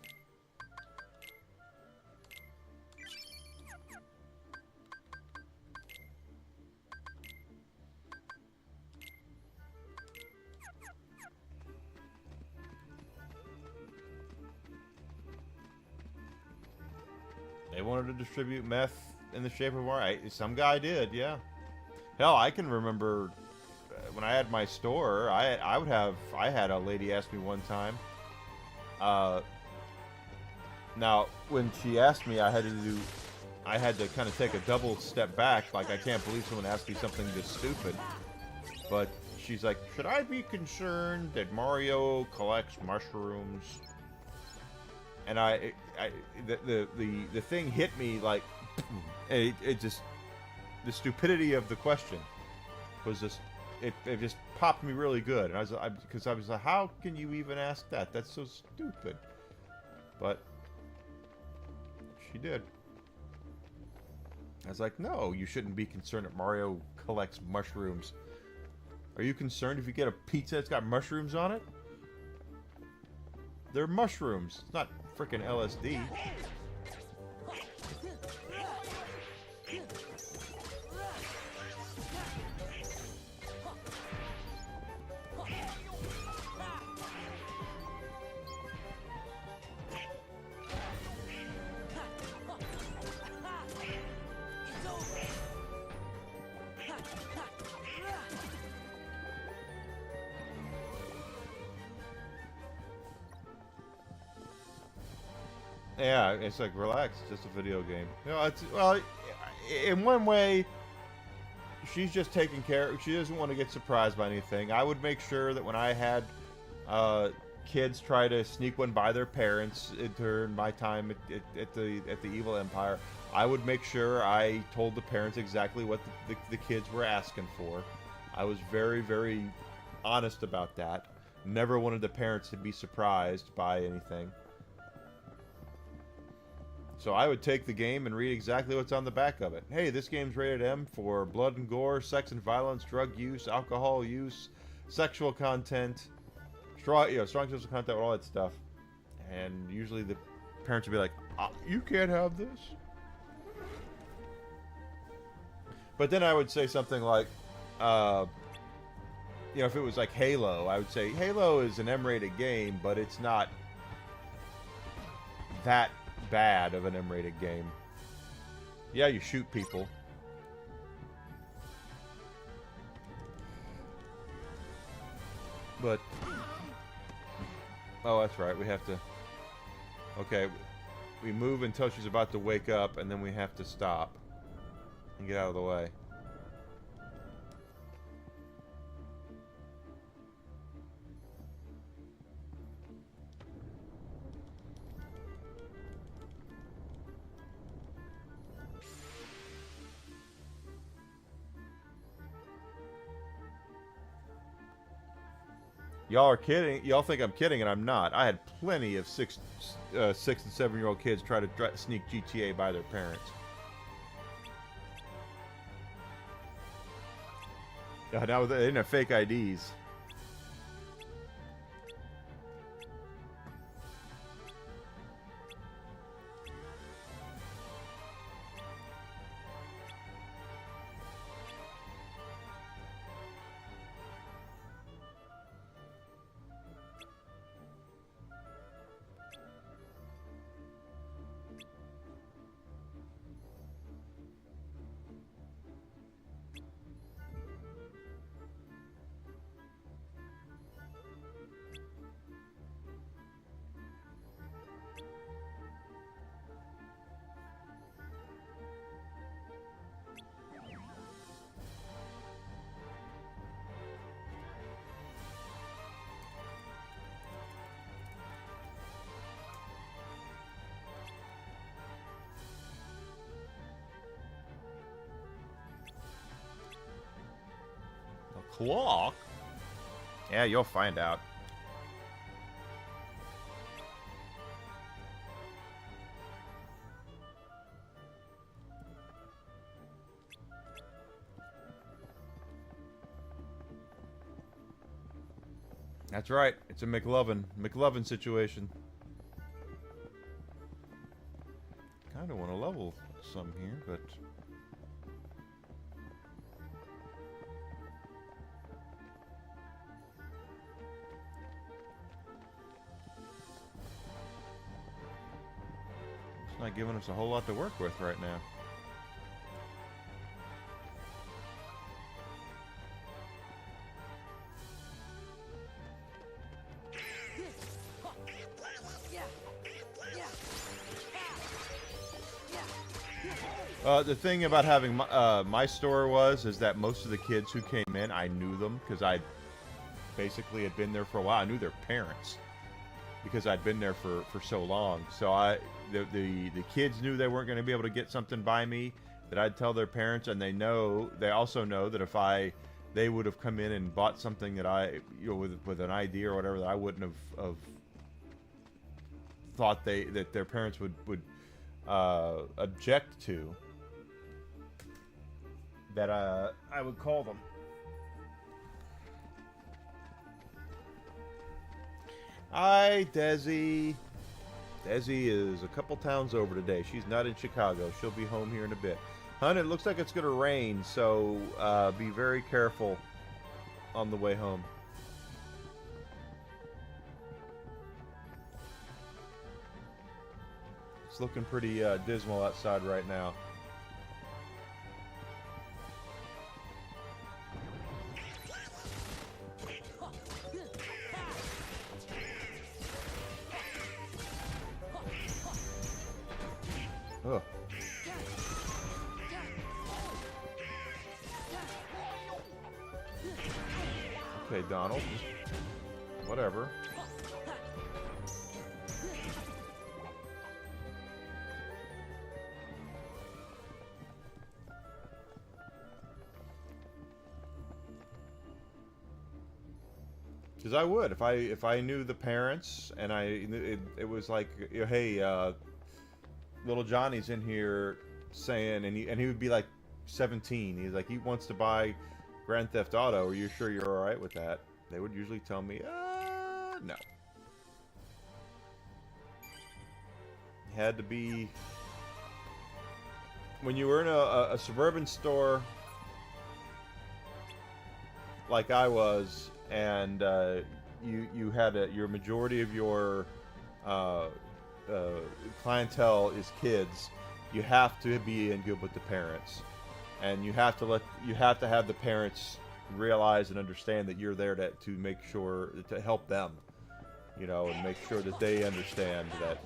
They wanted to distribute meth in the shape of art. Some guy did, yeah. Hell, I can remember when I had my store. I had a lady ask me one time. Now, when she asked me, I had to kind of take a double step back. Like, I can't believe someone asked me something this stupid. But she's like, "Should I be concerned that Mario collects mushrooms?" And the thing hit me like, it just, the stupidity of the question was just, it just popped me really good. And because I was like, how can you even ask that? That's so stupid. But she did. I was like, no, you shouldn't be concerned that Mario collects mushrooms. Are you concerned if you get a pizza that's got mushrooms on it? They're mushrooms. It's not freaking LSD. Yeah, it's like, relax, it's just a video game. You know, it's, well, in one way, she's just taking care. She doesn't want to get surprised by anything. I would make sure that when I had kids try to sneak one by their parents during my time at the Evil Empire, I would make sure I told the parents exactly what the kids were asking for. I was very, very honest about that. Never wanted the parents to be surprised by anything. So I would take the game and read exactly what's on the back of it. Hey, this game's rated M for blood and gore, sex and violence, drug use, alcohol use, sexual content, strong sexual content, all that stuff. And usually the parents would be like, you can't have this. But then I would say something like, if it was like Halo, I would say Halo is an M-rated game, but it's not that bad of an M-rated game. Yeah, you shoot people. But oh, that's right. We have to. Okay, we move until she's about to wake up, and then we have to stop and get out of the way. Y'all are kidding. Y'all think I'm kidding, and I'm not. I had plenty of 6 and 7-year-old kids try to sneak GTA by their parents. Yeah, now they didn't have fake IDs. Clock? Yeah, you'll find out. That's right. It's a McLovin situation. Kind of want to level some here, but it's not giving us a whole lot to work with right now. The thing about having my store is that most of the kids who came in, I knew them because I basically had been there for a while. I knew their parents because I'd been there for so long. So the kids knew they weren't going to be able to get something by me that I'd tell their parents, and they also know that if they would have come in and bought something that with an idea or whatever that I wouldn't have thought that their parents would object to, that I would call them. Hi, Desi. Desi is a couple towns over today. She's not in Chicago. She'll be home here in a bit. Hun, it looks like it's going to rain, so be very careful on the way home. It's looking pretty dismal outside right now. Ugh. Okay, Donald. Whatever. Because I would if I knew the parents and it was like, hey, little Johnny's in here saying, and he would be like 17. He's like, he wants to buy Grand Theft Auto. Are you sure you're all right with that? They would usually tell me, no. Had to be when you were in a suburban store like I was, and you had your majority of your clientele is kids. You have to be in good with the parents, and you have to have the parents realize and understand that you're there to make sure to help them, and make sure that they understand that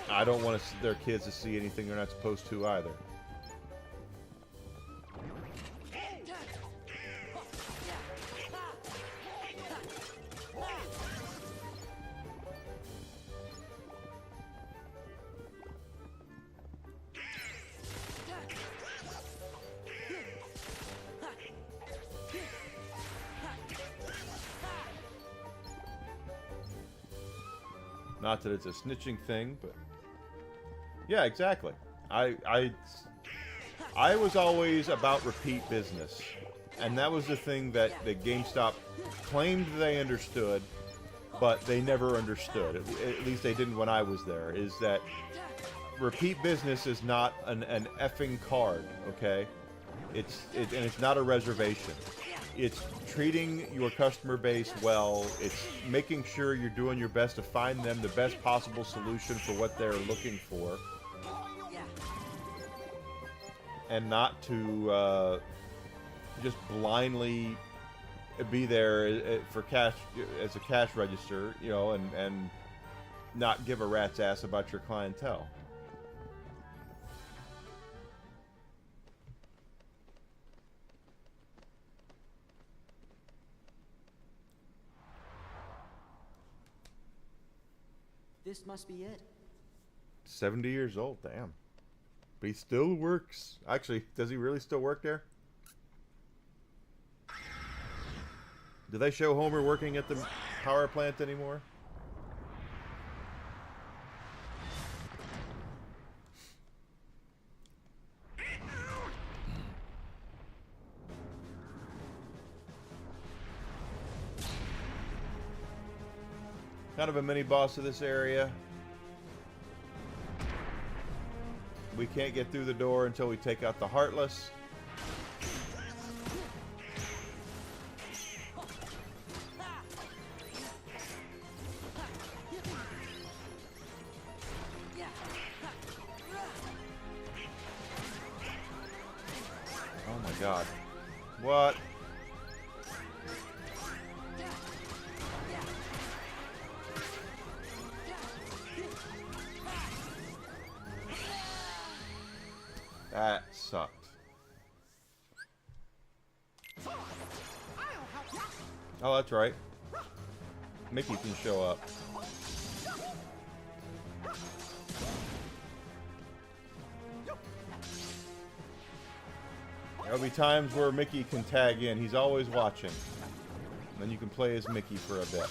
I don't want their kids to see anything they're not supposed to either. Not that it's a snitching thing, but yeah, exactly. I was always about repeat business, and that was the thing that GameStop claimed they understood, but they never understood. At least they didn't when I was there. Is that repeat business is not an effing card, okay? And it's not a reservation. It's treating your customer base well. It's making sure you're doing your best to find them the best possible solution for what they're looking for. And not to just blindly be there for cash as a cash register, and not give a rat's ass about your clientele. This must be it. 70 years old, damn. But he still works. Actually, does he really still work there? Do they show Homer working at the power plant anymore? Kind of a mini boss of this area. We can't get through the door until we take out the Heartless. Oh my god. What? That sucked. Oh, that's right. Mickey can show up. There'll be times where Mickey can tag in. He's always watching. And then you can play as Mickey for a bit.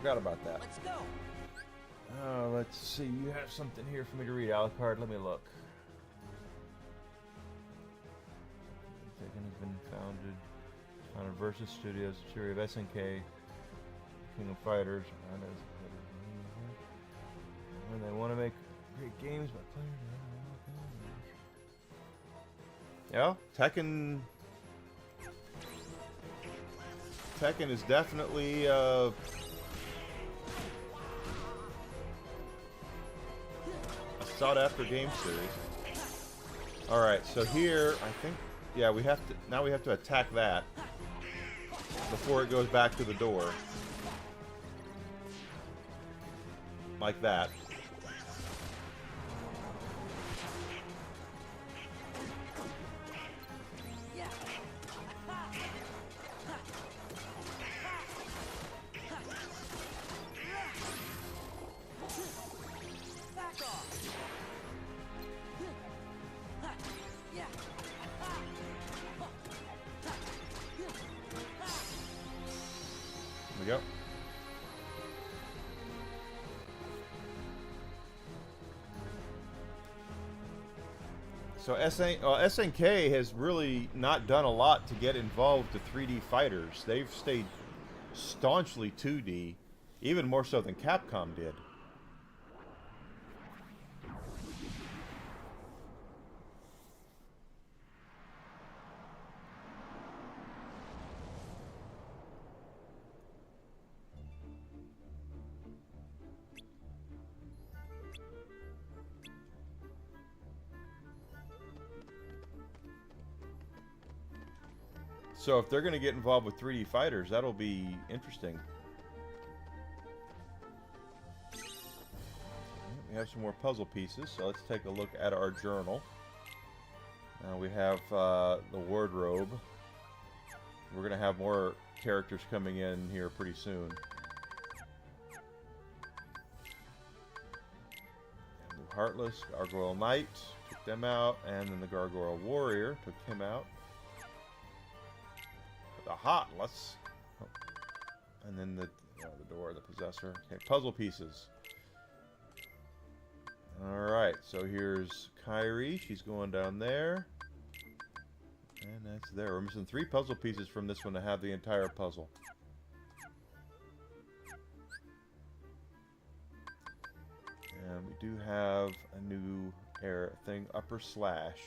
Forgot about that. Let's go. Let's see. You have something here for me to read, Alucard. Let me look. Tekken has been founded on a Versus Studios, subsidiary of SNK, King of Fighters. When they want to make great games by players. Yeah, Tekken is definitely a sought-after game series. All right, so here I think, yeah, we have to attack that before it goes back to the door, like that. There we go. So SNK has really not done a lot to get involved with 3D fighters. They've stayed staunchly 2D, even more so than Capcom did. So if they're going to get involved with 3D fighters, that'll be interesting. We have some more puzzle pieces, so let's take a look at our journal. Now we have the wardrobe. We're going to have more characters coming in here pretty soon. The Heartless, Gargoyle Knight, took them out, and then the Gargoyle Warrior took him out. The Heartless, oh. And then the door, the Possessor. Okay, puzzle pieces. So here's Kyrie. She's going down there. And that's there. We're missing 3 puzzle pieces from this one to have the entire puzzle. And we do have a new air thing, upper slash.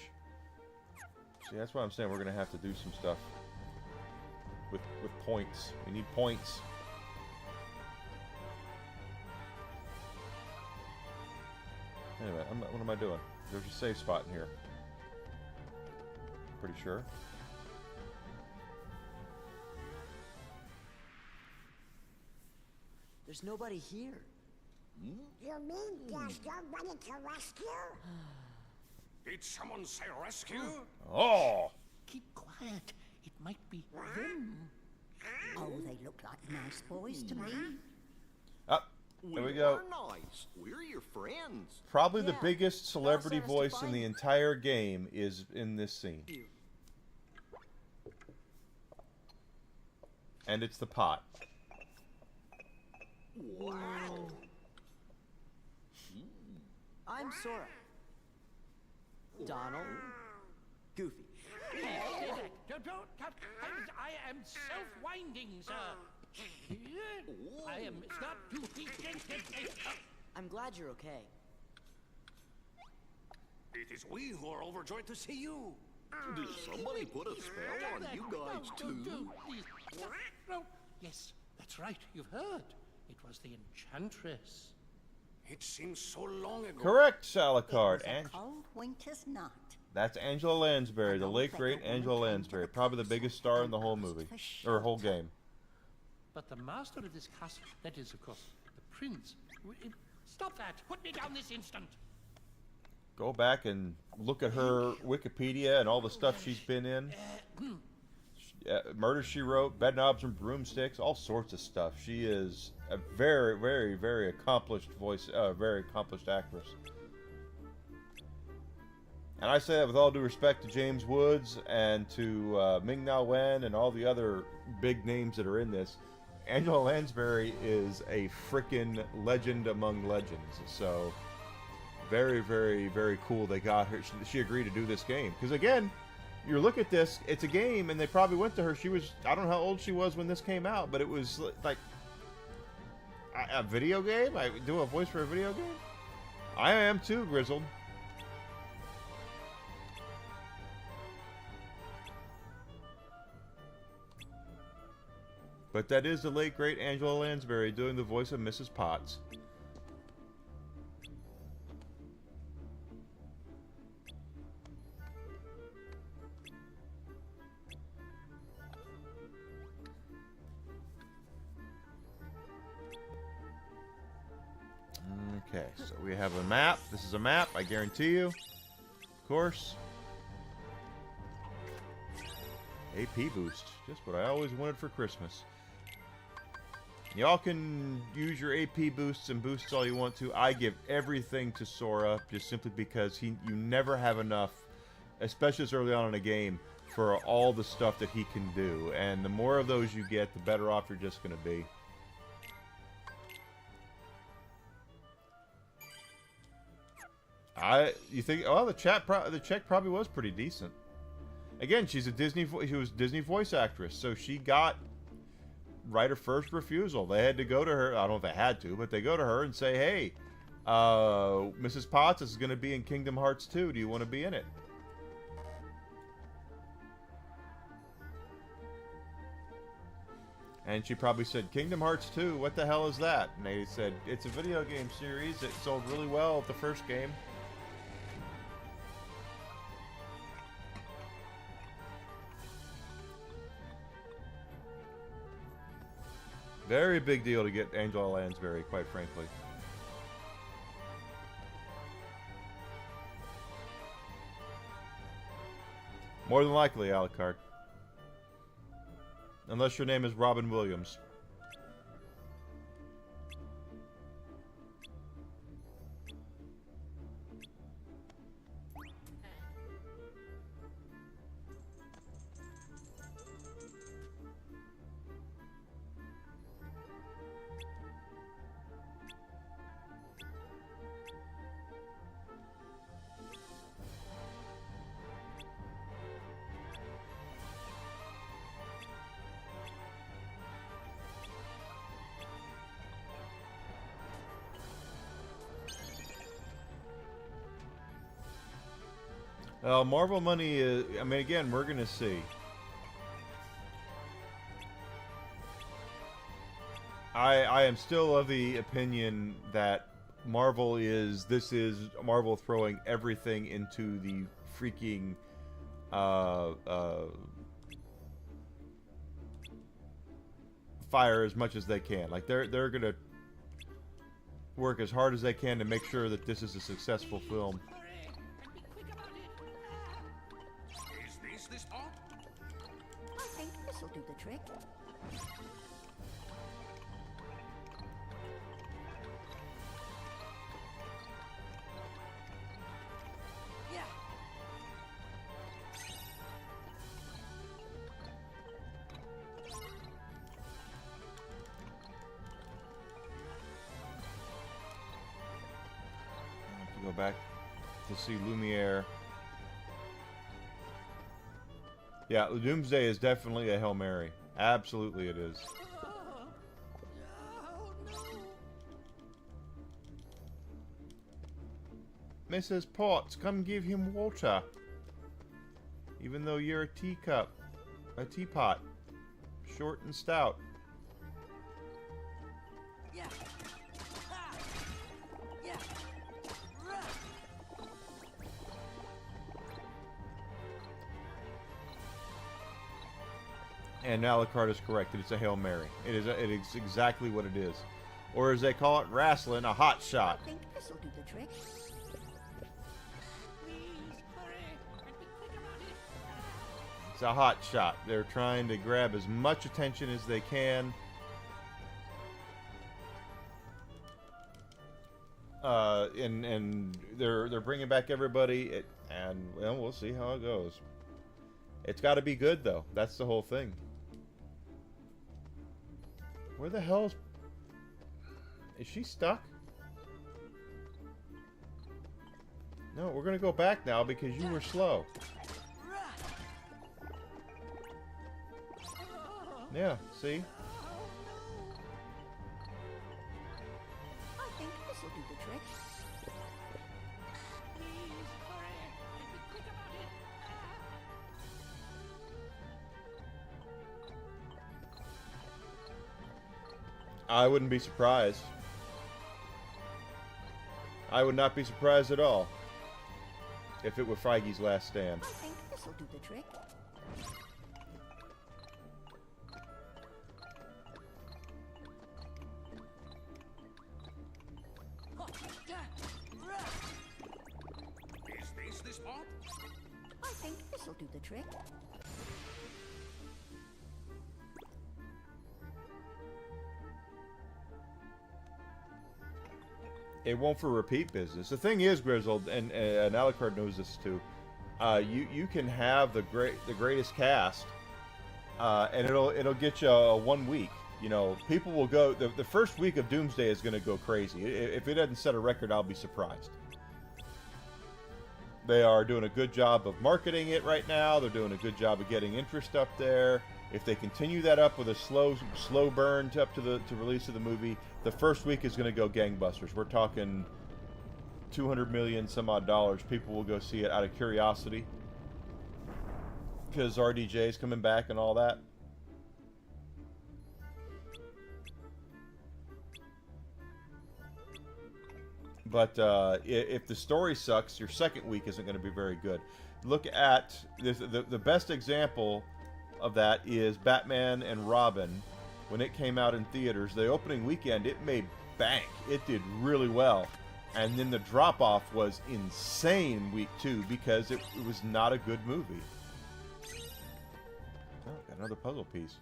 See, that's why I'm saying we're going to have to do some stuff with points. We need points. Anyway, what am I doing? There's a safe spot in here. Pretty sure. There's nobody here. You mean there's nobody to rescue? Did someone say rescue? Oh! Keep quiet. It might be them. Oh, they look like nice boys to me. Up. There we go. We're nice. We're your friends. Probably the biggest celebrity voice in the entire game is in this scene. And it's the pot. Wow. I'm Sora. Donald. Goofy. Please stay back. Don't cut. I am self-winding, sir. I am. Stop. I'm glad you're okay. It is we who are overjoyed to see you. Did somebody put a spell on you guys too? No. Yes, that's right. You've heard. It was the Enchantress. It seems so long ago. Correct, Alucard. And cold winter's night. that's Angela Lansbury, the late great Angela Lansbury, probably the biggest star in the whole movie or whole game. But the master of this castle, that is, of course, the prince. Stop that! Put me down this instant! Go back and look at her Wikipedia and all the stuff she's been in. Murder, She Wrote, Bedknobs and Broomsticks, all sorts of stuff. She is a very, very, very accomplished voice, very accomplished actress. And I say that with all due respect to James Woods and to Ming-Na Wen and all the other big names that are in this. Angela Lansbury is a frickin' legend among legends. So, very, very, very cool they got her. She agreed to do this game. Because again, you look at this, it's a game, and they probably went to her. She was, I don't know how old she was when this came out, but it was like a video game? I do a voice for a video game? I am too, Grizzled. But that is the late, great Angela Lansbury doing the voice of Mrs. Potts. Okay, so we have a map. This is a map, I guarantee you. Of course. AP boost. Just what I always wanted for Christmas. Y'all can use your AP boosts and boosts all you want to. I give everything to Sora just simply because you never have enough, especially as early on in a game, for all the stuff that he can do. And the more of those you get, the better off you're just going to be. You think? Oh, the check probably was pretty decent. Again, she was Disney voice actress, so she got right of first refusal. They had to go to her. I don't know if they had to, but they go to her and say, "Hey, Mrs. Potts is going to be in Kingdom Hearts 2. Do you want to be in it?" And she probably said, "Kingdom Hearts 2, what the hell is that?" And they said, "It's a video game series. It sold really well at the first game." Very big deal to get Angela Lansbury, quite frankly. More than likely, Alucard. Unless your name is Robin Williams. Marvel money is... I mean, again, we're going to see. I am still of the opinion that Marvel is... This is Marvel throwing everything into the freaking... fire as much as they can. Like, they're going to work as hard as they can to make sure that this is a successful film. Is this all? I think this'll do the trick. Yeah. Go back to see Lumiere. Yeah, Doomsday is definitely a Hail Mary. Absolutely it is. Mrs. Potts, come give him water. Even though you're a teacup. A teapot. Short and stout. Yeah. Yeah. And Alucard is correct. It's a Hail Mary. It is exactly what it is. Or as they call it, wrestling, a hot shot. I think this'll do the trick. It's a hot shot. They're trying to grab as much attention as they can. And they're bringing back everybody, and well, we'll see how it goes. It's got to be good though. That's the whole thing. Where the hell is she stuck? No, we're gonna go back now because you were slow. Yeah, see? I think this'll do the trick. I wouldn't be surprised. I would not be surprised at all if it were Feige's last stand. I think this'll do the trick. Is this all? I think this'll do the trick. It won't for repeat business. The thing is, Grizzled, and Alucard knows this too. You can have the greatest cast, and it'll get you 1 week. You know, people will go. The first week of Doomsday is going to go crazy. If it doesn't set a record, I'll be surprised. They are doing a good job of marketing it right now. They're doing a good job of getting interest up there. If they continue that up with a slow burn up to release of the movie, the first week is going to go gangbusters. We're talking $200 million some odd dollars. People will go see it out of curiosity because RDJ is coming back and all that. But if the story sucks, your second week isn't going to be very good. Look at the best example of that is Batman and Robin. When it came out in theaters, the opening weekend, it made bank. It did really well. And then the drop-off was insane week 2 because it was not a good movie. Oh, got another puzzle piece.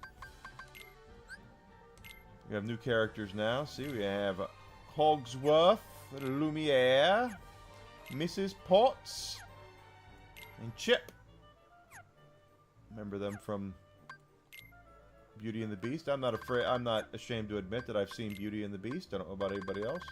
We have new characters now. See, we have Cogsworth, Lumiere, Mrs. Potts, and Chip. Remember them from Beauty and the Beast? I'm not ashamed to admit that I've seen Beauty and the Beast. I don't know about anybody else.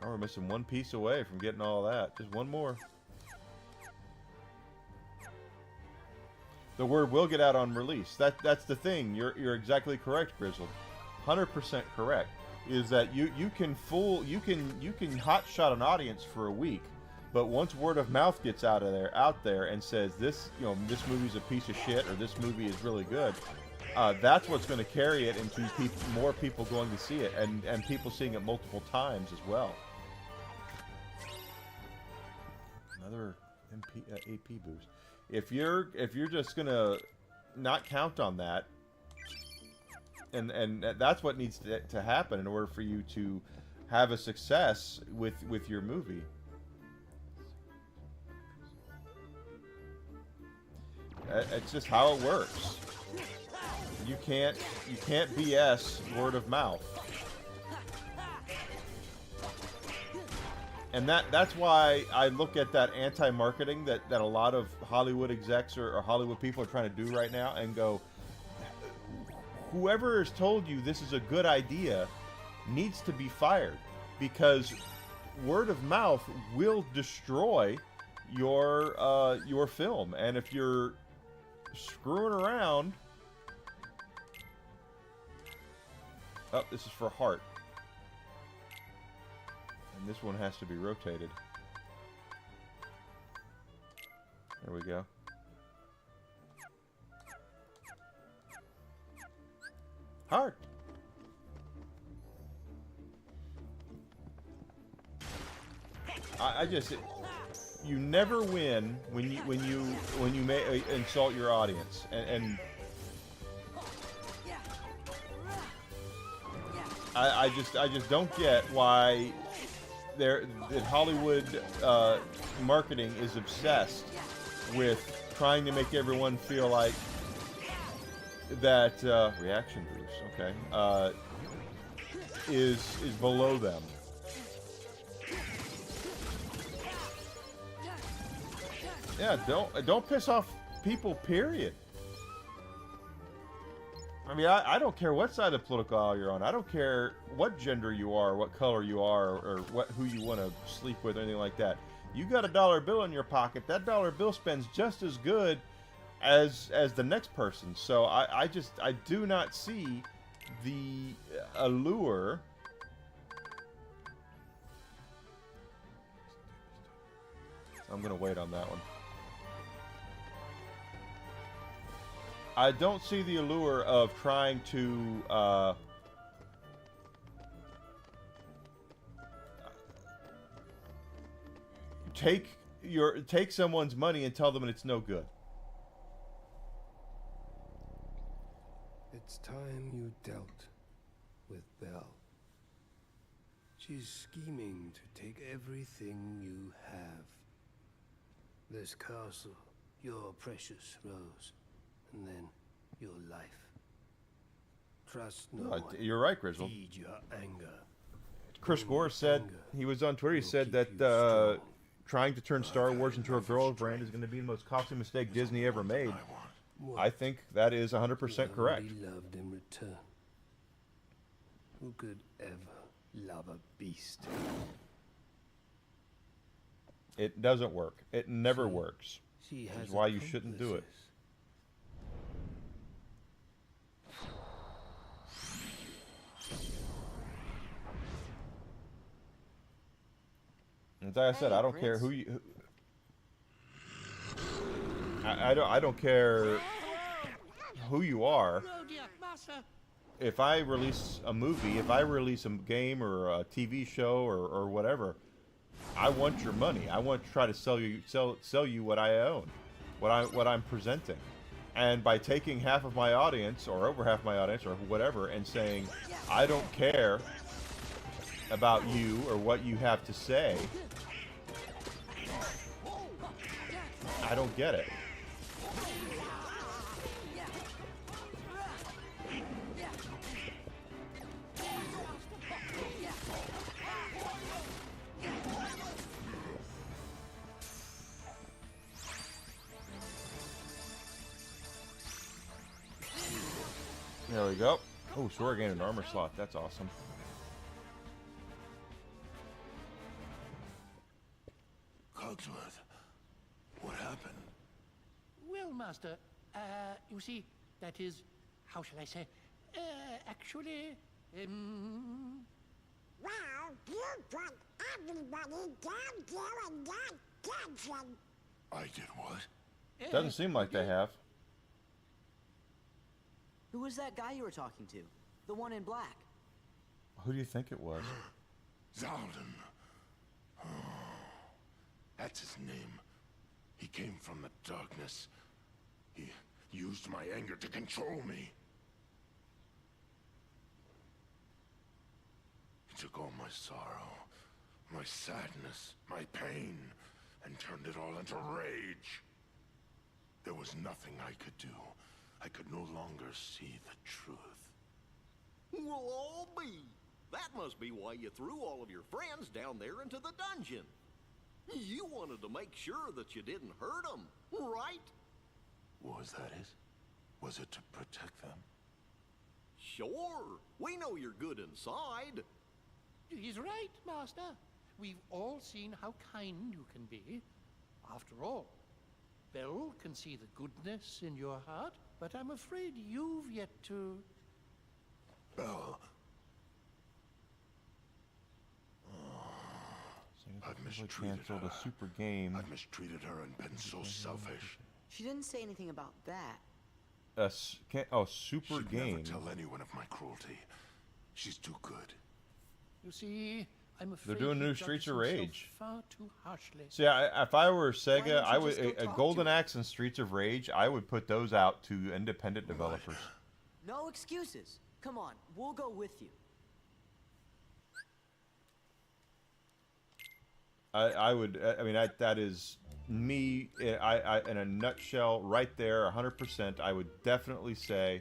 Oh, we're missing one piece away from getting all that. Just one more. The word will get out on release. That's the thing. You're exactly correct, Grizzled. 100% correct. Is that you can hotshot an audience for a week, but once word of mouth gets out there and says this movie's a piece of shit or this movie is really good, that's what's going to carry it into more people going to see it and people seeing it multiple times as well. Another AP boost. If you're just gonna not count on that, and that's what needs to happen in order for you to have a success with your movie. It's just how it works. You can't BS word of mouth. And that's why I look at that anti-marketing that a lot of Hollywood execs or Hollywood people are trying to do right now and go, whoever has told you this is a good idea needs to be fired, because word of mouth will destroy your film. And if you're screwing around... Oh, this is for Heart. And this one has to be rotated. There we go. Heart. I just, you never win when you may insult your audience, and I just don't get why that Hollywood marketing is obsessed with trying to make everyone feel like that reaction boost, okay, is below them. Yeah, don't piss off people, period. I mean, I don't care what side of the political aisle you're on. I don't care what gender you are, what color you are, or who you want to sleep with, or anything like that. You got a dollar bill in your pocket. That dollar bill spends just as good as the next person. So I do not see the allure. I'm gonna wait on that one. I don't see the allure of trying to take someone's money and tell them it's no good. It's time you dealt with Belle. She's scheming to take everything you have. This castle, your precious Rose. And then your life. Trust no one. You're right, Grizzle. Feed your anger. Chris Gore said, he was on Twitter, he said that trying to turn Star Wars into a girls brand is going to be the most costly mistake Disney ever made. I think that is 100% correct. Loved in return. Who could ever love a beast? It doesn't work. It never works. Which is why you shouldn't do it. As I said, I don't care who you. I don't care who you are. If I release a movie, if I release a game or a TV show or whatever, I want your money. I want to try to sell you what I own, what I'm presenting. And by taking half of my audience or over half my audience or whatever and saying I don't care about you or what you have to say, I don't get it. There we go. Oh, so we're getting an armor slot. That's awesome. Cogsworth, what happened? Well, Master, You see, that is, how shall I say, actually, Well, you put everybody down there in that dungeon. I did what? Doesn't seem like they have. Who was that guy you were talking to? The one in black. Who do you think it was? Zaldin. Oh, that's his name. He came from the darkness. He used my anger to control me. He took all my sorrow, my sadness, my pain, and turned it all into rage. There was nothing I could do. I could no longer see the truth. We'll all be. That must be why you threw all of your friends down there into the dungeon. You wanted to make sure that you didn't hurt them, right? Was that it? Was it to protect them? Sure. We know you're good inside. He's right, Master. We've all seen how kind you can be. After all, Belle can see the goodness in your heart, but I'm afraid you've yet to... Belle. I've mistreated her. Canceled a super game. I've mistreated her and been so selfish. She didn't say anything about that. Super She'd game. never tell anyone of my cruelty. She's too good. You see, I'm afraid They're doing he new judges Streets of himself Rage. far too harshly. See, if I were Sega, don't I you would just go a talk Golden to him? Axe and Streets of Rage. I would put those out to independent developers. No excuses. Come on, we'll go with you. I would. I mean, that is me. I in a nutshell, right there, 100%. I would definitely say,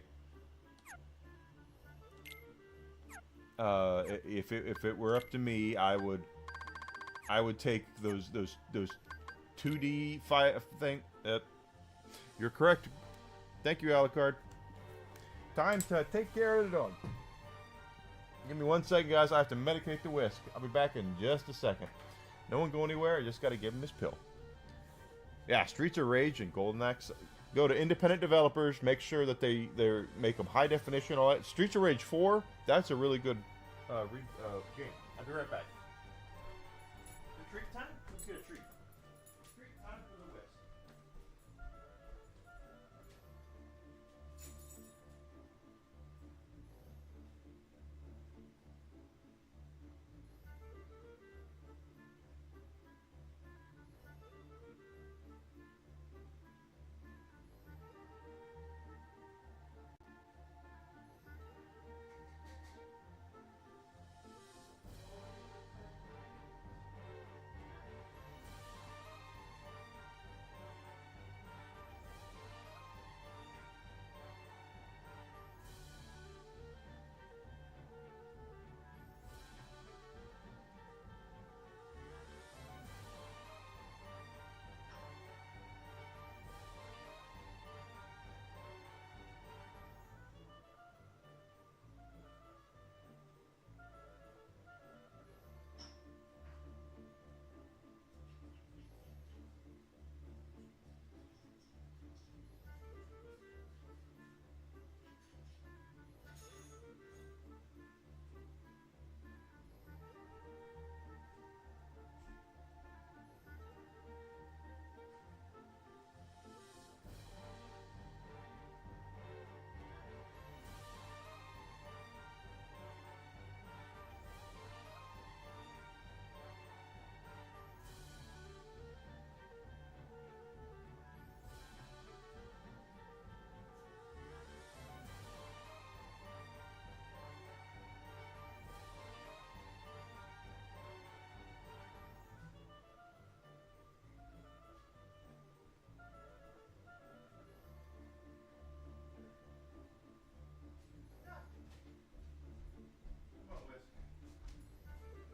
if it were up to me, I would take those 2D thing. You're correct. Thank you, Alucard. Time to take care of the dog. Give me 1 second, guys. I have to medicate the whisk. I'll be back in just a second. No one go anywhere. I just got to give him this pill. Yeah, Streets of Rage and Golden Axe. Go to independent developers. Make sure that they make them high definition. All that. Streets of Rage 4. That's a really good game. I'll be right back. The treat time. Let's get a treat. Treat time for the whisk.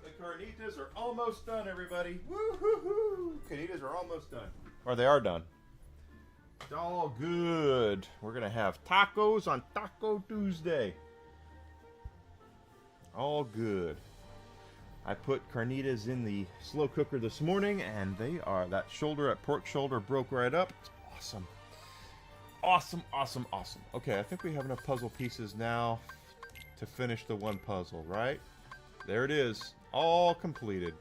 The carnitas are almost done, everybody. Woo-hoo-hoo! Carnitas are almost done. Or they are done. It's all good. We're going to have tacos on Taco Tuesday. All good. I put carnitas in the slow cooker this morning, and they are, that pork shoulder broke right up. It's awesome. Awesome, awesome, awesome. Okay, I think we have enough puzzle pieces now to finish the one puzzle, right? There it is. All completed.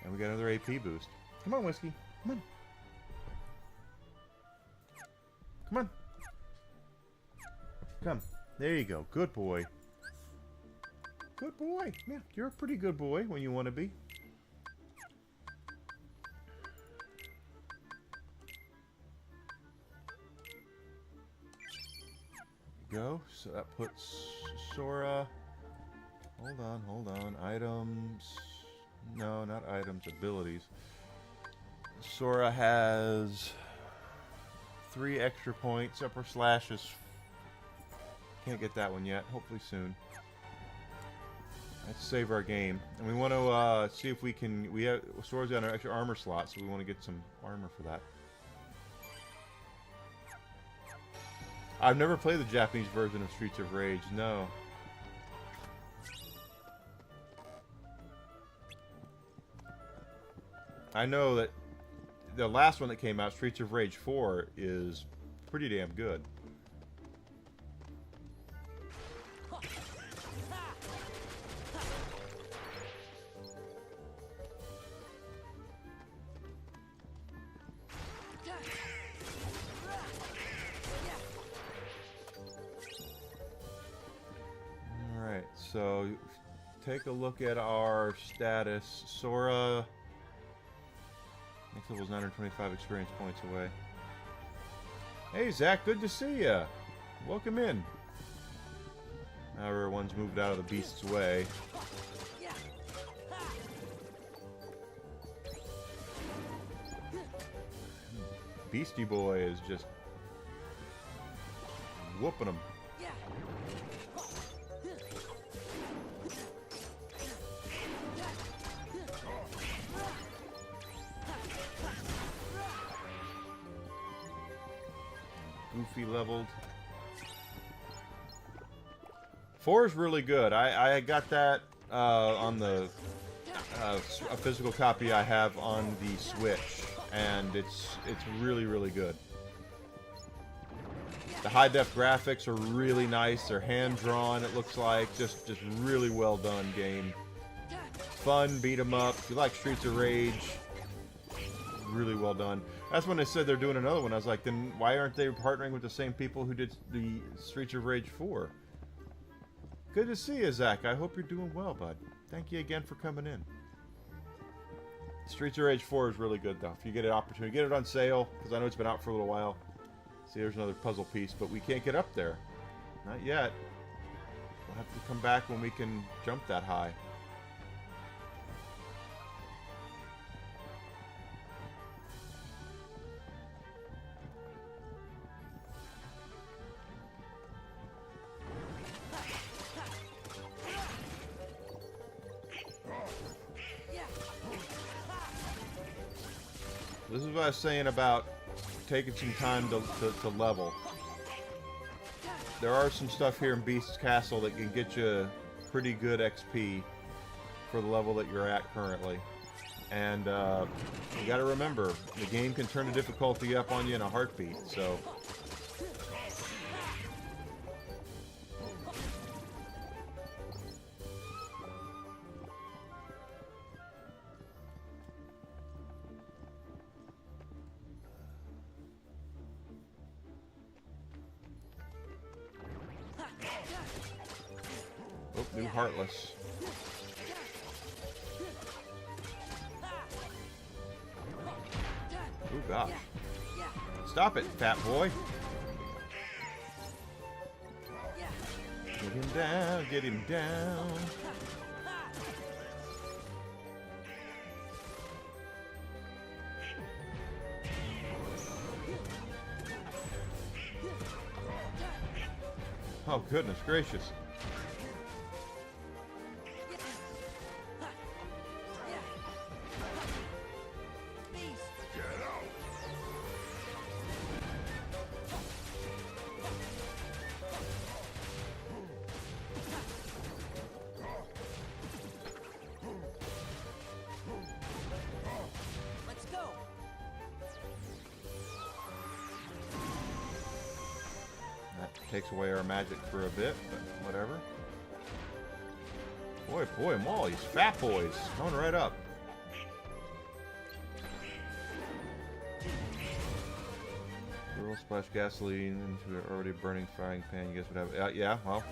And we got another AP boost. Come on, Whiskey. Come on. Come on. Come. There you go. Good boy. Good boy. Yeah, you're a pretty good boy when you want to be. Go. So that puts Sora. Hold on. Items. No, not items. Abilities. Sora has 3 extra points. Upper slash is. Can't get that one yet. Hopefully soon. Let's save our game, and we want to see if we can. We have Sora's got an extra armor slot, so we want to get some armor for that. I've never played the Japanese version of Streets of Rage, no. I know that the last one that came out, Streets of Rage 4, is pretty damn good. So, take a look at our status. Sora, next level is 925 experience points away. Hey, Zach, good to see ya. Welcome in. Now everyone's moved out of the beast's way. Beastie Boy is just whooping him. Goofy leveled. 4 is really good. I got that on the a physical copy I have on the Switch, and it's really good. The high def graphics are really nice. They're hand drawn. It looks like just really well done game. Fun beat 'em up. If you like Streets of Rage, really well done. That's when they said they're doing another one. I was like, then why aren't they partnering with the same people who did the Streets of Rage 4? Good to see you, Zach. I hope you're doing well, bud. Thank you again for coming in. Streets of Rage 4 is really good, though. If you get an opportunity, get it on sale, because I know it's been out for a little while. See, there's another puzzle piece, but we can't get up there. Not yet. We'll have to come back when we can jump that high. This is what I was saying about taking some time to level. There are some stuff here in Beast's Castle that can get you pretty good XP for the level that you're at currently. And you gotta remember, the game can turn the difficulty up on you in a heartbeat, so... New Heartless. Oh gosh. Stop it, fat boy. Get him down, get him down. Oh goodness gracious. Takes away our magic for a bit, but whatever. Boy, them all, these fat boys, coming right up. Girl splash gasoline into an already burning frying pan. You guys would have, yeah, well.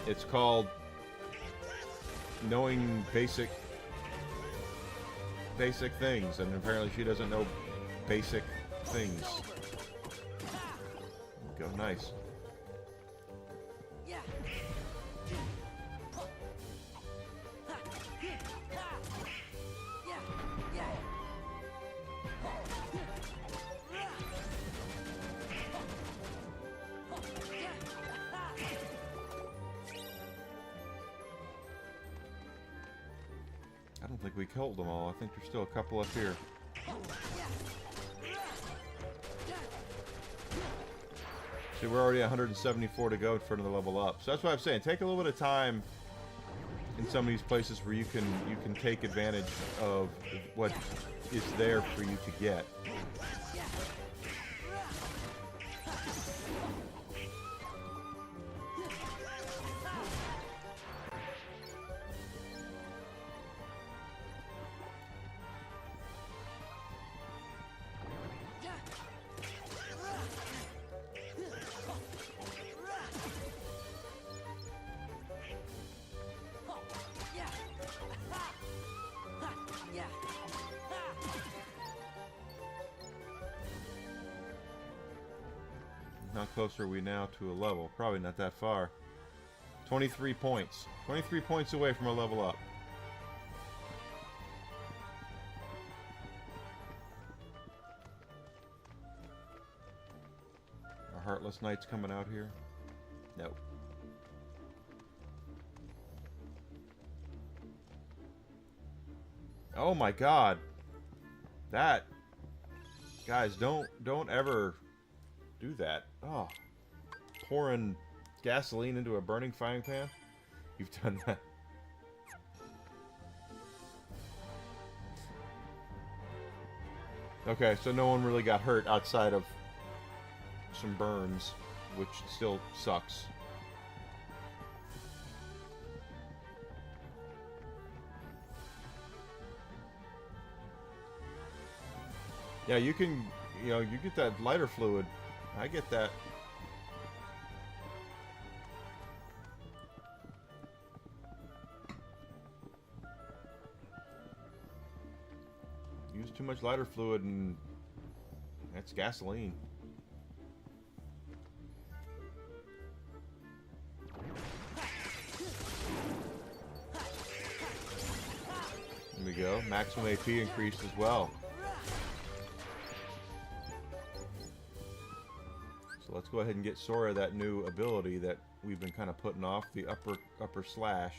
It's called knowing basic things, and apparently she doesn't know basic things. Go, nice. I don't think we killed them all. I think there's still a couple up here. See, we're already 174 to go for the level up. So that's why I'm saying, take a little bit of time in some of these places where you can take advantage of what is there for you to get. How close are we now to a level? Probably not that far. 23 points. 23 points away from a level up. Are Heartless Knights coming out here? Nope. Oh my god. That. Guys, don't ever do that. Oh, pouring gasoline into a burning frying pan? You've done that. Okay, so no one really got hurt outside of some burns, which still sucks. Yeah, you can, you get that lighter fluid. I get that. Use too much lighter fluid and that's gasoline. There we go. Maximum AP increased as well. So let's go ahead and get Sora that new ability that we've been kind of putting off, the upper slash.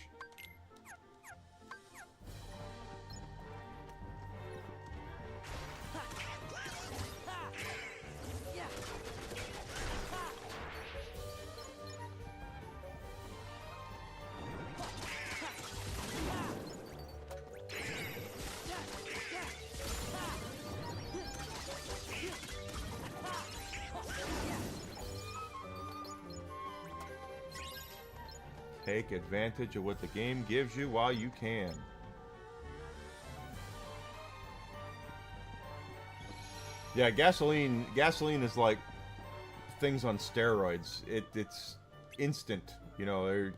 Take advantage of what the game gives you while you can. Yeah, gasoline is like things on steroids. It's instant, they're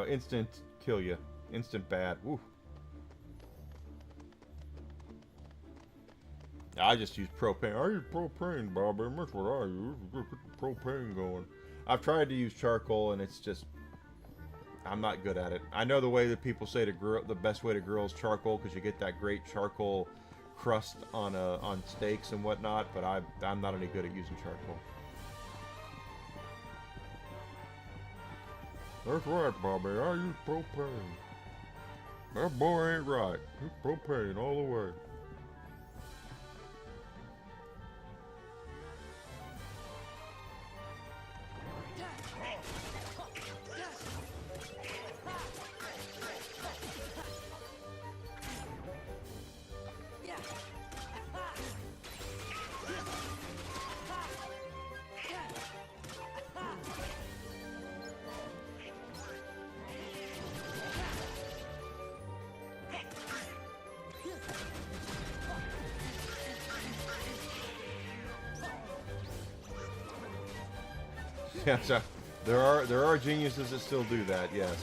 instant kill you. Instant bad. Woo. I just use propane. I use propane, Bobby. That's what I use. Just get the propane going. I've tried to use charcoal, and it's just, I'm not good at it. I know the way that people say to grill, the best way to grill is charcoal, because you get that great charcoal crust on steaks and whatnot, but I'm not any good at using charcoal. That's right, Bobby. I use propane. That boy ain't right. Use propane all the way. Yeah, so there are geniuses that still do that. Yes.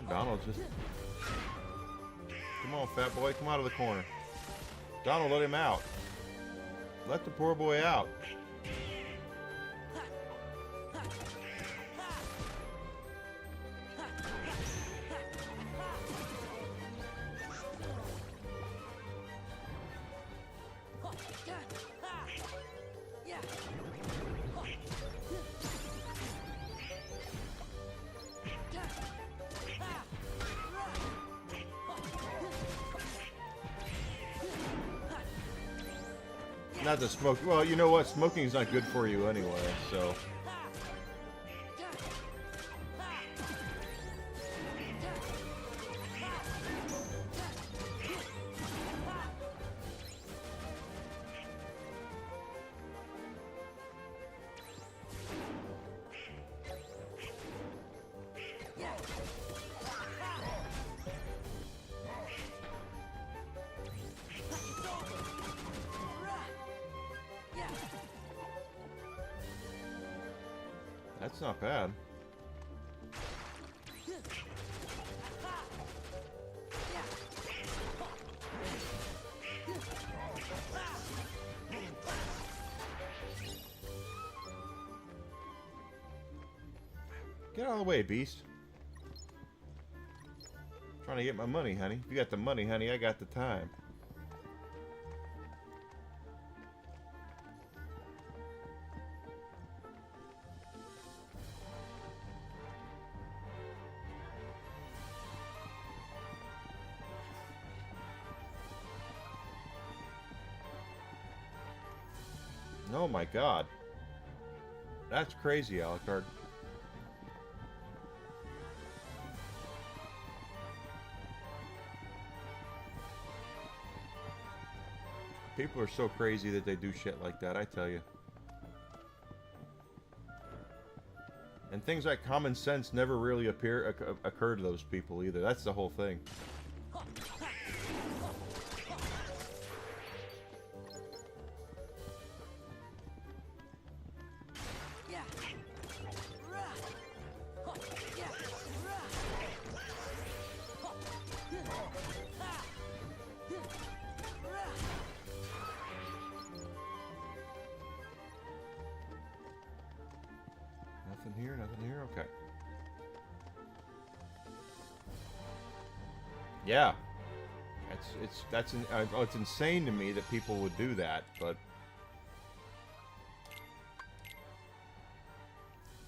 Donald just... Come on, fat boy. Come out of the corner. Donald, let him out. Let the poor boy out. Not to smoke. Well, you know what? Smoking's not good for you anyway, so... That's not bad. Get out of the way, beast. Trying to get my money, honey. If you got the money, honey, I got the time. Oh my god. That's crazy, Alucard. People are so crazy that they do shit like that, I tell you. And things like common sense never really occur to those people either. That's the whole thing. Nothing here, okay. Yeah. It's insane to me that people would do that, but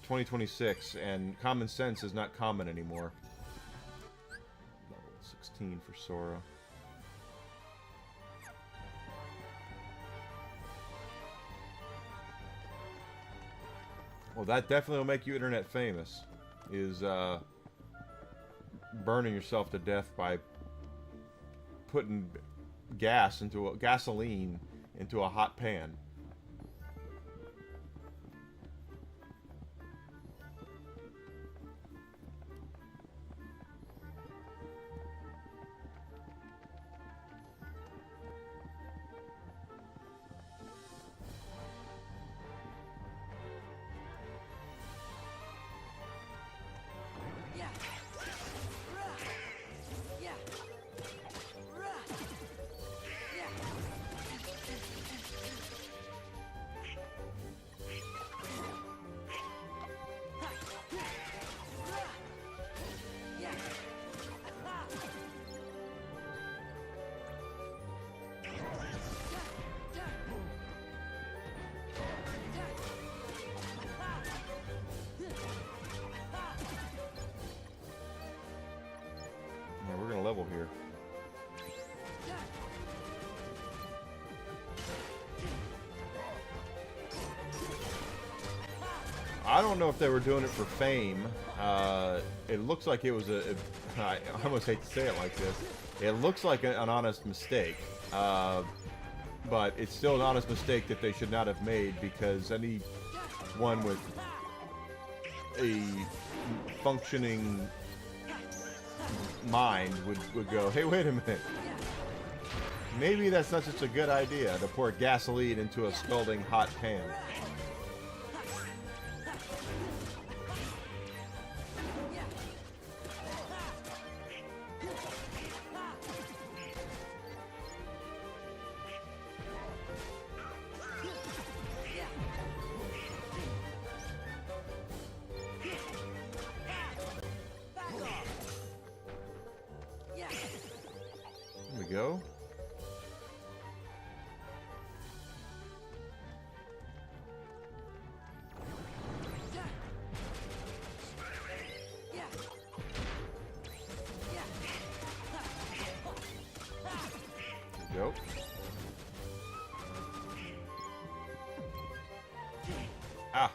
2026 and common sense is not common anymore. Level 16 for Sora. Well, that definitely will make you internet famous, is burning yourself to death by putting gasoline into a hot pan. We're gonna level here. I don't know if they were doing it for fame. It looks like it was I almost hate to say it like this. It looks like an honest mistake. But it's still an honest mistake that they should not have made, because anyone with a functioning mind would go, hey, wait a minute. Maybe that's not such a good idea to pour gasoline into a scalding hot pan. There we go. Go. Ah.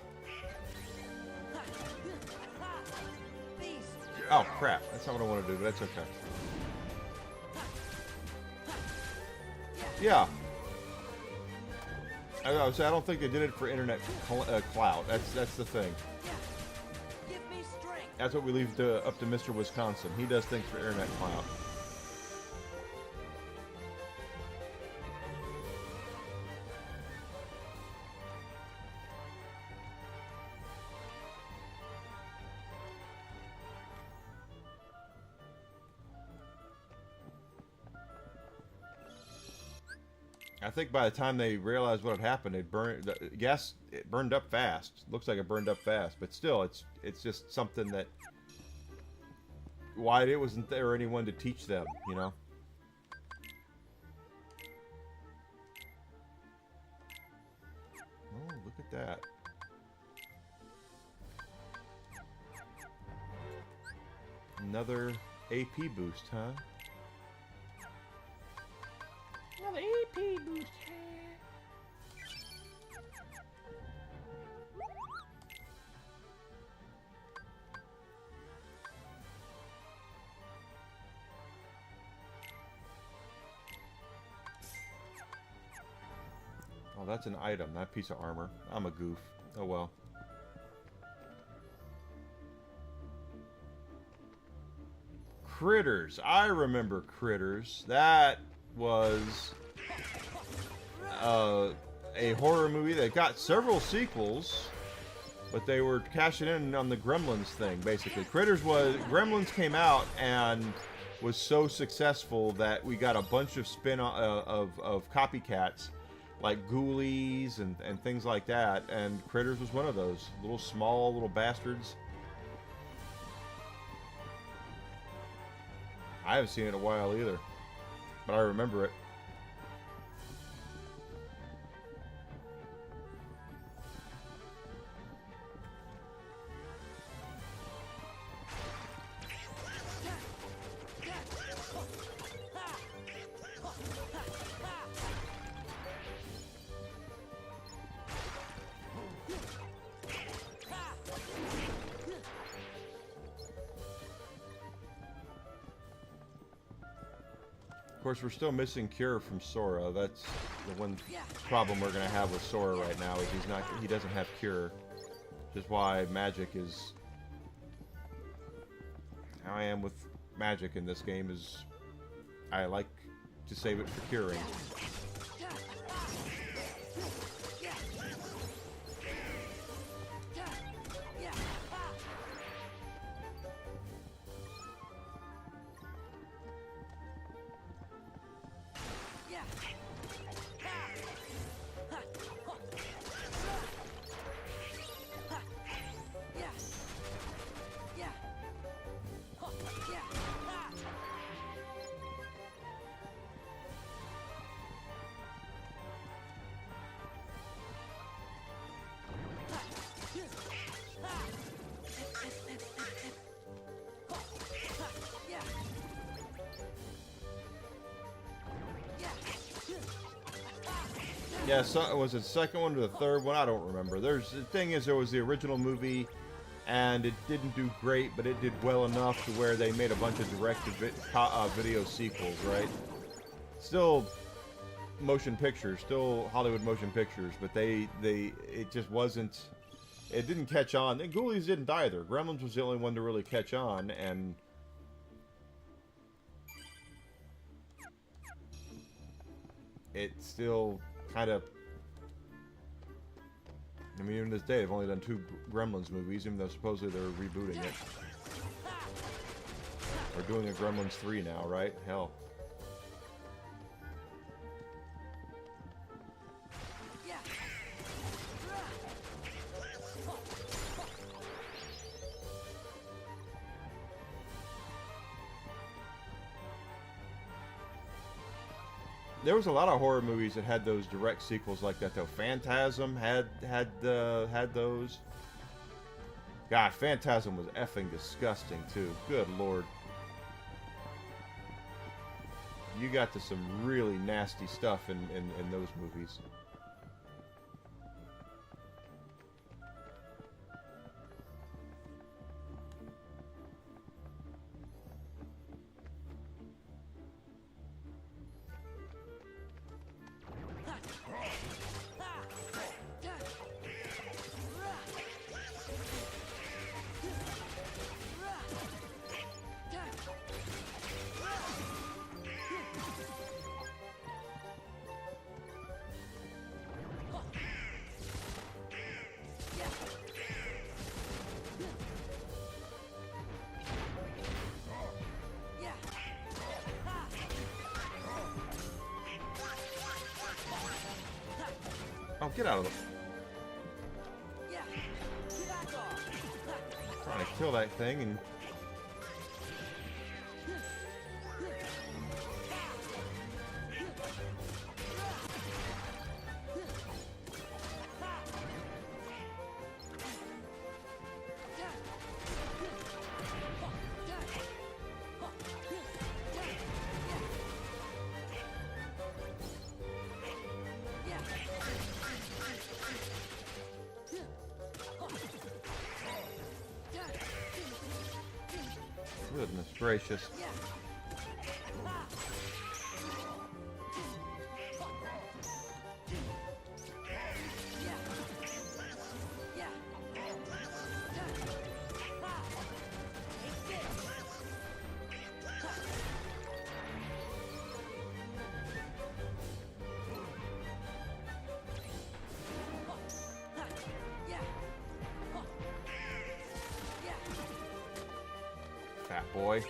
Oh, crap. That's not what I want to do, but that's okay. Yeah. I don't think they did it for internet clout. That's the thing. That's what we leave up to Mr. Wisconsin. He does things for internet clout. I think by the time they realized what had happened, it burned up fast. Looks like it burned up fast, but still, it's just something that why it wasn't there anyone to teach them, you know. Oh, look at that. Another AP boost, huh? Another AP boost. Oh, that's an item, that piece of armor. I'm a goof. Oh well. Critters. I remember Critters. That was a horror movie that got several sequels, but they were cashing in on the Gremlins thing, basically. Gremlins came out and was so successful that we got a bunch of of copycats, like Ghoulies and things like that, and Critters was one of those. Little small little bastards. I haven't seen it in a while either, but I remember it. Of course, we're still missing Cure from Sora. That's the one problem we're gonna have with Sora right now, is he doesn't have Cure, which is why Magic is how I am with Magic in this game. Is I like to save it for curing. Yeah, so, was it the second one or the third one? I don't remember. The thing is, there was the original movie, and it didn't do great, but it did well enough to where they made a bunch of direct-to-video sequels, right? Still, motion pictures, still Hollywood motion pictures, but it just wasn't, it didn't catch on. And Ghoulies didn't either. Gremlins was the only one to really catch on, and it still kind of, I mean, even to this day, they've only done 2 Gremlins movies, even though supposedly they're rebooting it. Or doing a Gremlins 3 now, right? Hell. There was a lot of horror movies that had those direct sequels like that, though. Phantasm had those. God, Phantasm was effing disgusting too. Good lord. You got to some really nasty stuff in those movies. Oh, get out of the... Trying to kill that thing and... Goodness gracious. Fat boy.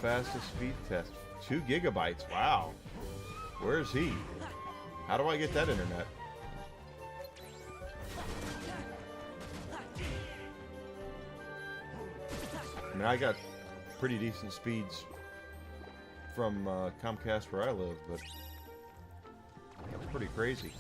Fastest speed test. 2 gigabytes. Wow. Where's he? How do I get that internet? I mean, I got pretty decent speeds from Comcast where I live, but that's pretty crazy.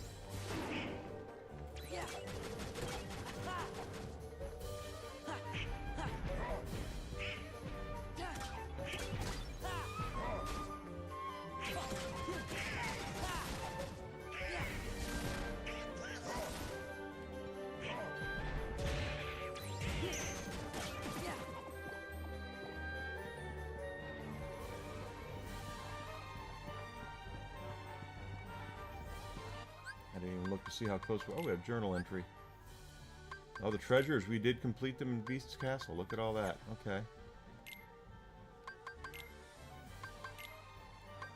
I didn't even look to see how close we... Oh, we have journal entry. Oh, the treasures. We did complete them in Beast's Castle. Look at all that. Okay.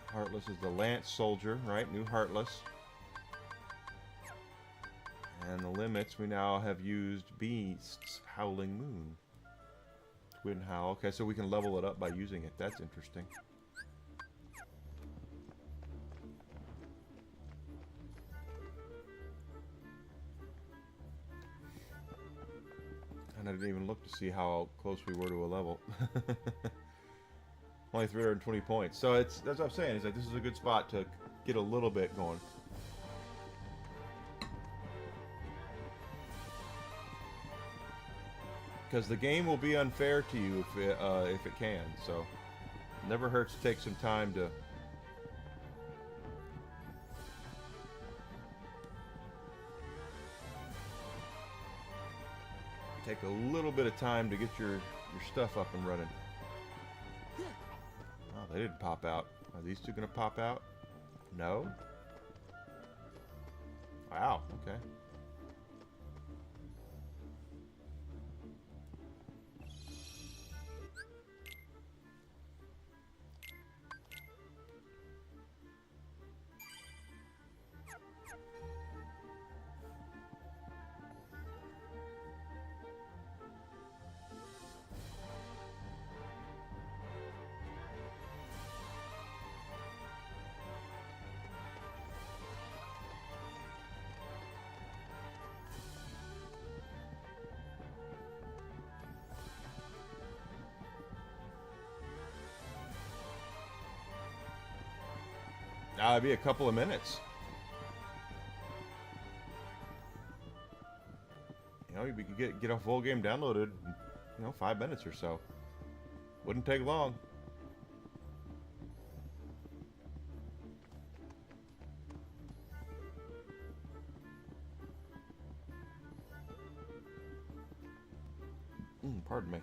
Heartless is the Lance Soldier, right? New Heartless. And the limits, we now have used Beast's Howling Moon. Twin Howl. Okay, so we can level it up by using it. That's interesting. And I didn't even look to see how close we were to a level. Only 320 points. So it's, that's what I'm saying. Is like this is a good spot to get a little bit going. Because the game will be unfair to you if it can. So it never hurts to take some time to Take a little bit of time to get your stuff up and running. Oh, they didn't pop out. Are these two gonna pop out? No? Wow, okay. It'd be a couple of minutes. You know, you could get a full game downloaded in, you know, 5 minutes or so. Wouldn't take long. Pardon me.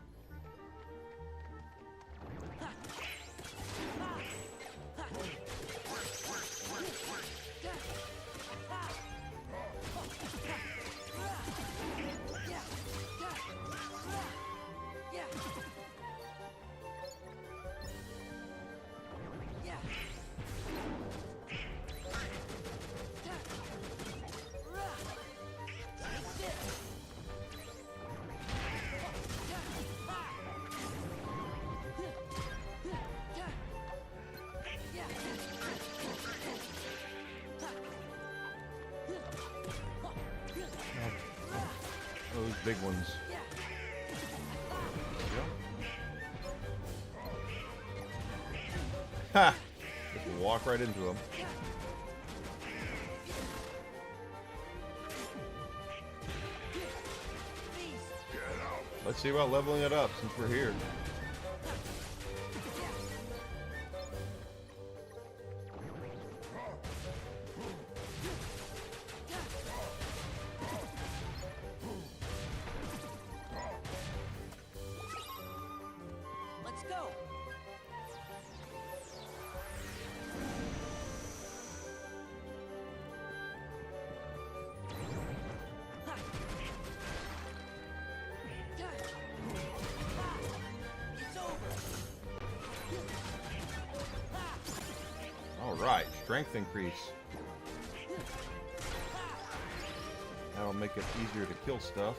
Those big ones. Ha! Just walk right into them. Let's see about leveling it up since we're here. Let's go. Alright, strength increase. That'll make it easier to kill stuff.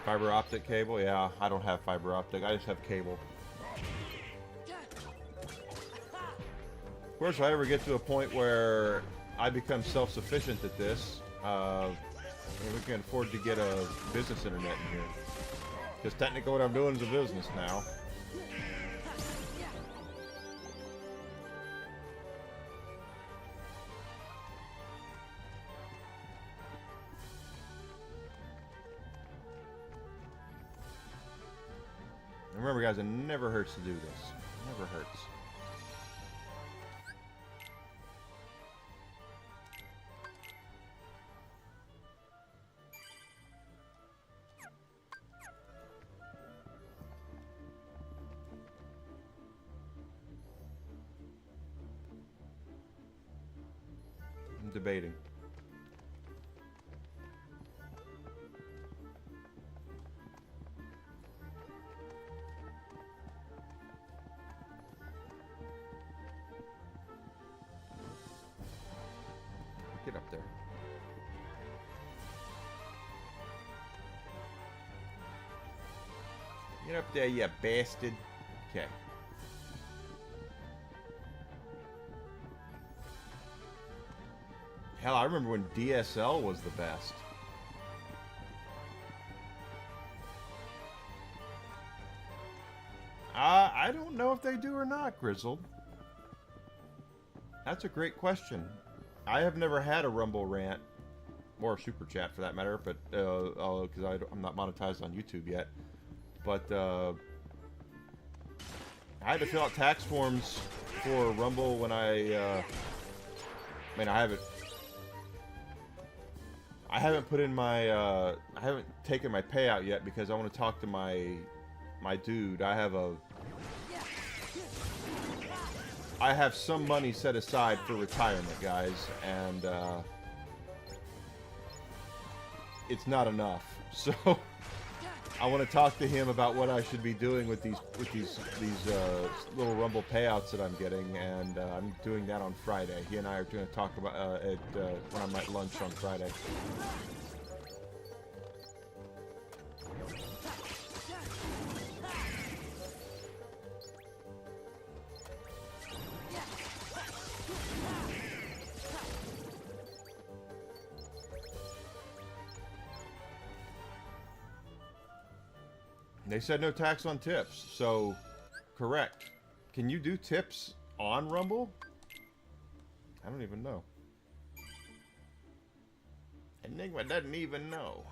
Fiber optic cable? Yeah, I don't have fiber optic. I just have cable. Of course, if I ever get to a point where I become self-sufficient at this, we can afford to get a business internet in here. Because technically what I'm doing is a business now. Remember, guys, it never hurts to do this. It never hurts. I'm debating. Get up there. Get up there, you bastard. Okay. Hell, I remember when DSL was the best. I don't know if they do or not, Grizzled. That's a great question. I have never had a Rumble rant, or a Super Chat for that matter, but because I'm not monetized on YouTube yet. But I had to fill out tax forms for Rumble when I mean, I haven't put in my I haven't taken my payout yet because I want to talk to my dude. I have some money set aside for retirement, guys, and it's not enough. So I want to talk to him about what I should be doing with these little Rumble payouts that I'm getting, and I'm doing that on Friday. He and I are going to talk about when I'm at lunch on Friday. They said no tax on tips, so correct. Can you do tips on Rumble? I don't even know. Enigma doesn't even know.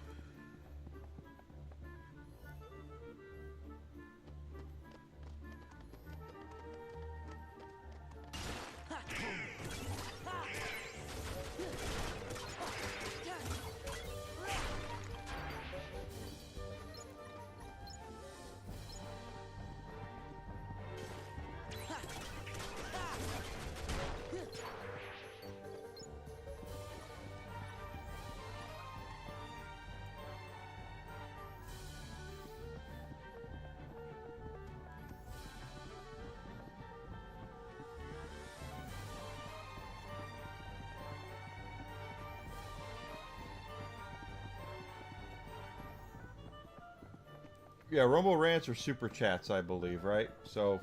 Yeah, Rumble Rants are super chats, I believe, right? So,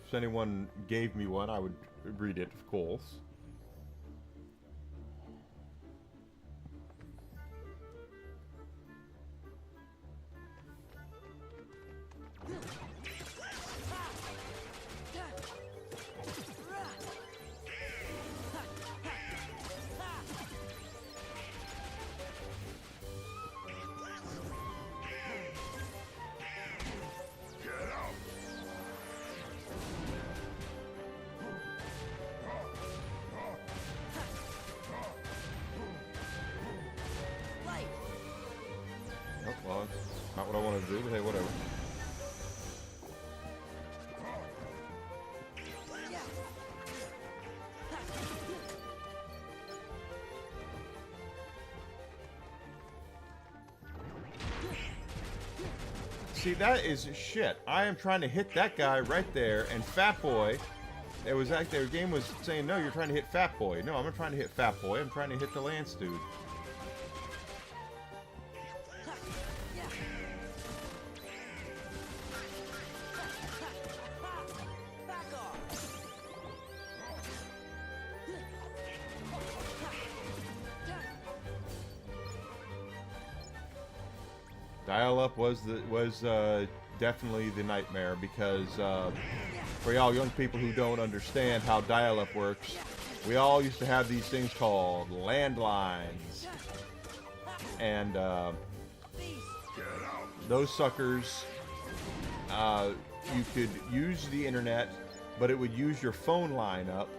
if anyone gave me one, I would read it, of course. Well, it's not what I want to do, but hey, whatever. See, that is shit. I am trying to hit that guy right there, and Fat Boy, it was like their game was saying, no, you're trying to hit Fat Boy. No, I'm not trying to hit Fat Boy. I'm trying to hit the Lance dude. Dial-up was definitely the nightmare because for y'all young people who don't understand how dial-up works, we all used to have these things called landlines, and those suckers, you could use the internet, but it would use your phone line up.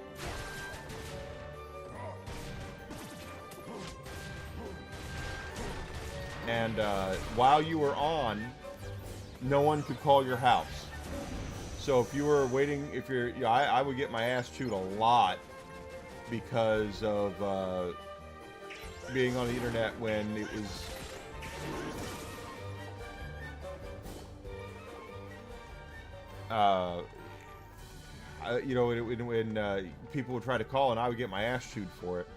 And while you were on, no one could call your house. So if you were waiting, I would get my ass chewed a lot because of being on the internet when it was when people would try to call and I would get my ass chewed for it.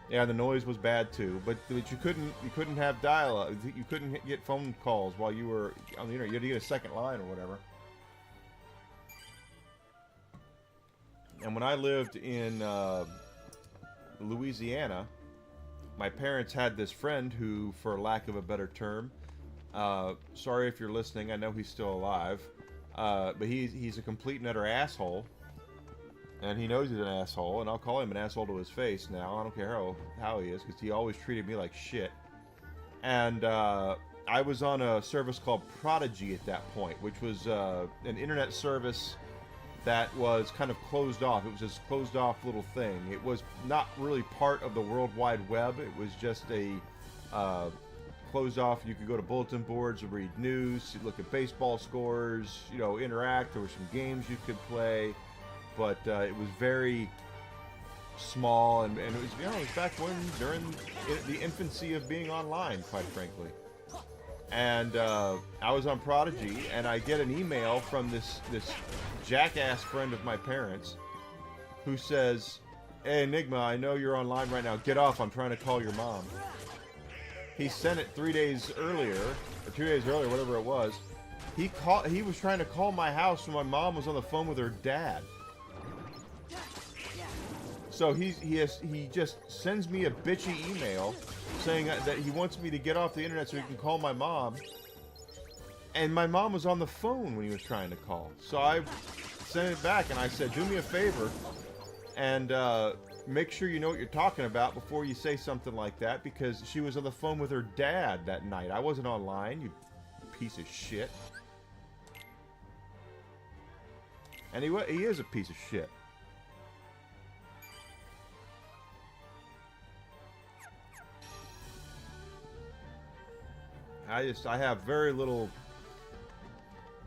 Yeah, the noise was bad too, but you couldn't have dial-up. You couldn't get phone calls while you were on the internet. You had to get a second line or whatever. And when I lived in Louisiana, my parents had this friend who, for lack of a better term, sorry if you're listening, I know he's still alive, but he's a complete and utter asshole. And he knows he's an asshole, and I'll call him an asshole to his face now. I don't care how he is, because he always treated me like shit. And I was on a service called Prodigy at that point, which was an internet service that was kind of closed off. It was this closed off little thing. It was not really part of the World Wide Web. It was just a closed off. You could go to bulletin boards and read news, look at baseball scores, you know, interact. There were some games you could play, but it was very small, and it was, you know, it was back when, during the infancy of being online, quite frankly. And I was on Prodigy, and I get an email from this jackass friend of my parents who says, "Hey, Enigma, I know you're online right now. Get off. I'm trying to call your mom." He sent it 3 days earlier, or 2 days earlier, whatever it was. He was trying to call my house when my mom was on the phone with her dad. So he just sends me a bitchy email saying that he wants me to get off the internet so he can call my mom. And my mom was on the phone when he was trying to call. So I sent it back and I said, do me a favor and make sure you know what you're talking about before you say something like that, because she was on the phone with her dad that night. I wasn't online, you piece of shit. And he is a piece of shit. I have very little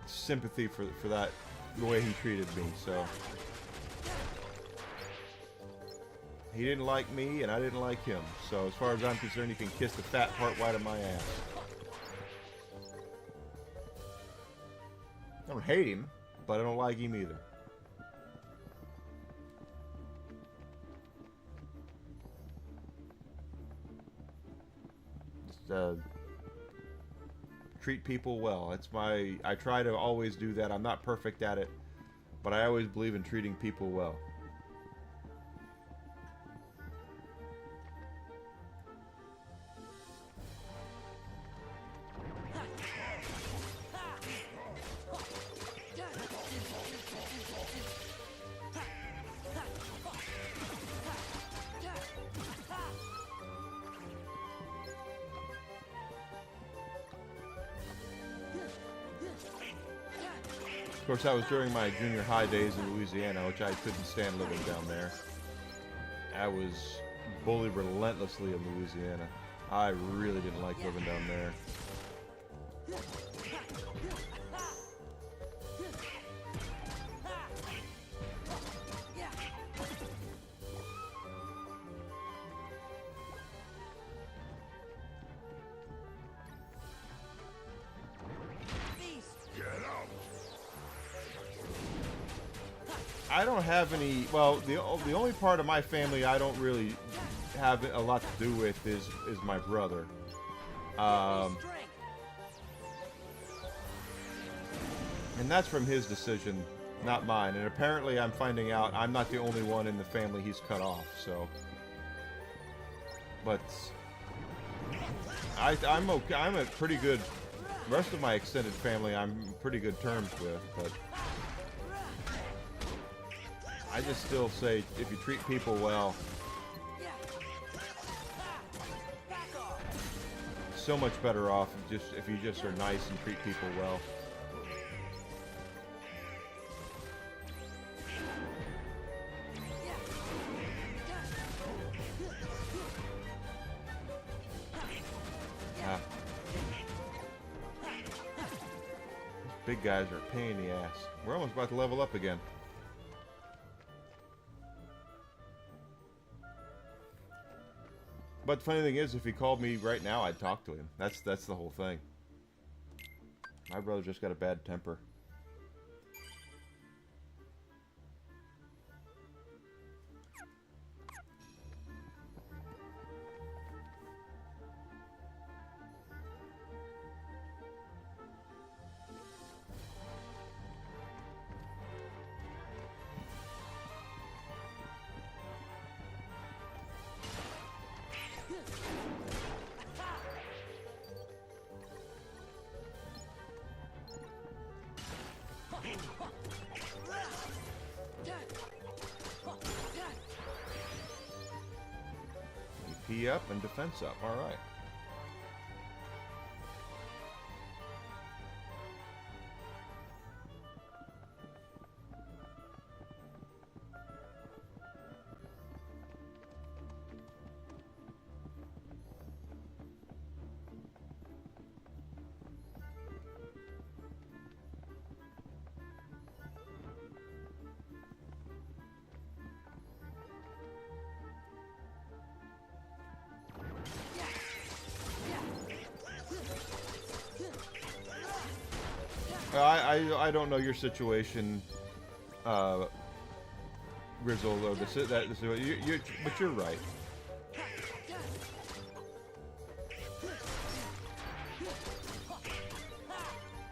sympathy for that, the way he treated me, so. He didn't like me, and I didn't like him. So as far as I'm concerned, he can kiss the fat part right of my ass. I don't hate him, but I don't like him either. Just, treat people well. I try to always do that. I'm not perfect at it, but I always believe in treating people well. Of course, that was during my junior high days in Louisiana, which I couldn't stand living down there. I was bullied relentlessly in Louisiana. I really didn't like living down there. I don't have any, well, the only part of my family I don't really have a lot to do with is my brother. And that's from his decision, not mine. And apparently I'm finding out I'm not the only one in the family he's cut off, so. But I'm okay. I'm a pretty good, the rest of my extended family I'm pretty good terms with, but I just still say, if you treat people well, so much better off if you just are nice and treat people well. These big guys are a pain in the ass. We're almost about to level up again. But the funny thing is, if he called me right now, I'd talk to him. That's the whole thing. My brother just got a bad temper. EP up and defense up. All right. I don't know your situation, Grizzle. Though but you're right.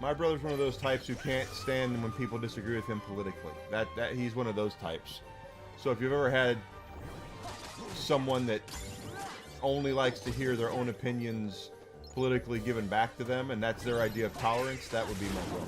My brother's one of those types who can't stand when people disagree with him politically. That he's one of those types. So if you've ever had someone that only likes to hear their own opinions politically given back to them, and that's their idea of tolerance, that would be my brother.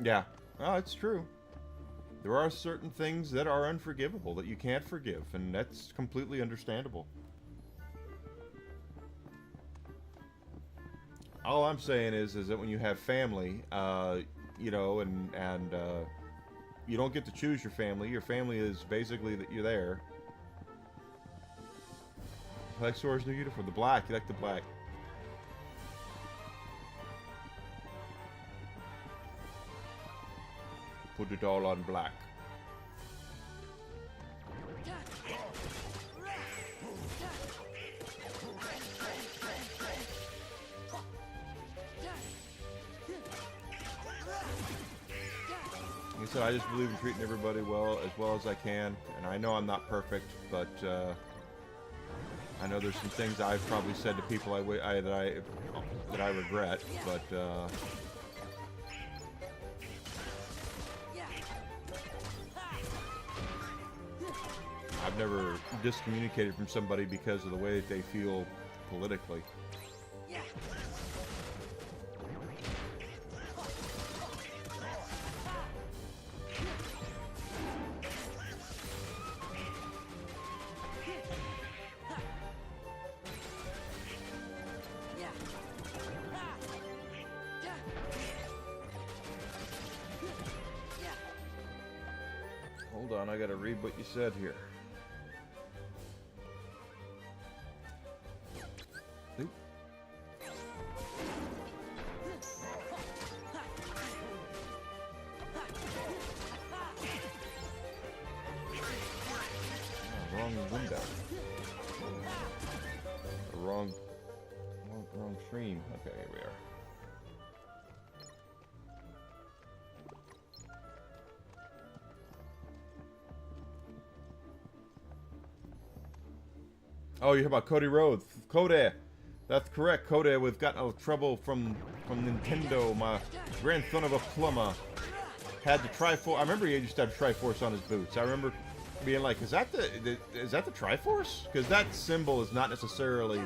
Yeah, oh, it's true. There are certain things that are unforgivable, that you can't forgive, and that's completely understandable. All I'm saying is that when you have family, you know, and you don't get to choose your family. Your family is basically that you're there. I like Sora's new uniform. The black. You like the black. Put it all on black. Like I said, I just believe in treating everybody well as I can, and I know I'm not perfect, but I know there's some things I've probably said to people that I regret, but I've never discommunicated from somebody because of the way that they feel politically. Hold on, I gotta read what you said here. Oop. Oh, wrong window. Wrong stream. Okay, here we are. Oh, you're about Cody Rhodes. Cody. That's correct, Cody. We've got no trouble from Nintendo. My grandson of a plumber had the Triforce. I remember he used to have Triforce on his boots. I remember being like, is that the Triforce? Because that symbol is not necessarily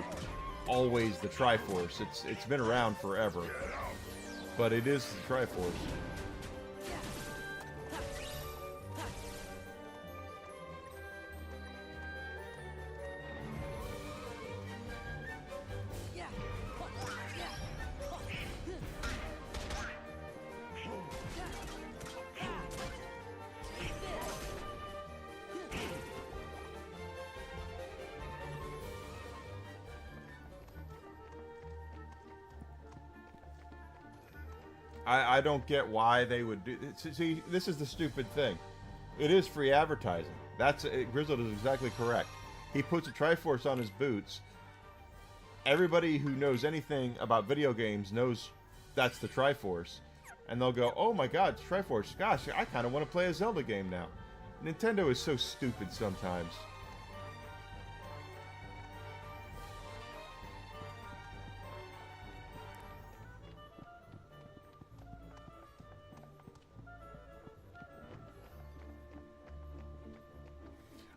always the Triforce. It's been around forever. But it is the Triforce. I don't get why they would do. See, this is the stupid thing. It is free advertising. Grizzled is exactly correct. He puts a Triforce on his boots. Everybody who knows anything about video games knows that's the Triforce, and they'll go, "Oh my God, it's Triforce! Gosh, I kind of want to play a Zelda game now." Nintendo is so stupid sometimes.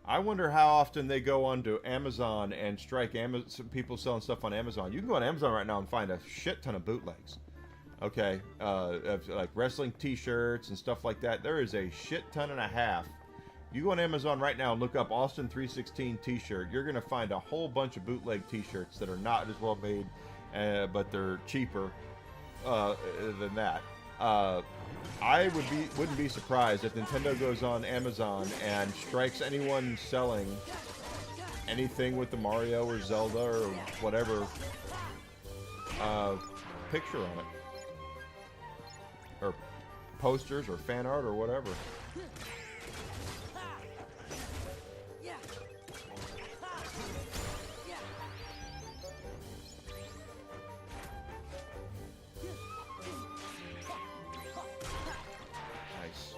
I wonder how often they go onto Amazon and strike people selling stuff on Amazon. You can go on Amazon right now and find a shit ton of bootlegs. Okay, like wrestling T-shirts and stuff like that. There is a shit ton and a half. You go on Amazon right now and look up Austin 316 T-shirt. You're gonna find a whole bunch of bootleg T-shirts that are not as well made, but they're cheaper than that. I wouldn't be surprised if Nintendo goes on Amazon and strikes anyone selling anything with the Mario or Zelda or whatever picture on it. Or posters or fan art or whatever. Nice.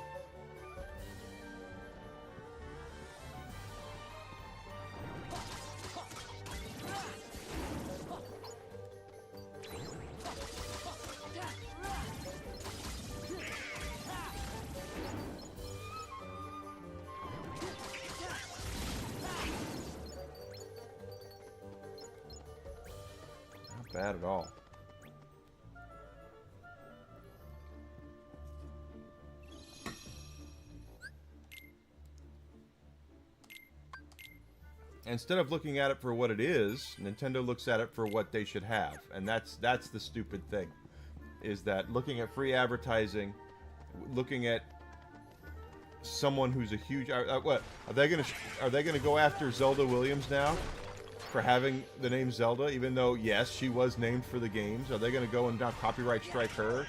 Not bad at all. Instead of looking at it for what it is, Nintendo looks at it for what they should have, and that's the stupid thing. Is that looking at free advertising, looking at someone who's a huge what are they gonna go after Zelda Williams now for having the name Zelda, even though yes she was named for the games? Are they gonna go and now copyright strike her,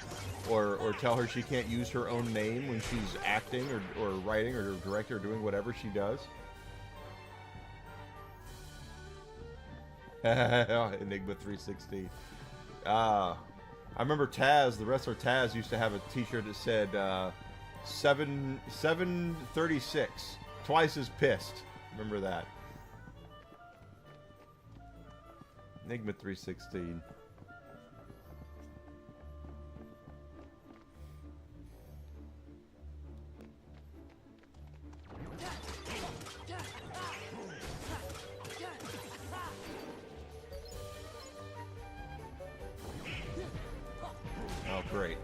or tell her she can't use her own name when she's acting or writing or directing or doing whatever she does? Enigma 316. I remember Taz, the wrestler Taz, used to have a T-shirt that said 736, twice as pissed. Remember that? Enigma 316. Oh, great.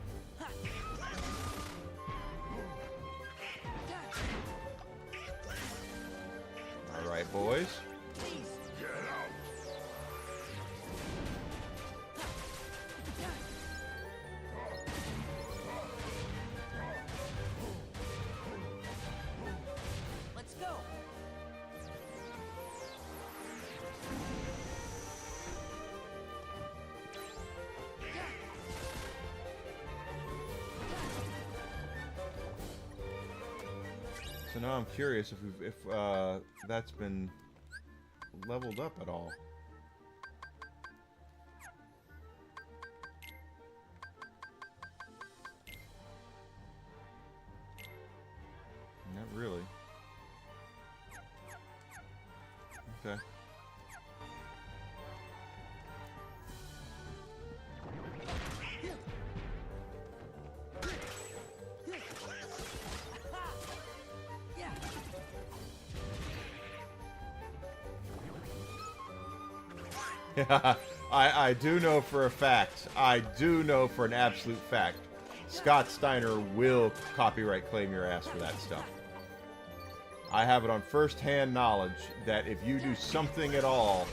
All right, boys. Let's go. So now I'm curious if that's been leveled up at all. Not really. Okay. I do know for a fact, I do know for an absolute fact, Scott Steiner will copyright claim your ass for that stuff. I have it on first-hand knowledge that if you do something at all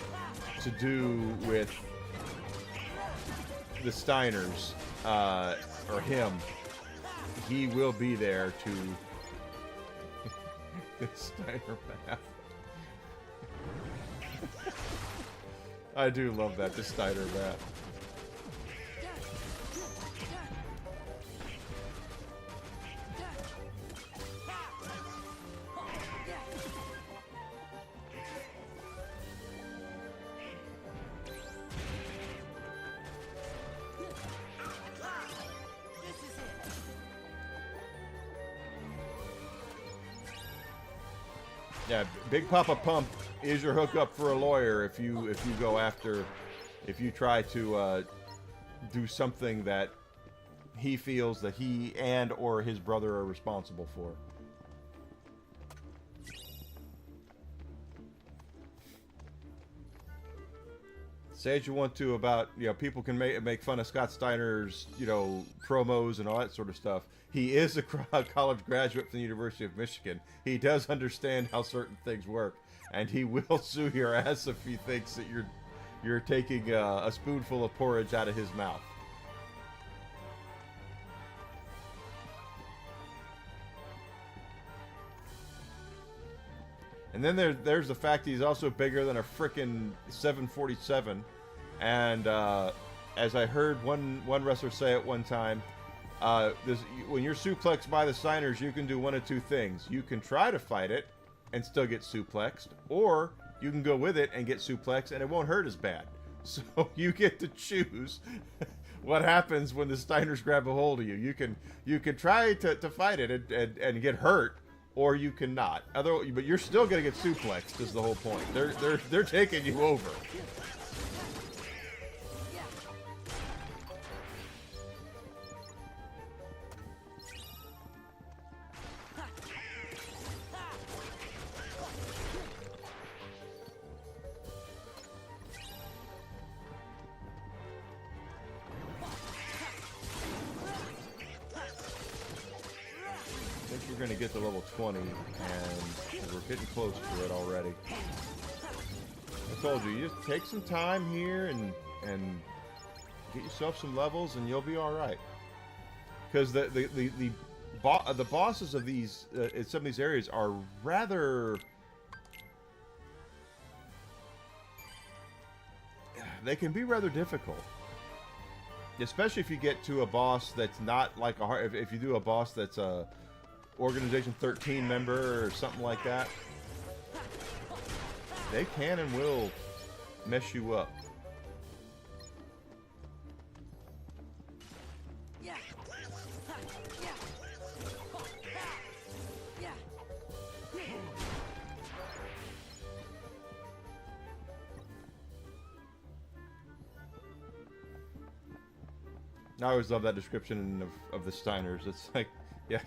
to do with the Steiners, or him, he will be there to... the Steiner math. I do love that, the Steiner math. Yeah, Big Papa Pump is your hookup for a lawyer if you try to do something that he feels that he and or his brother are responsible for. Say what you want to about, people can make fun of Scott Steiner's, promos and all that sort of stuff. He is a college graduate from the University of Michigan. He does understand how certain things work, and he will sue your ass if he thinks that you're taking a spoonful of porridge out of his mouth. And And then there's the fact he's also bigger than a frickin' 747. And as I heard one wrestler say at one time, when you're suplexed by the Steiners, you can do one of two things. You can try to fight it and still get suplexed, or you can go with it and get suplexed and it won't hurt as bad. So you get to choose what happens when the Steiners grab a hold of you. You can try to fight it and get hurt, or you cannot. But you're still gonna get suplexed. Is the whole point. They're taking you over. We're going to get to level 20, and we're getting close to it already. I told you, you just take some time here and get yourself some levels, and you'll be all right. Because the bosses of these in some of these areas are rather. They can be rather difficult, especially if you get to a boss that's not like a hard. If you do a boss that's a Organization 13 member or something like that, they can and will mess you up. I always love that description of the Steiners. It's like, yeah,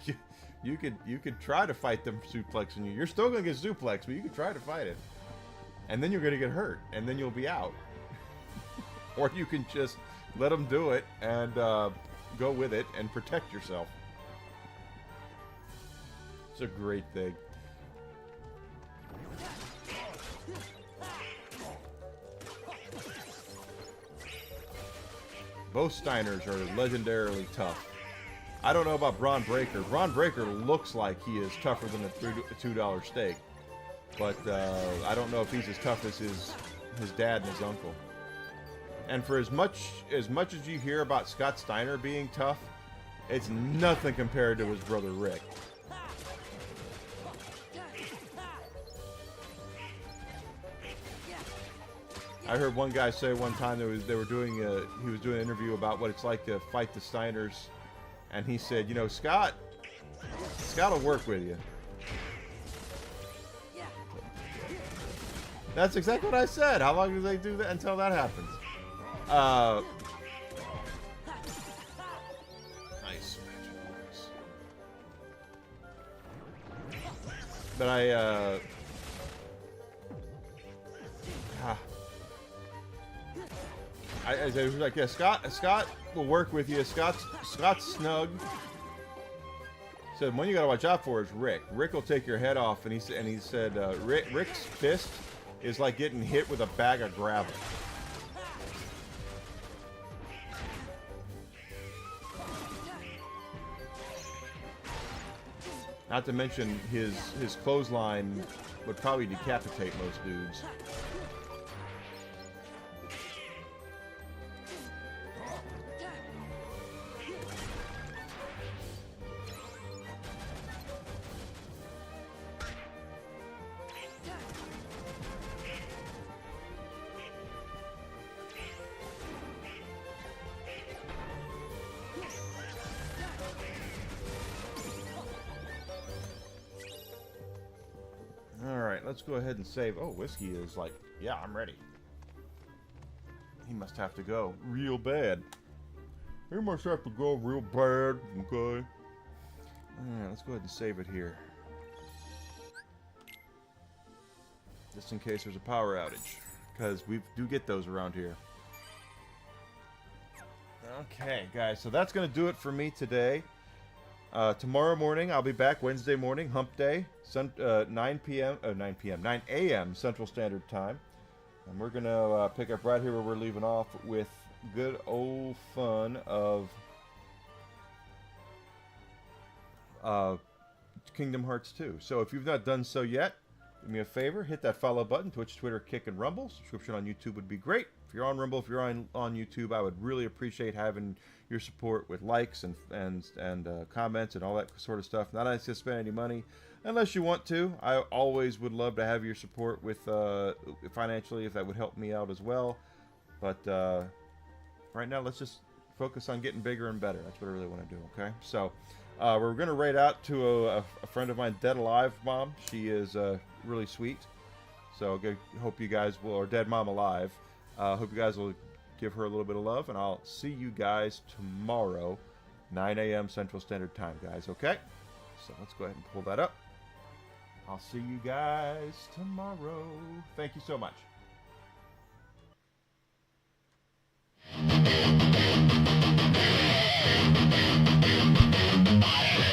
you could try to fight them suplexing you. You're still gonna get suplexed, but you could try to fight it, and then you're gonna get hurt, and then you'll be out. Or you can just let them do it and go with it and protect yourself. It's a great thing. Both Steiners are legendarily tough. I don't know about Braun Breaker. Braun Breaker looks like he is tougher than a $2 steak. But I don't know if he's as tough as his dad and his uncle. And for as much as you hear about Scott Steiner being tough, it's nothing compared to his brother Rick. I heard one guy say one time he was doing an interview about what it's like to fight the Steiners, and he said, you know, Scott will work with you. That's exactly what I said. How long do they do that until that happens? Nice. But I was like, yeah, Scott will work with you. Scott's snug. Said one you gotta watch out for is Rick. Rick will take your head off, and he said Rick's fist is like getting hit with a bag of gravel. Not to mention his clothesline would probably decapitate most dudes. Let's go ahead and save. Oh, Whiskey is like, yeah, I'm ready. He must have to go real bad. He must have to go real bad, okay? Alright, let's go ahead and save it here. Just in case there's a power outage. Because we do get those around here. Okay, guys, so that's going to do it for me today. Tomorrow morning, I'll be back. Wednesday morning, Hump Day, 9 a.m. Central Standard Time. And we're going to pick up right here where we're leaving off with good old fun of Kingdom Hearts 2. So if you've not done so yet, do me a favor, hit that follow button. Twitch, Twitter, Kick, and Rumble. Subscription on YouTube would be great. If you're on Rumble, if you're on YouTube, I would really appreciate having your support with likes and comments and all that sort of stuff. Not asking to spend any money unless you want to. I always would love to have your support with financially, if that would help me out as well. But right now, let's just focus on getting bigger and better. That's what I really want to do, okay? So we're going to raid out to a friend of mine, Dead Alive Mom. She is really sweet. So hope you guys will, or Dead Mom Alive. Hope you guys will give her a little bit of love, and I'll see you guys tomorrow, 9 a.m. Central Standard Time, guys, okay? So let's go ahead and pull that up. I'll see you guys tomorrow. Thank you so much.